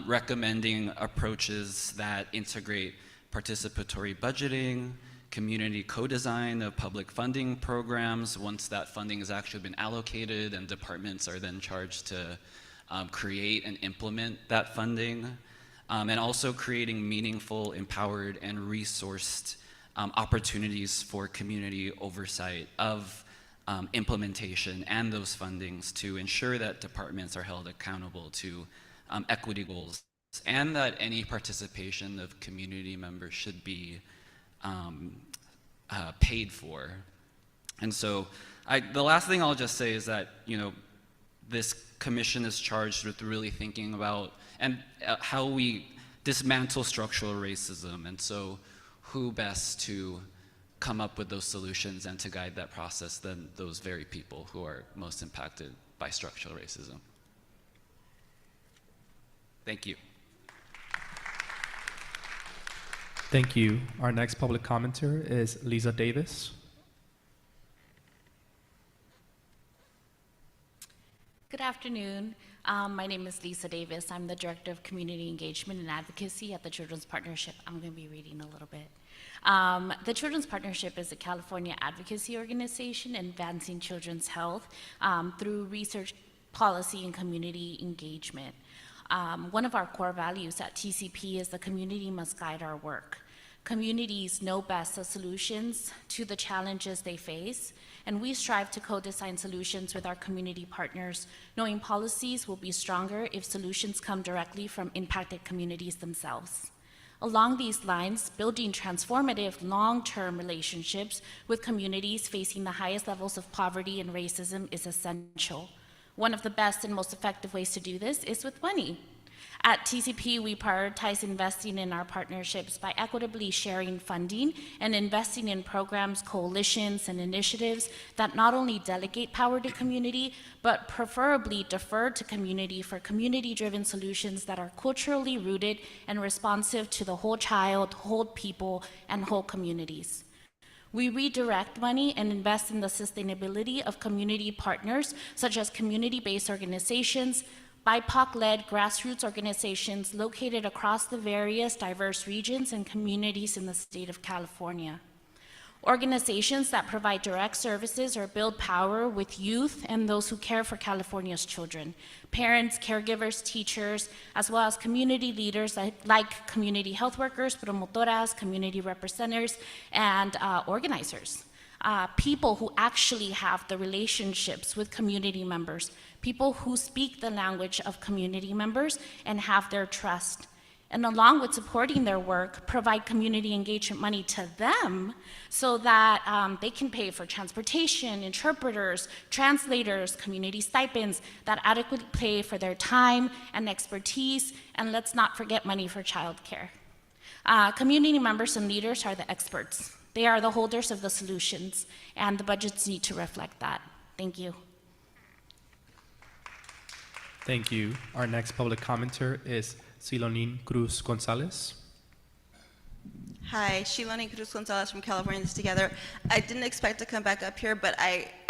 recommending approaches that integrate participatory budgeting, community co-design of public funding programs once that funding has actually been allocated and departments are then charged to create and implement that funding, and also creating meaningful, empowered, and resourced opportunities for community oversight of implementation and those fundings to ensure that departments are held accountable to equity goals, and that any participation of community members should be paid for. And so the last thing I'll just say is that, this commission is charged with really thinking about how we dismantle structural racism. And so who best to come up with those solutions and to guide that process than those very people who are most impacted by structural racism. Thank you. Thank you. Our next public commenter is Lisa Davis. Good afternoon. My name is Lisa Davis. I'm the Director of Community Engagement and Advocacy at the Children's Partnership. I'm going to be reading a little bit. The Children's Partnership is a California advocacy organization advancing children's health through research, policy, and community engagement. One of our core values at TCP is the community must guide our work. Communities know best the solutions to the challenges they face, and we strive to co-design solutions with our community partners, knowing policies will be stronger if solutions come directly from impacted communities themselves. Along these lines, building transformative long-term relationships with communities facing the highest levels of poverty and racism is essential. One of the best and most effective ways to do this is with money. At TCP, we prioritize investing in our partnerships by equitably sharing funding and investing in programs, coalitions, and initiatives that not only delegate power to community, but preferably defer to community for community-driven solutions that are culturally rooted and responsive to the whole child, whole people, and whole communities. We redirect money and invest in the sustainability of community partners, such as community-based organizations, BIPOC-led grassroots organizations located across the various diverse regions and communities in the state of California. Organizations that provide direct services or build power with youth and those who care for California's children, parents, caregivers, teachers, as well as community leaders like community health workers, promotoras, community representatives, and organizers. People who actually have the relationships with community members, people who speak the language of community members and have their trust. And along with supporting their work, provide community engagement money to them so that they can pay for transportation, interpreters, translators, community stipends that adequately pay for their time and expertise, and let's not forget money for childcare. Community members and leaders are the experts. They are the holders of the solutions, and the budgets need to reflect that. Thank you. Thank you. Our next public commenter is Silonin Cruz Gonzalez. Hi, Shiloni Cruz Gonzalez from Californians Together. I didn't expect to come back up here, but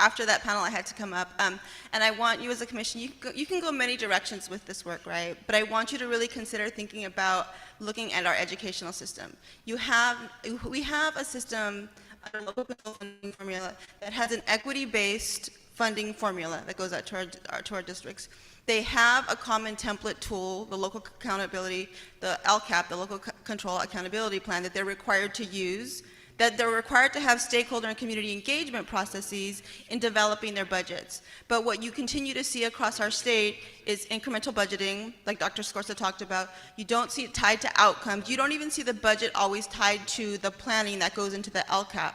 after that panel, I had to come up. And I want you as a commission, you can go many directions with this work, right? But I want you to really consider thinking about looking at our educational system. We have a system under local control funding formula that has an equity-based funding formula that goes out to our districts. They have a common template tool, the local accountability, the LCAP, the local control accountability plan that they're required to use, that they're required to have stakeholder and community engagement processes in developing their budgets. But what you continue to see across our state is incremental budgeting, like Dr. Scorza talked about. You don't see it tied to outcomes. You don't even see the budget always tied to the planning that goes into the LCAP.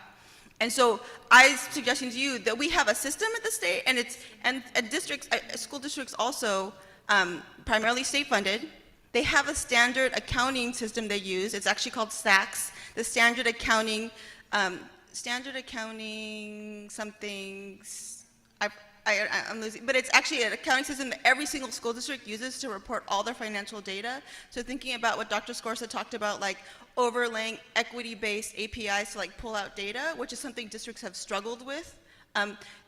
And so I'm suggesting to you that we have a system at the state, and districts, school districts also, primarily state funded. They have a standard accounting system they use. It's actually called SACS, the standard accounting something. I'm losing, but it's actually an accounting system that every single school district uses to report all their financial data. So thinking about what Dr. Scorza talked about, like overlaying equity-based APIs to like pull out data, which is something districts have struggled with.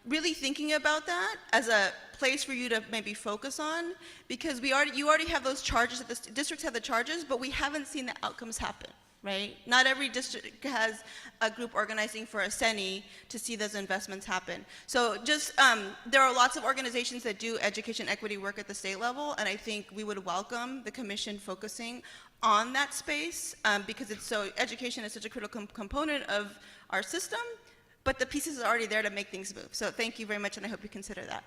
Really thinking about that as a place for you to maybe focus on, because you already have those charges, the districts have the charges, but we haven't seen the outcomes happen. Right? Not every district has a group organizing for a CENI to see those investments happen. So just, there are lots of organizations that do education equity work at the state level, and I think we would welcome the commission focusing on that space because education is such a critical component of our system, but the pieces are already there to make things move. So thank you very much, and I hope you consider that.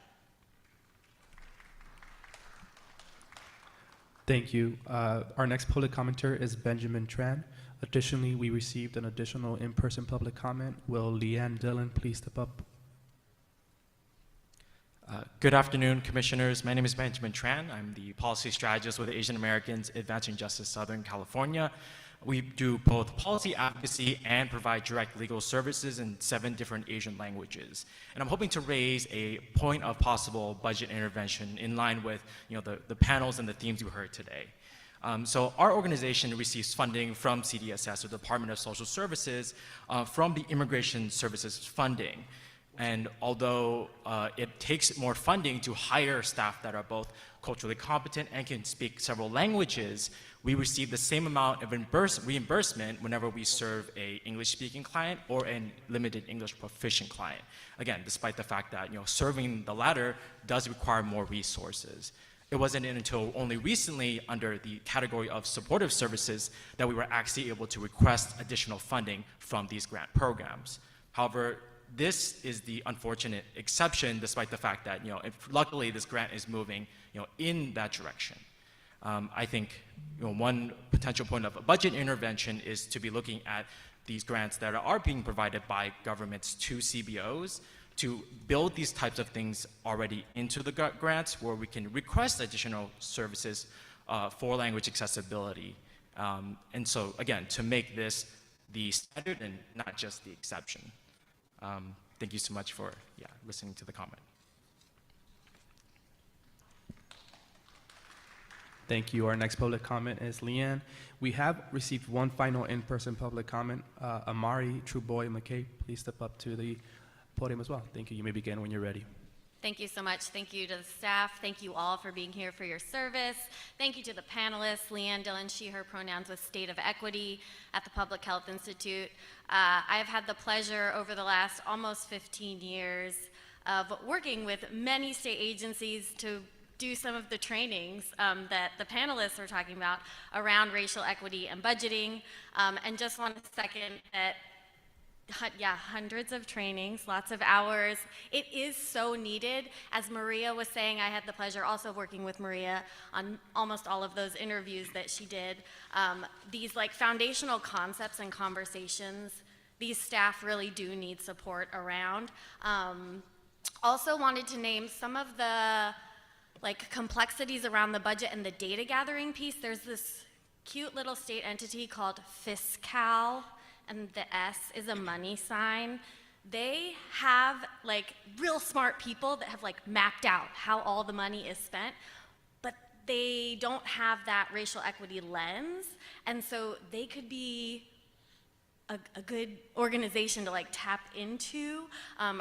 Thank you. Our next public commenter is Benjamin Tran. Additionally, we received an additional in-person public comment. Will Leanne Dillon please step up Good afternoon, commissioners. My name is Benjamin Tran. I'm the policy strategist with Asian Americans Advancing Justice Southern California. We do both policy advocacy and provide direct legal services in 7 different Asian languages. And I'm hoping to raise a point of possible budget intervention in line with the panels and the themes you heard today. So our organization receives funding from CDSS, or Department of Social Services, from the Immigration Services funding. And although it takes more funding to hire staff that are both culturally competent and can speak several languages, we receive the same amount of reimbursement whenever we serve a English-speaking client or a limited English proficient client. Again, despite the fact that serving the latter does require more resources. It wasn't until only recently, under the category of supportive services, that we were actually able to request additional funding from these grant programs. However, this is the unfortunate exception, despite the fact that, luckily this grant is moving, in that direction. I think, one potential point of a budget intervention is to be looking at these grants that are being provided by governments to CBOs to build these types of things already into the grants, where we can request additional services for language accessibility. And so, again, to make this the standard and not just the exception. Thank you so much for listening to the comment. Thank you. Our next public comment is Leanne. We have received one final in-person public comment. Amari Truboy McKay, please step up to the podium as well. Thank you. You may begin when you're ready. Thank you so much. Thank you to the staff. Thank you all for being here for your service. Thank you to the panelists, Leanne Dillon, she, her pronouns with State of Equity at the Public Health Institute. I've had the pleasure over the last almost 15 years of working with many state agencies to do some of the trainings that the panelists are talking about around racial equity and budgeting. And just want to second that hundreds of trainings, lots of hours. It is so needed. As Maria was saying, I had the pleasure also working with Maria on almost all of those interviews that she did. These foundational concepts and conversations, these staff really do need support around. Also wanted to name some of the complexities around the budget and the data gathering piece. There's this cute little state entity called Fiscal, and the S is a money sign. They have real smart people that have mapped out how all the money is spent, but they don't have that racial equity lens. And so they could be a good organization to tap into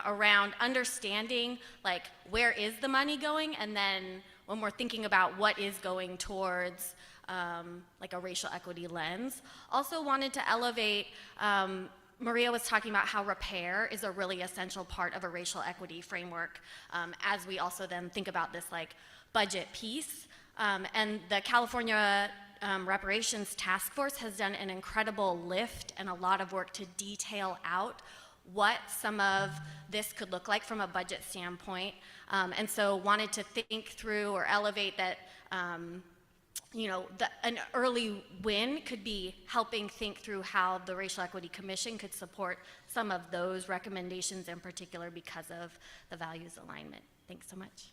around understanding where is the money going, and then when we're thinking about what is going towards a racial equity lens. Also wanted to elevate, Maria was talking about how repair is a really essential part of a racial equity framework, as we also then think about this budget piece. And the California Reparations Task Force has done an incredible lift and a lot of work to detail out what some of this could look like from a budget standpoint. And so wanted to think through or elevate that an early win could be helping think through how the Racial Equity Commission could support some of those recommendations in particular because of the values alignment. Thanks so much.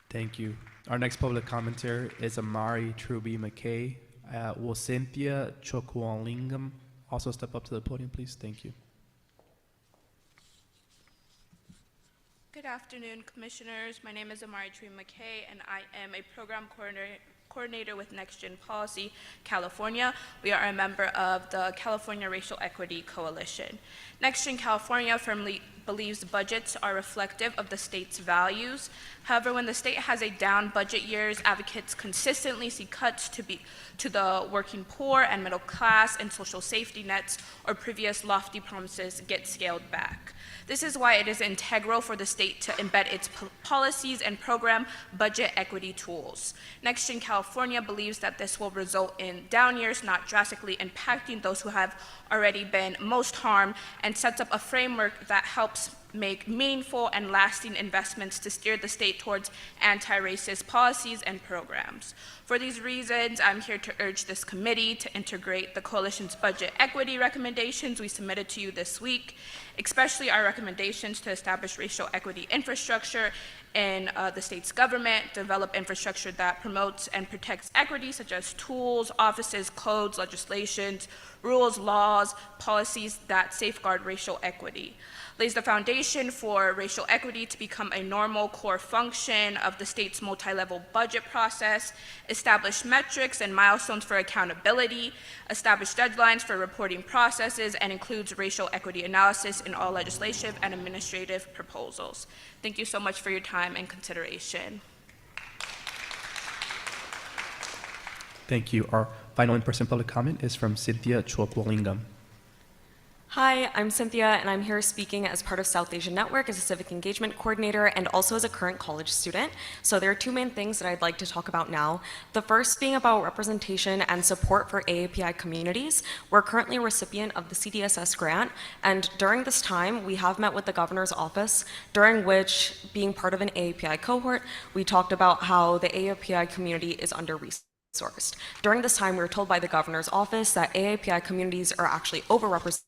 Thank you. Our next public commenter is Amari Truby McKay. Will Cynthia Chokwalingam also step up to the podium, please? Thank you. Good afternoon, commissioners. My name is Amari Tree McKay, and I am a program coordinator with Next Gen Policy California. We are a member of the California Racial Equity Coalition. Next Gen California firmly believes budgets are reflective of the state's values. However, when the state has a down budget years, advocates consistently see cuts to the working poor and middle class and social safety nets, or previous lofty promises get scaled back. This is why it is integral for the state to embed its policies and program budget equity tools. Next Gen California believes that this will result in down years not drastically impacting those who have already been most harmed, and sets up a framework that helps make meaningful and lasting investments to steer the state towards anti-racist policies and programs. For these reasons, I'm here to urge this committee to integrate the coalition's budget equity recommendations we submitted to you this week, especially our recommendations to establish racial equity infrastructure in the state's government, develop infrastructure that promotes and protects equity, such as tools, offices, codes, legislations, rules, laws, policies that safeguard racial equity, lays the foundation for racial equity to become a normal core function of the state's multi-level budget process, establish metrics and milestones for accountability, establish deadlines for reporting processes, and includes racial equity analysis in all legislative and administrative proposals. Thank you so much for your time and consideration. Thank you. Our final in-person public comment is from Cynthia Chuapolingam. Hi, I'm Cynthia, and I'm here speaking as part of South Asian Network as a civic engagement coordinator and also as a current college student. So there are two main things that I'd like to talk about now. The first being about representation and support for AAPI communities. We're currently a recipient of the CDSS grant, and during this time, we have met with the governor's office, during which, being part of an AAPI cohort, we talked about how the AAPI community is under-resourced. During this time, we were told by the governor's office that AAPI communities are actually overrepresented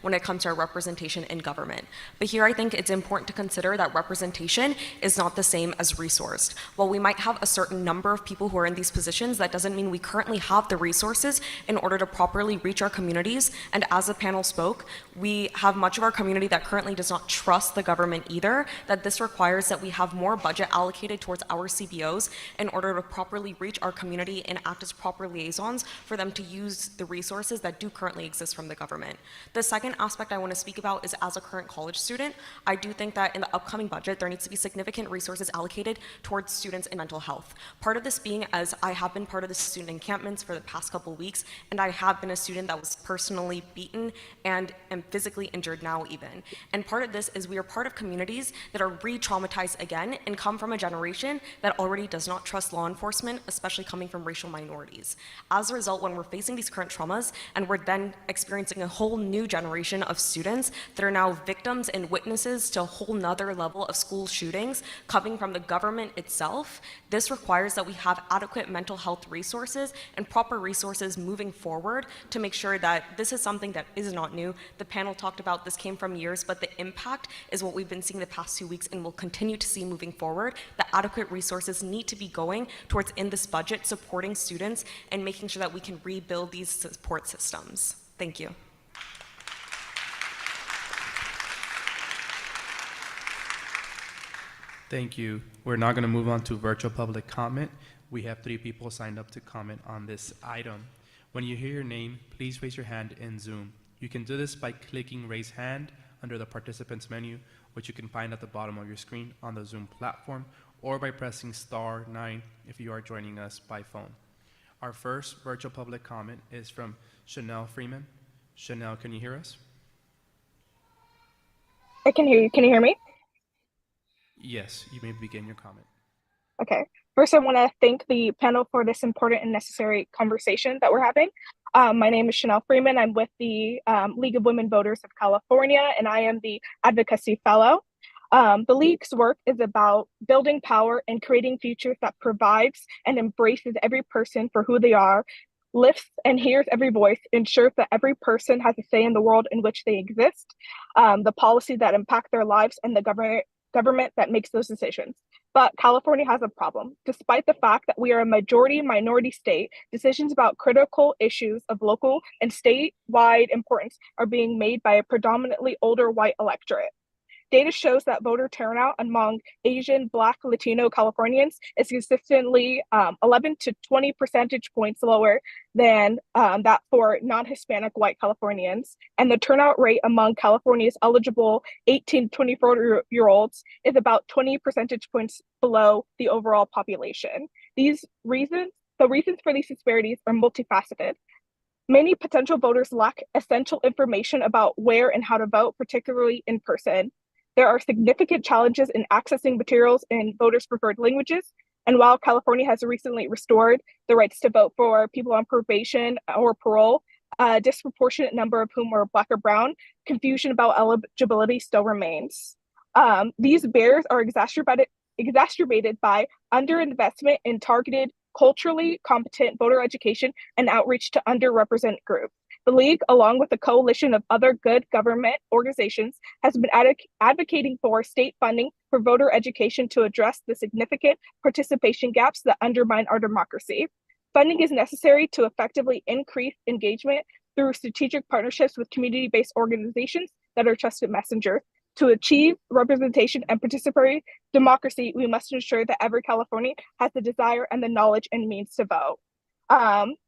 when it comes to our representation in government. But here I think it's important to consider that representation is not the same as resourced. While we might have a certain number of people who are in these positions, that doesn't mean we currently have the resources in order to properly reach our communities. And as the panel spoke, we have much of our community that currently does not trust the government either, that this requires that we have more budget allocated towards our CBOs in order to properly reach our community and act as proper liaisons for them to use the resources that do currently exist from the government. The second aspect I want to speak about is, as a current college student, I do think that in the upcoming budget, there needs to be significant resources allocated towards students in mental health. Part of this being, as I have been part of the student encampments for the past couple weeks, and I have been a student that was personally beaten and am physically injured now even. And part of this is we are part of communities that are re-traumatized again and come from a generation that already does not trust law enforcement, especially coming from racial minorities. As a result, when we're facing these current traumas and we're then experiencing a whole new generation of students that are now victims and witnesses to a whole nother level of school shootings coming from the government itself, this requires that we have adequate mental health resources and proper resources moving forward to make sure that this is something that is not new. The panel talked about this came from years, but the impact is what we've been seeing the past 2 weeks and will continue to see moving forward. The adequate resources need to be going towards, in this budget, supporting students and making sure that we can rebuild these support systems. Thank you. Thank you. We're now going to move on to virtual public comment. We have 3 people signed up to comment on this item. When you hear your name, please raise your hand in Zoom. You can do this by clicking raise hand under the participants menu, which you can find at the bottom of your screen on the Zoom platform, or by pressing *9 if you are joining us by phone. Our first virtual public comment is from Chanel Freeman. Chanel, can you hear us? I can hear you. Can you hear me? Yes, you may begin your comment. Okay. First, I want to thank the panel for this important and necessary conversation that we're having. My name is Chanel Freeman. I'm with the League of Women Voters of California, and I am the Advocacy Fellow. The League's work is about building power and creating futures that provides and embraces every person for who they are, lifts and hears every voice, ensures that every person has a say in the world in which they exist, the policies that impact their lives, and the government that makes those decisions. But California has a problem. Despite the fact that we are a majority minority state, decisions about critical issues of local and statewide importance are being made by a predominantly older white electorate. Data shows that voter turnout among Asian, Black, Latino Californians is consistently 11 to 20 percentage points lower than that for non-Hispanic white Californians. And the turnout rate among California's eligible 18 to 24-year-olds is about 20 percentage points below the overall population. The reasons for these disparities are multifaceted. Many potential voters lack essential information about where and how to vote, particularly in person. There are significant challenges in accessing materials in voters' preferred languages. And while California has recently restored the rights to vote for people on probation or parole, a disproportionate number of whom are Black or Brown, confusion about eligibility still remains. These barriers are exacerbated by underinvestment in targeted, culturally competent voter education and outreach to underrepresented groups. The League, along with a coalition of other good government organizations, has been advocating for state funding for voter education to address the significant participation gaps that undermine our democracy. Funding is necessary to effectively increase engagement through strategic partnerships with community-based organizations that are trusted messengers. To achieve representation and participatory democracy, we must ensure that every Californian has the desire and the knowledge and means to vote.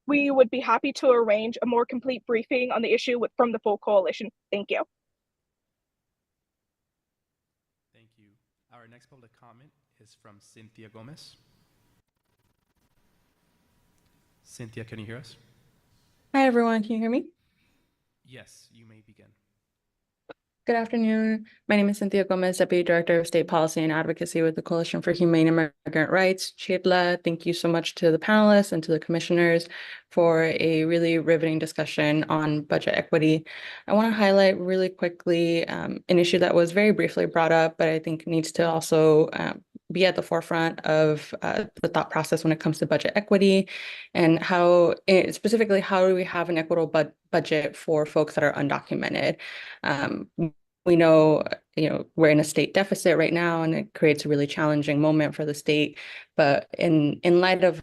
We would be happy to arrange a more complete briefing on the issue from the full coalition. Thank you. Thank you. Our next public comment is from Cynthia Gomez. Cynthia, can you hear us? Hi, everyone. Can you hear me? Yes, you may begin. Good afternoon. My name is Cynthia Gomez, Deputy Director of State Policy and Advocacy with the Coalition for Humane Immigrant Rights. Chidla, thank you so much to the panelists and to the commissioners for a really riveting discussion on budget equity. I want to highlight really quickly an issue that was very briefly brought up, but I think needs to also be at the forefront of the thought process when it comes to budget equity and how, specifically, how do we have an equitable budget for folks that are undocumented? We know, we're in a state deficit right now, and it creates a really challenging moment for the state. But in light of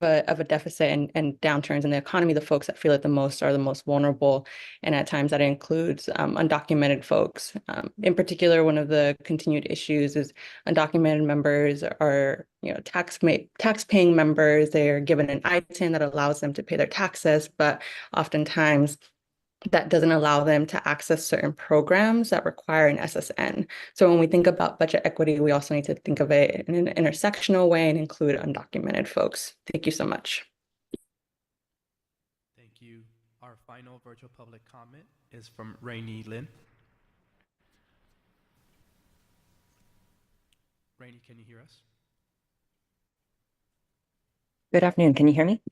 a deficit and downturns in the economy, the folks that feel it the most are the most vulnerable. And at times that includes undocumented folks. In particular, one of the continued issues is undocumented members are, tax-paying members. They are given an ITIN that allows them to pay their taxes, but oftentimes that doesn't allow them to access certain programs that require an SSN. So when we think about budget equity, we also need to think of it in an intersectional way and include undocumented folks. Thank you so much. Thank you. Our final virtual public comment is from Rainey Lin. Rainey, can you hear us? Good afternoon. Can you hear me?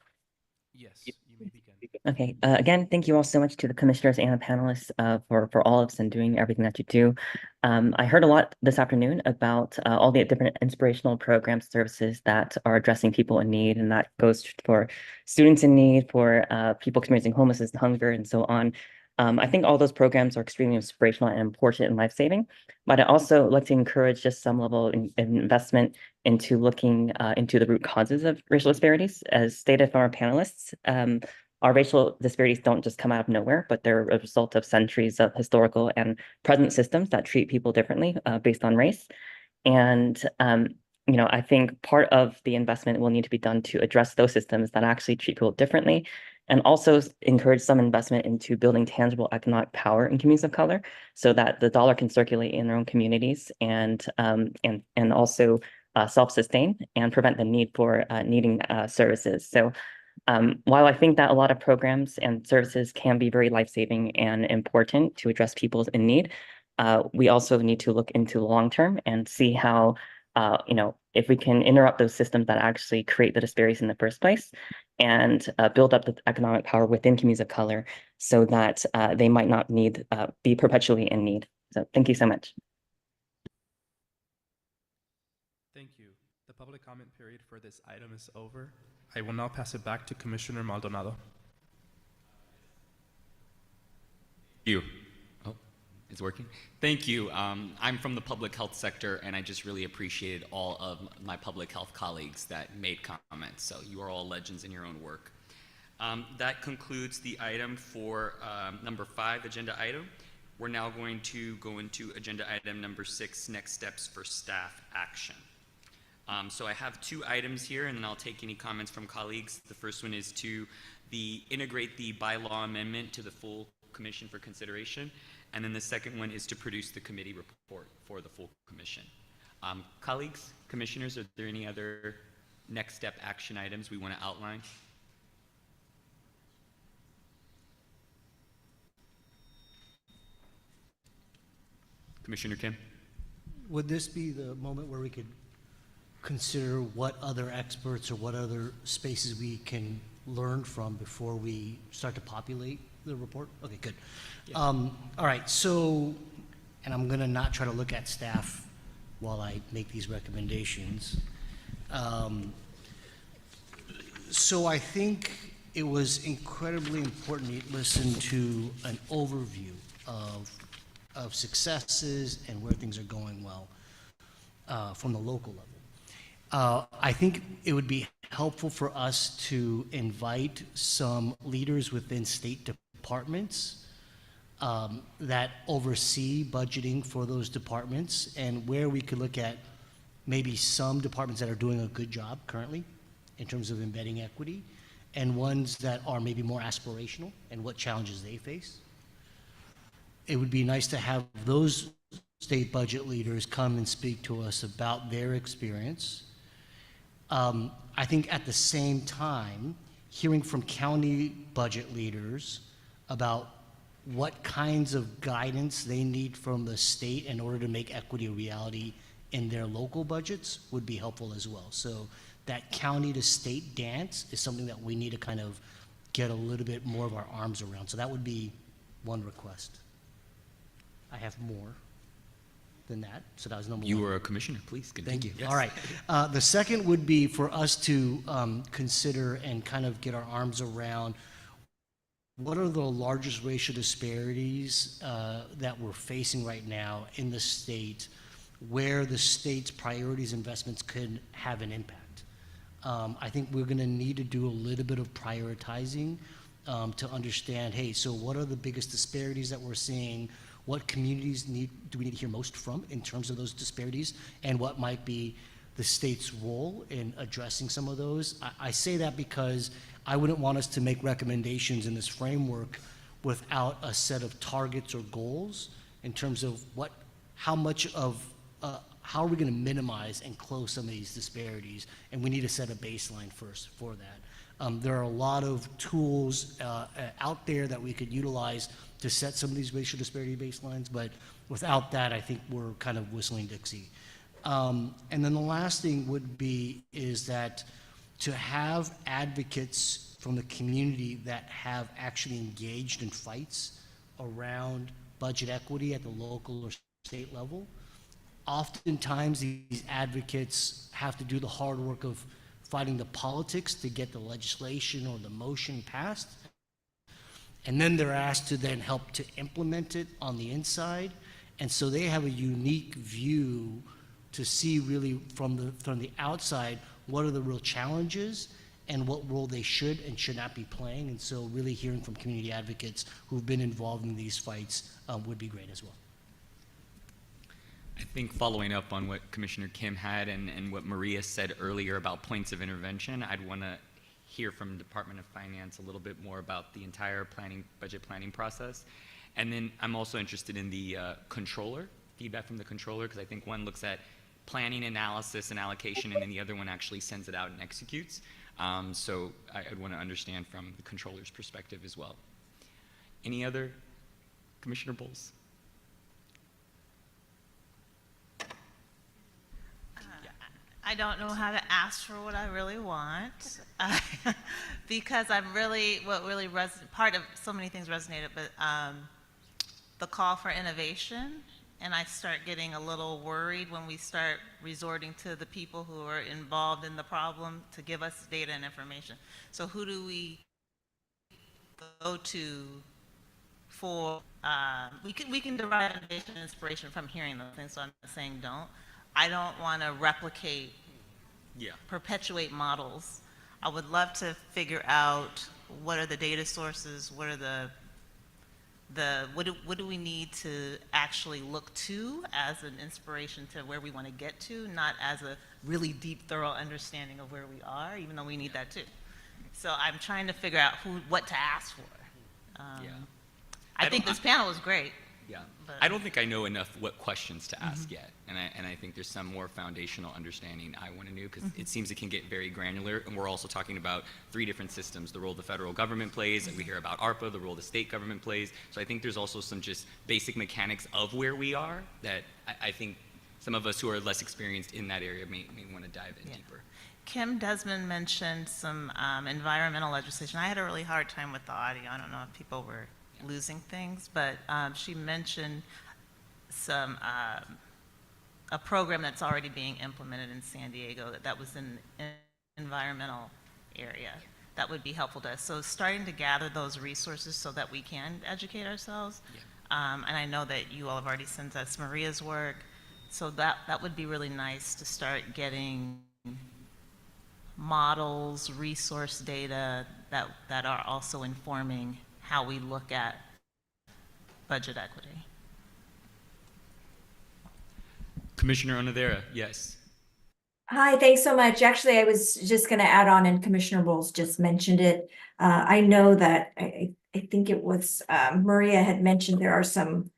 Yes, you may begin. Okay. Again, thank you all so much to the commissioners and the panelists for all of us and doing everything that you do. I heard a lot this afternoon about all the different inspirational programs, services that are addressing people in need, and that goes for students in need, for people experiencing homelessness and hunger, and so on. I think all those programs are extremely inspirational and important and life-saving, but I also like to encourage just some level of investment into looking into the root causes of racial disparities. As stated from our panelists, our racial disparities don't just come out of nowhere, but they're a result of centuries of historical and present systems that treat people differently based on race. And I think part of the investment will need to be done to address those systems that actually treat people differently, and also encourage some investment into building tangible economic power in communities of color, so that the dollar can circulate in their own communities and also self-sustain and prevent the need for needing services. So while I think that a lot of programs and services can be very life-saving and important to address people in need, we also need to look into the long term and see how, if we can interrupt those systems that actually create the disparities in the first place, and build up the economic power within communities of color so that they might not be perpetually in need. So thank you so much. Thank you. The public comment period for this item is over. I will now pass it back to Commissioner Maldonado. You. Oh, it's working. Thank you. I'm from the public health sector, and I just really appreciated all of my public health colleagues that made comments. So you are all legends in your own work. That concludes the item for number 5, agenda item. We're now going to go into agenda item number 6, next steps for staff action. So I have 2 items here, and then I'll take any comments from colleagues. The first one is to integrate the bylaw amendment to the full commission for consideration, and then the second one is to produce the committee report for the full commission. Colleagues, commissioners, are there any other next step action items we want to outline? Commissioner Kim? Would this be the moment where we could consider what other experts or what other spaces we can learn from before we start to populate the report? Okay, good. All right, so, and I'm gonna not try to look at staff while I make these recommendations. So I think it was incredibly important to listen to an overview of successes and where things are going well from the local level. I think it would be helpful for us to invite some leaders within state departments that oversee budgeting for those departments, and where we could look at maybe some departments that are doing a good job currently in terms of embedding equity, and ones that are maybe more aspirational and what challenges they face. It would be nice to have those state budget leaders come and speak to us about their experience. I think at the same time, hearing from county budget leaders about what kinds of guidance they need from the state in order to make equity a reality in their local budgets would be helpful as well. So that county to state dance is something that we need to kind of get a little bit more of our arms around. So that would be one request. I have more than that, so that was number one. You were a commissioner, please continue. Thank you. Yes. All right. The second would be for us to consider and kind of get our arms around what are the largest racial disparities that we're facing right now in the state, where the state's priorities investments could have an impact. I think we're going to need to do a little bit of prioritizing to understand, hey, so what are the biggest disparities that we're seeing? What communities do we need to hear most from in terms of those disparities, and what might be the state's role in addressing some of those? I say that because I wouldn't want us to make recommendations in this framework without a set of targets or goals in terms of how are we going to minimize and close some of these disparities, and we need to set a baseline first for that. There are a lot of tools out there that we could utilize to set some of these racial disparity baselines, but without that, I think we're kind of whistling Dixie. And then the last thing would be is that to have advocates from the community that have actually engaged in fights around budget equity at the local or state level. Oftentimes, these advocates have to do the hard work of fighting the politics to get the legislation or the motion passed. And then they're asked to then help to implement it on the inside. And so they have a unique view to see really from the outside what are the real challenges and what role they should and should not be playing. And so really hearing from community advocates who've been involved in these fights would be great as well. I think following up on what Commissioner Kim had and what Maria said earlier about points of intervention, I'd want to hear from the Department of Finance a little bit more about the entire budget planning process. And then I'm also interested in the controller, feedback from the controller, because I think one looks at planning, analysis, and allocation, and then the other one actually sends it out and executes. So I'd want to understand from the controller's perspective as well. Any other? Commissioner Bowles? I don't know how to ask for what I really want because part of so many things resonated, but the call for innovation, and I start getting a little worried when we start resorting to the people who are involved in the problem to give us data and information. So who do we go to for, we can derive innovation and inspiration from hearing those things, so I'm not saying don't. I don't want to replicate, perpetuate models. I would love to figure out what are the data sources, what are what do we need to actually look to as an inspiration to where we want to get to, not as a really deep, thorough understanding of where we are, even though we need that too. So I'm trying to figure out what to ask for. I think this panel was great. Yeah, I don't think I know enough what questions to ask yet, and I think there's some more foundational understanding I want to know, because it seems it can get very granular, and we're also talking about 3 different systems: the role the federal government plays, and we hear about ARPA, the role the state government plays. So I think there's also some just basic mechanics of where we are that I think some of us who are less experienced in that area may want to dive in deeper. Kim Desmond mentioned some environmental legislation. I had a really hard time with the audio. I don't know if people were losing things, but she mentioned some a program that's already being implemented in San Diego that was in environmental area. That would be helpful to us. So starting to gather those resources so that we can educate ourselves. And I know that you all have already sent us Maria's work. So that would be really nice to start getting models, resource data that are also informing how we look at budget equity. Commissioner Onodera, yes. Hi, thanks so much. Actually, I was just going to add on, and Commissioner Bowles just mentioned it. I know that I think it was Maria had mentioned there are some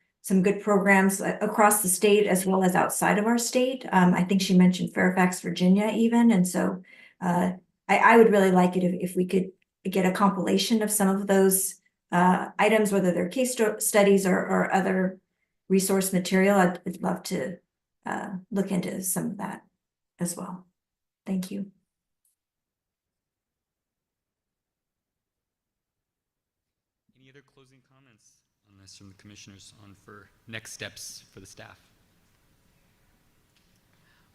good programs across the state as well as outside of our state. I think she mentioned Fairfax, Virginia, even, and so I would really like it if we could get a compilation of some of those items, whether they're case studies or other resource material. I'd love to look into some of that as well. Thank you. Any other closing comments on this from the commissioners on for next steps for the staff?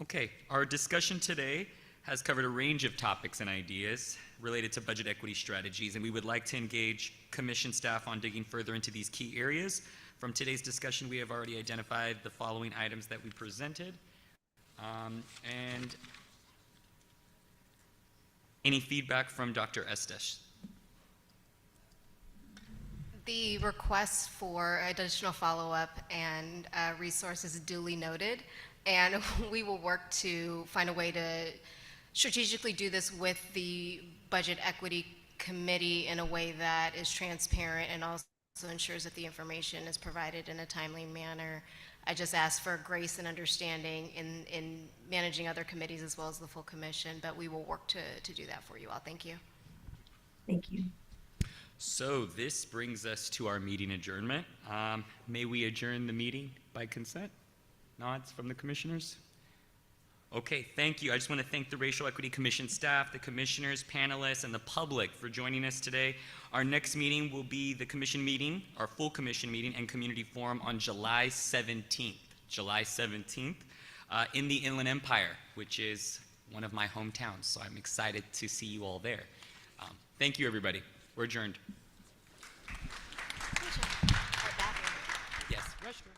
Okay, our discussion today has covered a range of topics and ideas related to budget equity strategies, and we would like to engage commission staff on digging further into these key areas. From today's discussion, we have already identified the following items that we presented. And any feedback from Dr. Estes? The requests for additional follow-up and resources duly noted, and we will work to find a way to strategically do this with the Budget Equity Committee in a way that is transparent and also ensures that the information is provided in a timely manner. I just ask for grace and understanding in managing other committees as well as the full commission, but we will work to do that for you all. Thank you. Thank you. So this brings us to our meeting adjournment. May we adjourn the meeting by consent? Nods from the commissioners? Okay, thank you. I just want to thank the Racial Equity Commission staff, the commissioners, panelists, and the public for joining us today. Our next meeting will be the commission meeting, our full commission meeting and community forum on July 17th. July 17th in the Inland Empire, which is one of my hometowns. So I'm excited to see you all there. Thank you, everybody. We're adjourned. Yes, restroom.